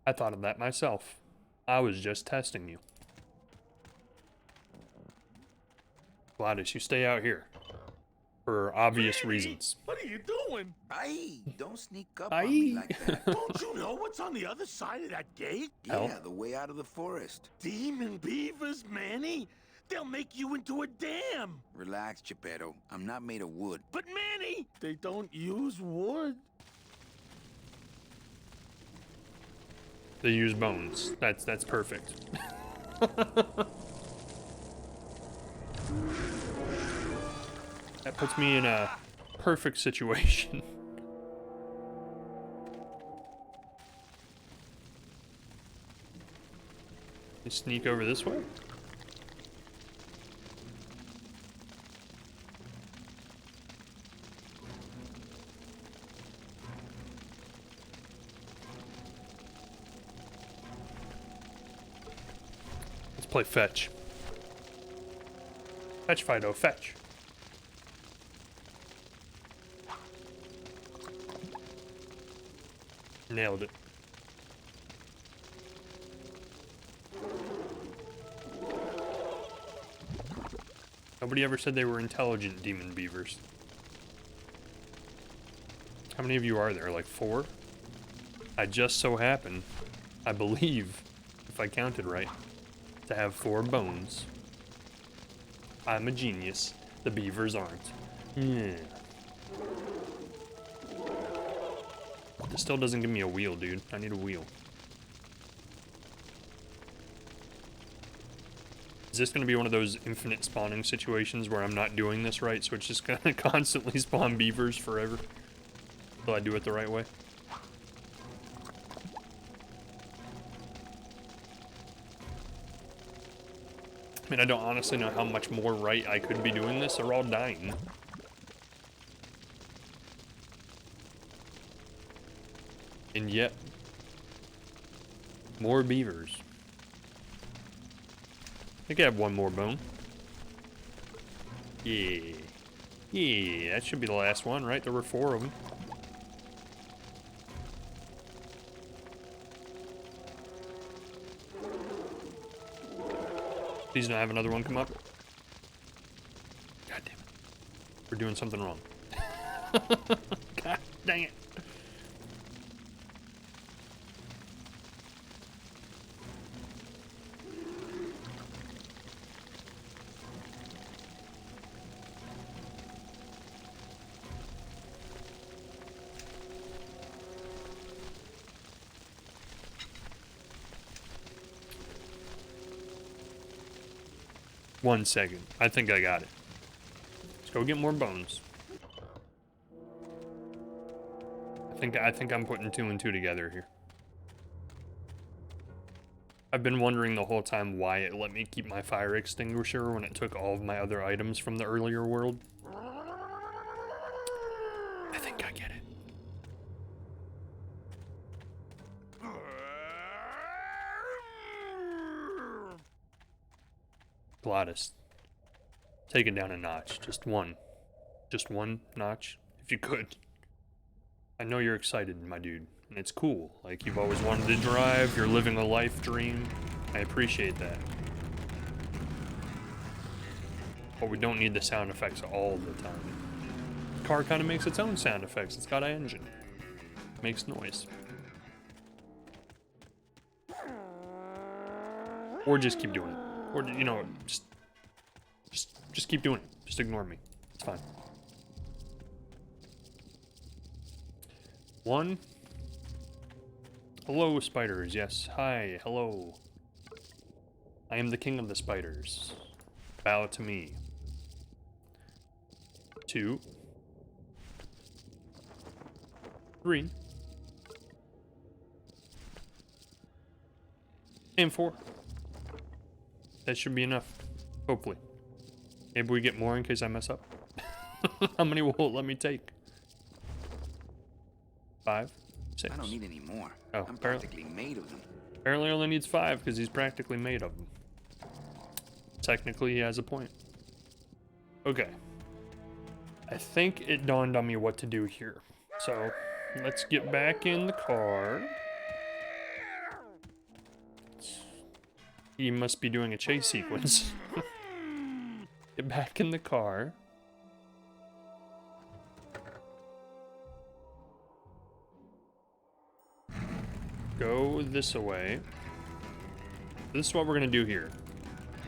I thought of that myself. I was just testing you. Gladys, you stay out here. For obvious reasons. What are you doing? Aye, don't sneak up on me like that. Don't you know what's on the other side of that gate? Yeah, the way out of the forest. Demon beavers, Manny? They'll make you into a dam. Relax, Geppetto. I'm not made of wood. But Manny, they don't use wood. They use bones. That's perfect. That puts me in a perfect situation. You sneak over this way? Let's play fetch. Fetch, Fido, fetch. Nailed it. Nobody ever said they were intelligent demon beavers. How many of you are there? Like 4? I just so happen, I believe, if I counted right, to have 4 bones. I'm a genius. The beavers aren't. Yeah. This still doesn't give me a wheel, dude. I need a wheel. Is this going to be one of those infinite spawning situations where I'm not doing this right, so it's just going to constantly spawn beavers forever? Will I do it the right way? I mean, I don't honestly know how much more right I could be doing this. They're all dying. And yet, more beavers. I think I have one more bone. Yeah. Yeah, that should be the last one, right? There were 4 of them. Please don't have another one come up. God damn it. We're doing something wrong. God dang it. One second. I think I got it. Let's go get more bones. I think I'm putting 2 and 2 together here. I've been wondering the whole time why it let me keep my fire extinguisher when it took all of my other items from the earlier world. I think I get it. Glottis. Take it down a notch. Just one notch, if you could. I know you're excited, my dude, and it's cool. Like, you've always wanted to drive, you're living a life dream. I appreciate that. But we don't need the sound effects all the time. The car kind of makes its own sound effects. It's got an engine. It makes noise. Or just keep doing it. Or, you know, just keep doing it. Just ignore me. It's fine. 1. Hello, spiders. Yes. Hi. Hello. I am the king of the spiders. Bow to me. 2. 3. And 4. That should be enough. Hopefully. Maybe we get more in case I mess up. How many will it let me take? 5, 6. I don't need any more. Oh, I'm practically made of them. Apparently only needs 5 because he's practically made of them. Technically, he has a point. Okay. I think it dawned on me what to do here. So, let's get back in the car. He must be doing a chase sequence. Get back in the car. Go this way. This is what we're gonna do here.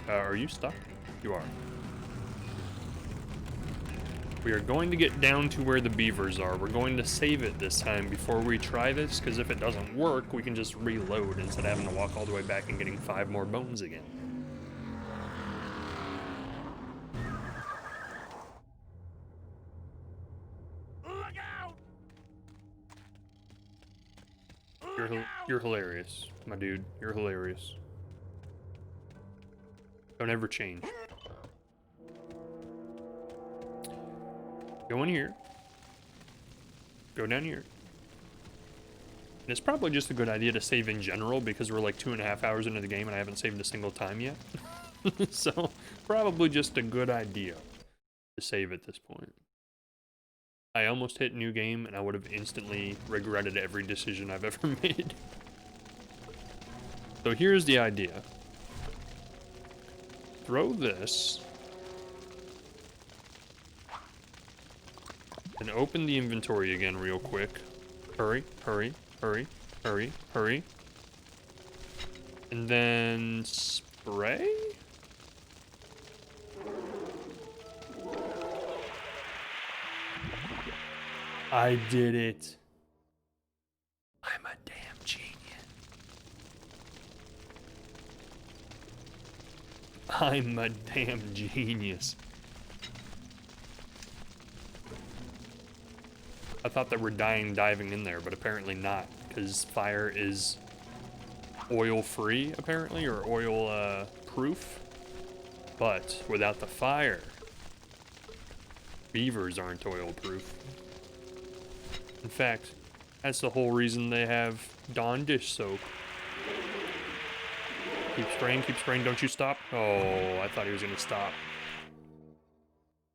Are you stuck? You are. We are going to get down to where the beavers are. We're going to save it this time before we try this, because if it doesn't work, we can just reload instead of having to walk all the way back and getting 5 more bones again. Look out! You're hilarious, my dude. You're hilarious. Don't ever change. Go in here. Go down here. And it's probably just a good idea to save in general because we're like 2.5 hours into the game and I haven't saved a single time yet. So, probably just a good idea to save at this point. I almost hit new game and I would have instantly regretted every decision I've ever made. So here's the idea. Throw this. And open the inventory again real quick. Hurry, hurry, hurry, hurry, hurry. And then spray? I did it. I'm a damn genius. I'm a damn genius. I thought they were dying diving in there, but apparently not, because fire is oil-free, apparently, or oil-proof. But without the fire, beavers aren't oil-proof. In fact, that's the whole reason they have Dawn dish soap. Keep spraying, don't you stop. Oh, I thought he was gonna stop.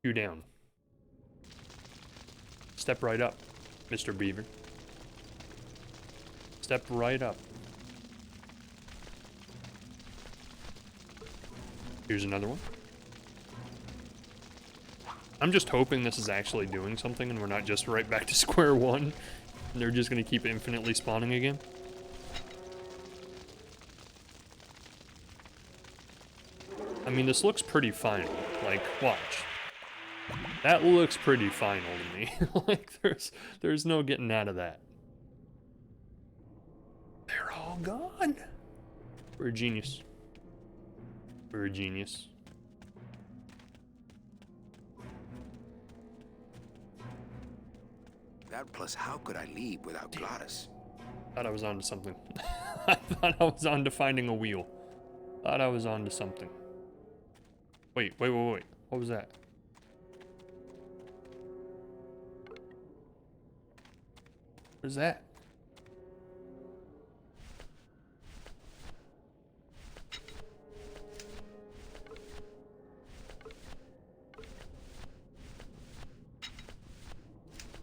2 down. Step right up, Mr. Beaver. Step right up. Here's another one. I'm just hoping this is actually doing something and we're not just right back to square one. And they're just going to keep infinitely spawning again. I mean, this looks pretty final. Like, watch. That looks pretty final to me. Like, there's no getting out of that. They're all gone. We're a genius. We're a genius. That plus, how could I leave without Glottis? Thought I was onto something. I thought I was onto finding a wheel. Thought I was onto something. Wait. What was that? What is that?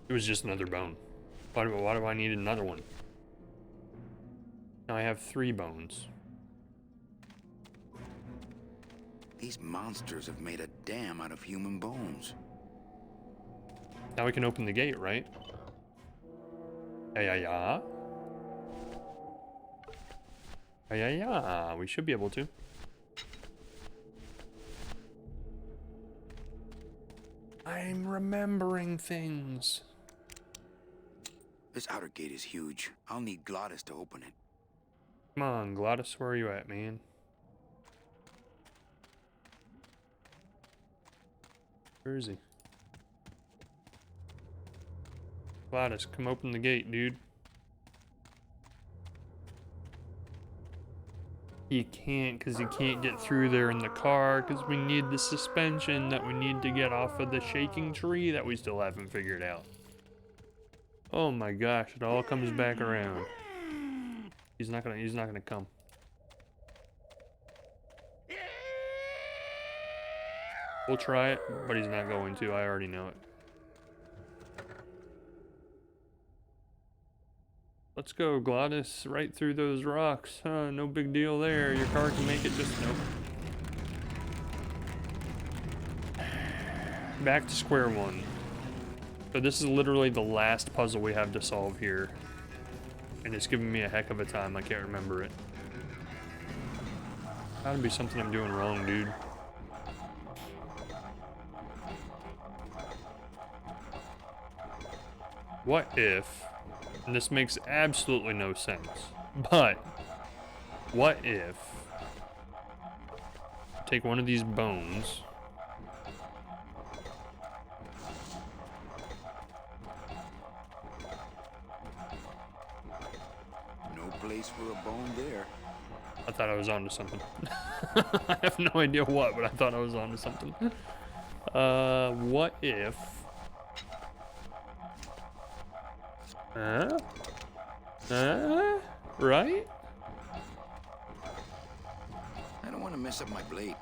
It was just another bone. Why do I need another one? Now I have 3 bones. These monsters have made a dam out of human bones. Now we can open the gate, right? Yeah. We should be able to. I'm remembering things. This outer gate is huge. I'll need Glottis to open it. Come on, Glottis, where are you at, man? Where is he? Glottis, come open the gate, dude. He can't, because he can't get through there in the car, because we need the suspension that we need to get off of the shaking tree that we still haven't figured out. Oh my gosh, it all comes back around. He's not gonna come. We'll try it, but he's not going to. I already know it. Let's go, Glottis, right through those rocks. Huh, no big deal there. Your car can make it, just nope. Back to square one. So this is literally the last puzzle we have to solve here. And it's giving me a heck of a time. I can't remember it. Gotta be something I'm doing wrong, dude. What if, and this makes absolutely no sense, but what if I take one of these bones, No place for a bone there. I thought I was onto something. I have no idea what, but I thought I was onto something. What if... Right? I don't want to mess up my blade.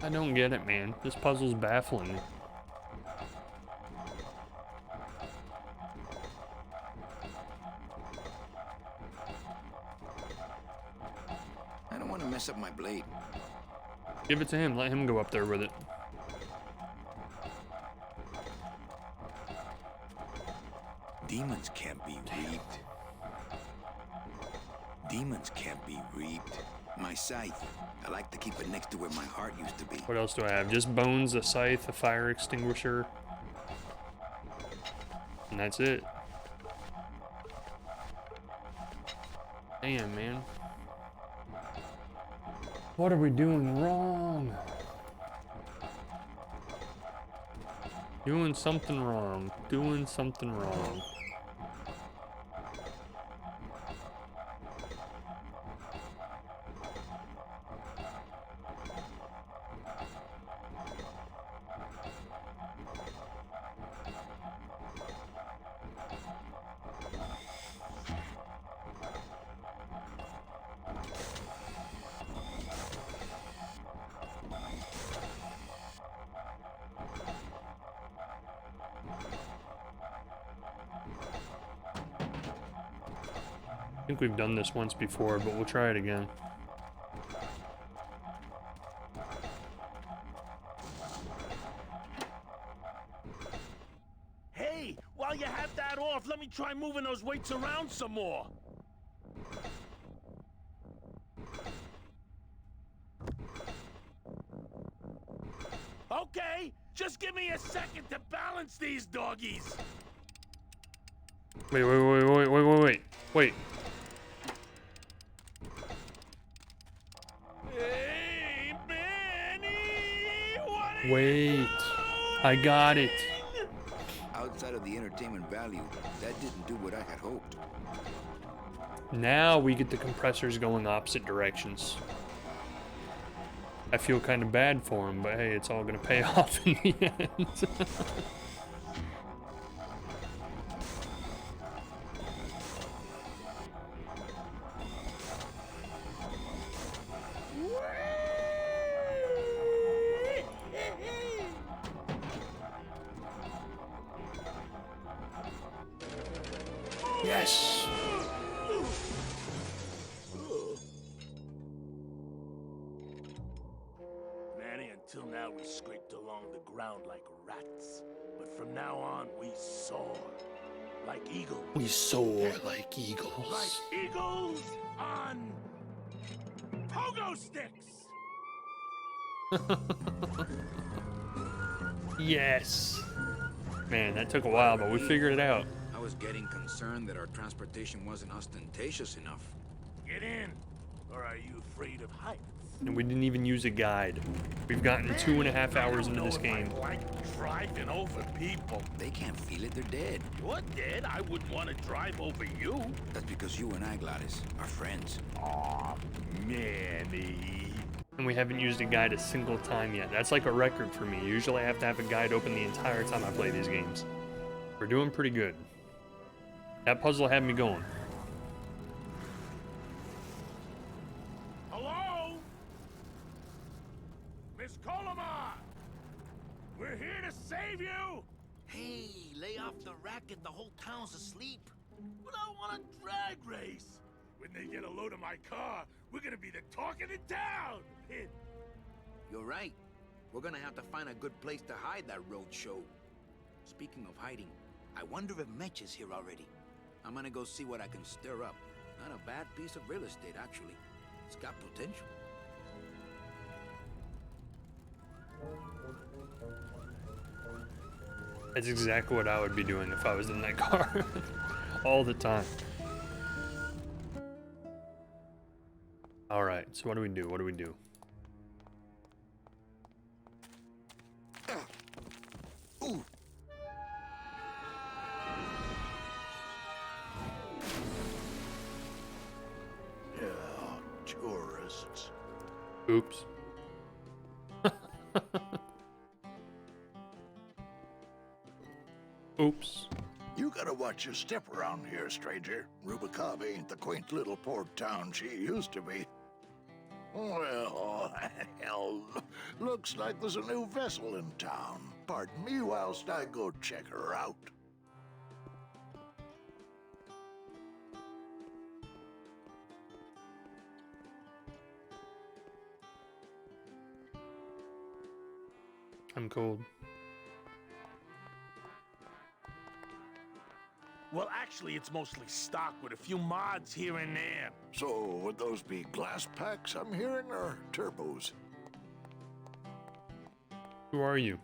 I don't get it, man. This puzzle's baffling me. I don't want to mess up my blade. Give it to him. Let him go up there with it. Demons can't be reaped. Demons can't be reaped. My scythe. I like to keep it next to where my heart used to be. What else do I have? Just bones, a scythe, a fire extinguisher. And that's it. Damn, man. What are we doing wrong? Doing something wrong. Doing something wrong. think we've done this once before, but we'll try it again. Hey, while you have that off, let me try moving those weights around some more. Okay, just give me a second to balance these doggies. Wait. Hey, Mannie! What are Wait. I got it. Outside of the entertainment value, that didn't do what I had hoped. Now we get the compressors going opposite directions. I feel kind of bad for him, but hey, it's all gonna pay off in the end. Yes! Manny, until now we scraped along the ground like rats. But from now on, we soar like eagles. We soar like eagles. Like eagles on pogo sticks! Yes! Man, that took a while, but we figured it out. I was getting concerned that our transportation wasn't ostentatious enough. Get in! Or are you afraid of heights? And we didn't even use a guide. We've gotten 2.5 hours into this game. I like driving over people. They can't feel it, they're dead. You're dead. I wouldn't want to drive over you. That's because you and I, Gladys, are friends. Aw, Manny. And we haven't used a guide a single time yet. That's like a record for me. Usually I have to have a guide open the entire time I play these games. We're doing pretty good. That puzzle had me going. Hello? Miss Colomar! We're here to save you! Hey, lay off the racket. The whole town's asleep. But I want a drag race. When they get a load of my car, we're gonna be the talk of the town. You're right. We're gonna have to find a good place to hide that road show. Speaking of hiding, I wonder if Mitch is here already. I'm gonna go see what I can stir up. Not a bad piece of real estate, actually. It's got potential. That's exactly what I would be doing if I was in that car. All the time. Alright, so what do we do? What do we do? Ooh. Yeah, tourists. Oops. Oops. You gotta watch your step around here, stranger. Rubicava ain't the quaint little port town she used to be. Well, hell, looks like there's a new vessel in town. Pardon me whilst I go check her out. I'm cold. Well, actually, it's mostly stock with a few mods here and there. So, would those be glass packs I'm hearing, or turbos? Who are you?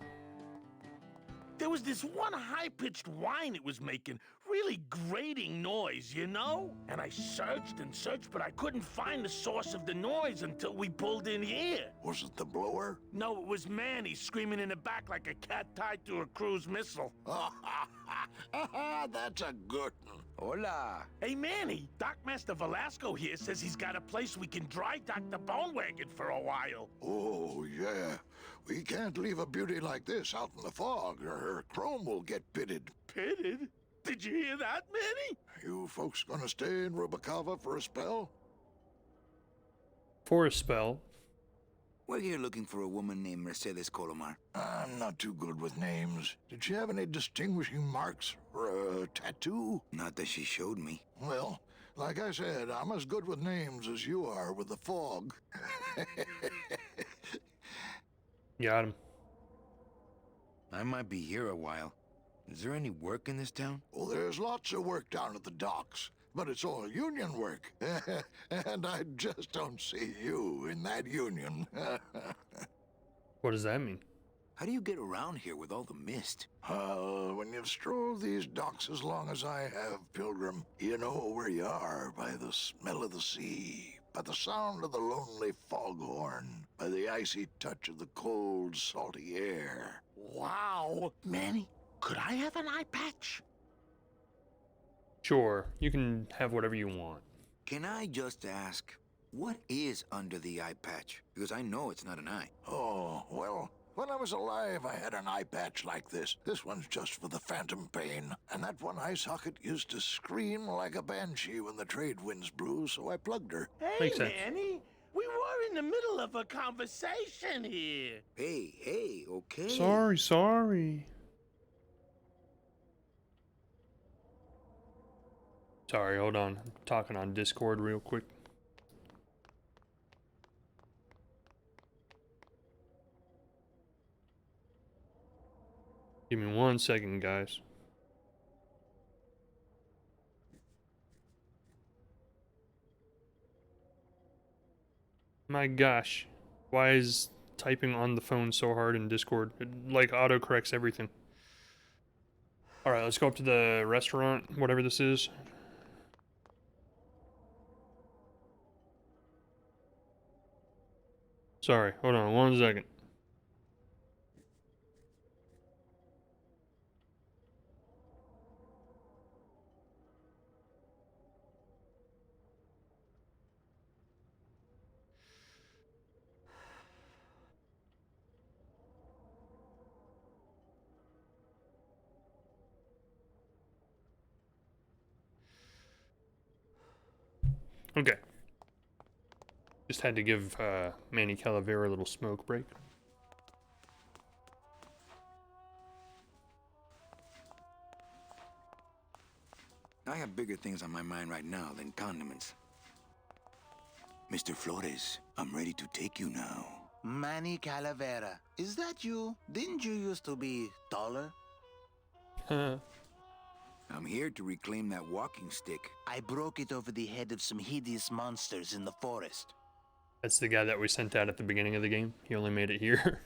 There was this one high-pitched whine it was making. Really grating noise, you know? And I searched and searched, but I couldn't find the source of the noise until we pulled in here. Was it the blower? No, it was Manny screaming in the back like a cat tied to a cruise missile. That's a good one. Hola. Hey, Manny, Dockmaster Velasco here says he's got a place we can dry dock the bone wagon for a while. Oh, yeah. We can't leave a beauty like this out in the fog, or her chrome will get pitted. Pitted? Did you hear that, Manny? You folks gonna stay in Rubicava for a spell? For a spell. We're here looking for a woman named Mercedes Colomar. I'm not too good with names. Did she have any distinguishing marks or a tattoo? Not that she showed me. Well, Like I said, I'm as good with names as you are with the fog. Got him. I might be here a while. Is there any work in this town? Well, there's lots of work down at the docks, but it's all union work. And I just don't see you in that union. What does that mean? How do you get around here with all the mist? When you've strolled these docks as long as I have, Pilgrim, you know where you are by the smell of the sea, by the sound of the lonely foghorn, by the icy touch of the cold, salty air. Wow! Manny, could I have an eye patch? Sure, you can have whatever you want. Can I just ask, what is under the eye patch? Because I know it's not an eye. Oh, well, when I was alive, I had an eye patch like this. This one's just for the phantom pain. And that one eye socket used to scream like a banshee when the trade winds blew, so I plugged her. Hey, Makes sense. Manny, we were in the middle of a conversation here. Hey, okay. Sorry. Sorry, hold on. I'm talking on Discord real quick. Give me 1 second, guys. My gosh. Why is typing on the phone so hard in Discord? It, like, autocorrects everything. Alright, let's go up to the restaurant, whatever this is. Sorry, hold on 1 second. Okay. Just had to give Mannie Calavera a little smoke break. I have bigger things on my mind right now than condiments. Mr. Flores, I'm ready to take you now. Mannie Calavera. Is that you? Didn't you used to be taller? I'm here to reclaim that walking stick. I broke it over the head of some hideous monsters in the forest. That's the guy that we sent out at the beginning of the game. He only made it here.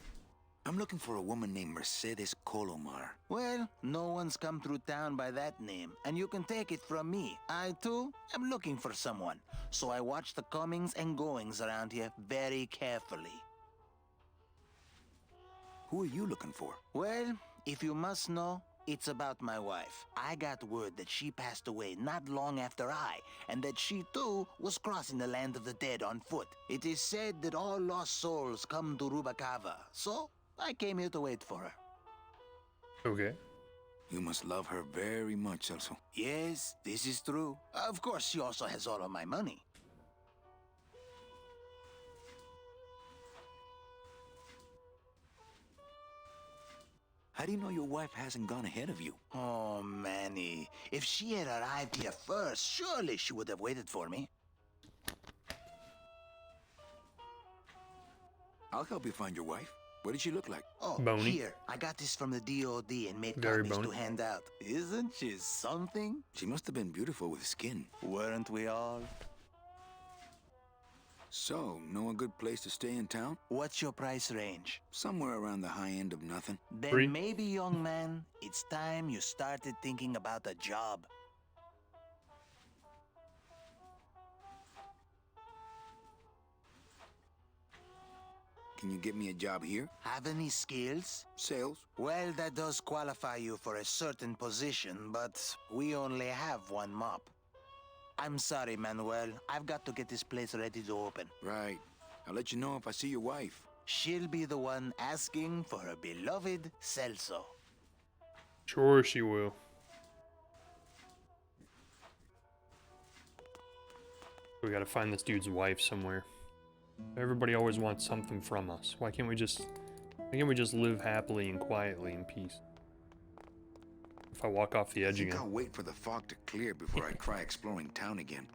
I'm looking for a woman named Mercedes Colomar. Well, no one's come through town by that name, and you can take it from me. I, too, am looking for someone, so I watch the comings and goings around here very carefully. Who are you looking for? Well, if you must know, it's about my wife. I got word that she passed away not long after I, and that she too was crossing the land of the dead on foot. It is said that all lost souls come to Rubacava, so I came here to wait for her. Okay. You must love her very much, Celso. Yes, this is true. Of course, she also has all of my money. How do you know your wife hasn't gone ahead of you? Oh, Manny. If she had arrived here first, surely she would have waited for me. I'll help you find your wife. What did she look like? Oh, Bony. here. I got this from the DOD and made Very copies bony. to hand out. Isn't she something? She must have been beautiful with skin. Weren't we all? So, know a good place to stay in town? What's your price range? Somewhere around the high end of nothing. Then Free. maybe, young man, it's time you started thinking about a job. Can you get me a job here? Have any skills? Sales? Well, that does qualify you for a certain position, but we only have one mop. I'm sorry, Manuel. I've got to get this place ready to open. Right. I'll let you know if I see your wife. She'll be the one asking for her beloved Celso. Sure she will. We gotta find this dude's wife somewhere. Everybody always wants something from us. Why can't we just live happily and quietly in peace? If I walk off the I edge think again. I'll wait for the fog to clear before I try exploring town again.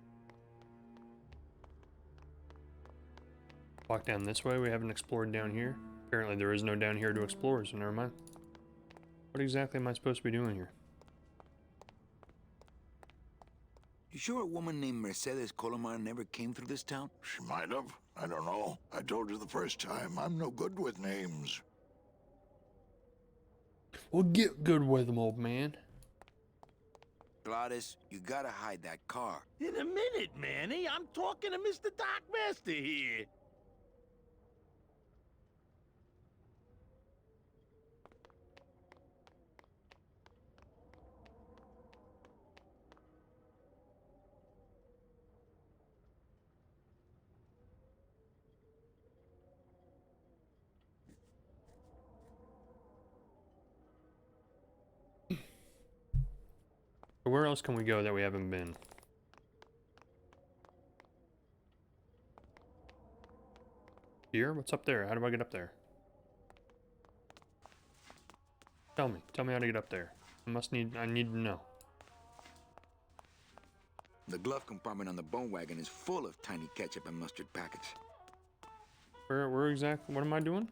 Walk down this way. We haven't explored down here. Apparently there is no down here to explore, so never mind. What exactly am I supposed to be doing here? You sure a woman named Mercedes Colomar never came through this town? She might have. I don't know. I told you the first time, I'm no good with names. Well, get good with them, old man. Gladys, you gotta hide that car. In a minute, Manny. I'm talking to Mr. Dockmaster here. Where else can we go that we haven't been? Here? What's up there? How do I get up there? Tell me. Tell me how to get up there. I need to know. The glove compartment on the bone wagon is full of tiny ketchup and mustard packets. Where exactly? What am I doing?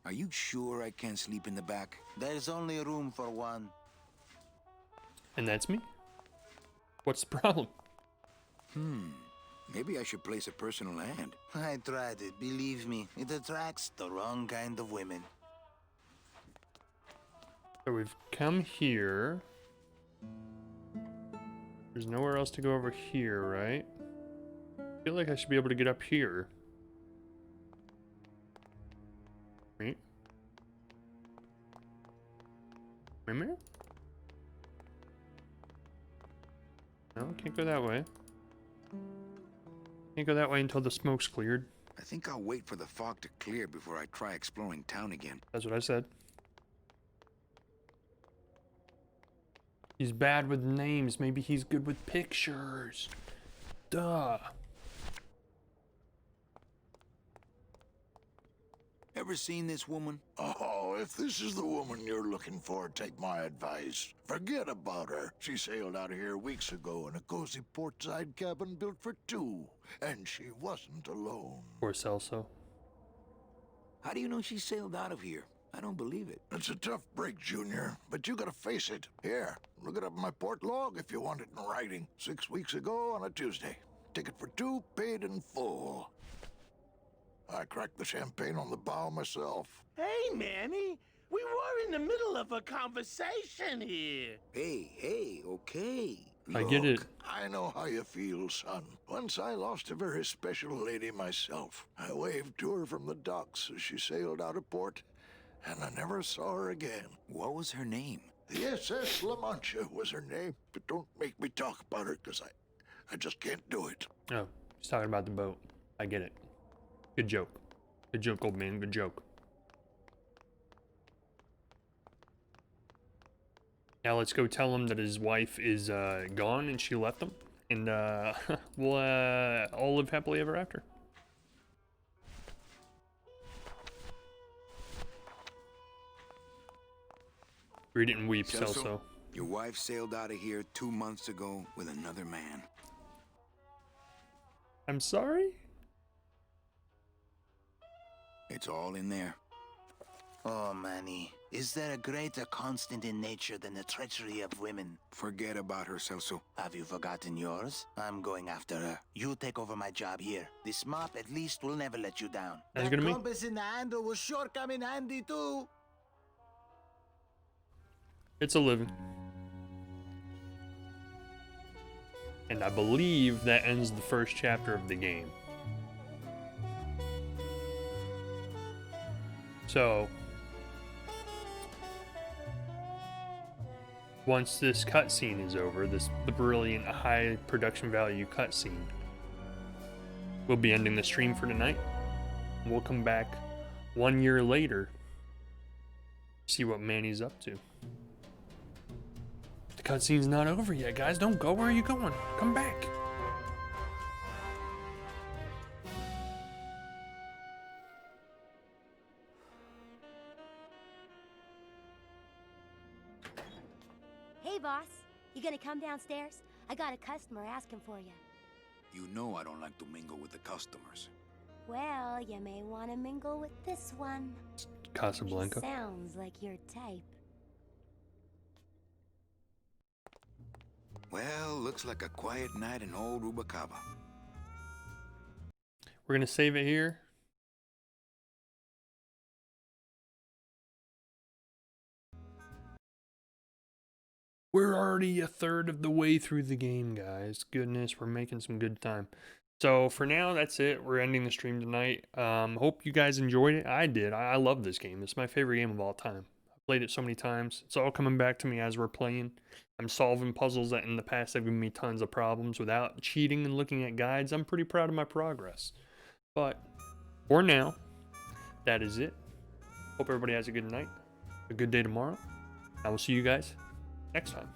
Are you sure I can't sleep in the back? There's only room for one. And that's me? What's the problem? Maybe I should place a personal hand. I tried it, believe me. It attracts the wrong kind of women. So we've come here. There's nowhere else to go over here, right? I feel like I should be able to get up here. Right? Wait a minute. No, can't go that way. Can't go that way until the smoke's cleared. I think I'll wait for the fog to clear before I try exploring town again. That's what I said. He's bad with names. Maybe he's good with pictures. Duh. Ever seen this woman? Oh, if this is the woman you're looking for, take my advice. Forget about her. She sailed out of here weeks ago in a cozy portside cabin built for two. And she wasn't alone. Poor Celso. How do you know she sailed out of here? I don't believe it. It's a tough break, Junior, but you gotta face it. Here, look it up in my port log if you want it in writing. 6 weeks ago on a Tuesday. Ticket for two, paid in full. I cracked the champagne on the bow myself. Hey, Manny. We were in the middle of a conversation here. Hey, okay. I get it. I know how you feel, son. Once I lost a very special lady myself. I waved to her from the docks as she sailed out of port, and I never saw her again. What was her name? The SS La Mancha was her name, but don't make me talk about her, because I just can't do it. Oh, he's talking about the boat. I get it. Good joke. Good joke, old man. Good joke. Now let's go tell him that his wife is gone and she left him. And we'll all live happily ever after. Read it and weep, Celso. Your wife sailed out of here 2 months ago with another man. I'm sorry? It's all in there. Oh, Manny. Is there a greater constant in nature than the treachery of women? Forget about her, Celso. Have you forgotten yours? I'm going after her. You take over my job here. This mop at least will never let you down. Sounds That good to me. compass in the handle will sure come in handy too. It's a living. And I believe that ends the first chapter of the game. So, once this cutscene is over, the brilliant high production value cutscene, we'll be ending the stream for tonight. We'll come back 1 year later, see what Manny's up to. The cutscene's not over yet, guys. Don't go. Where are you going? Come back. Hey, boss. You gonna come downstairs? I got a customer asking for you. You know I don't like to mingle with the customers. Well, you may want to mingle with this one. Casablanca. Sounds like your type. Well, looks like a quiet night in old Rubacava. We're gonna save it here. We're already a third of the way through the game, guys. Goodness, we're making some good time. So for now, that's it. We're ending the stream tonight. Hope you guys enjoyed it. I did. I love this game. It's my favorite game of all time. I've played it so many times. It's all coming back to me as we're playing. I'm solving puzzles that in the past have given me tons of problems without cheating and looking at guides. I'm pretty proud of my progress. But for now, that is it. Hope everybody has a good night, a good day tomorrow. I will see you guys next time.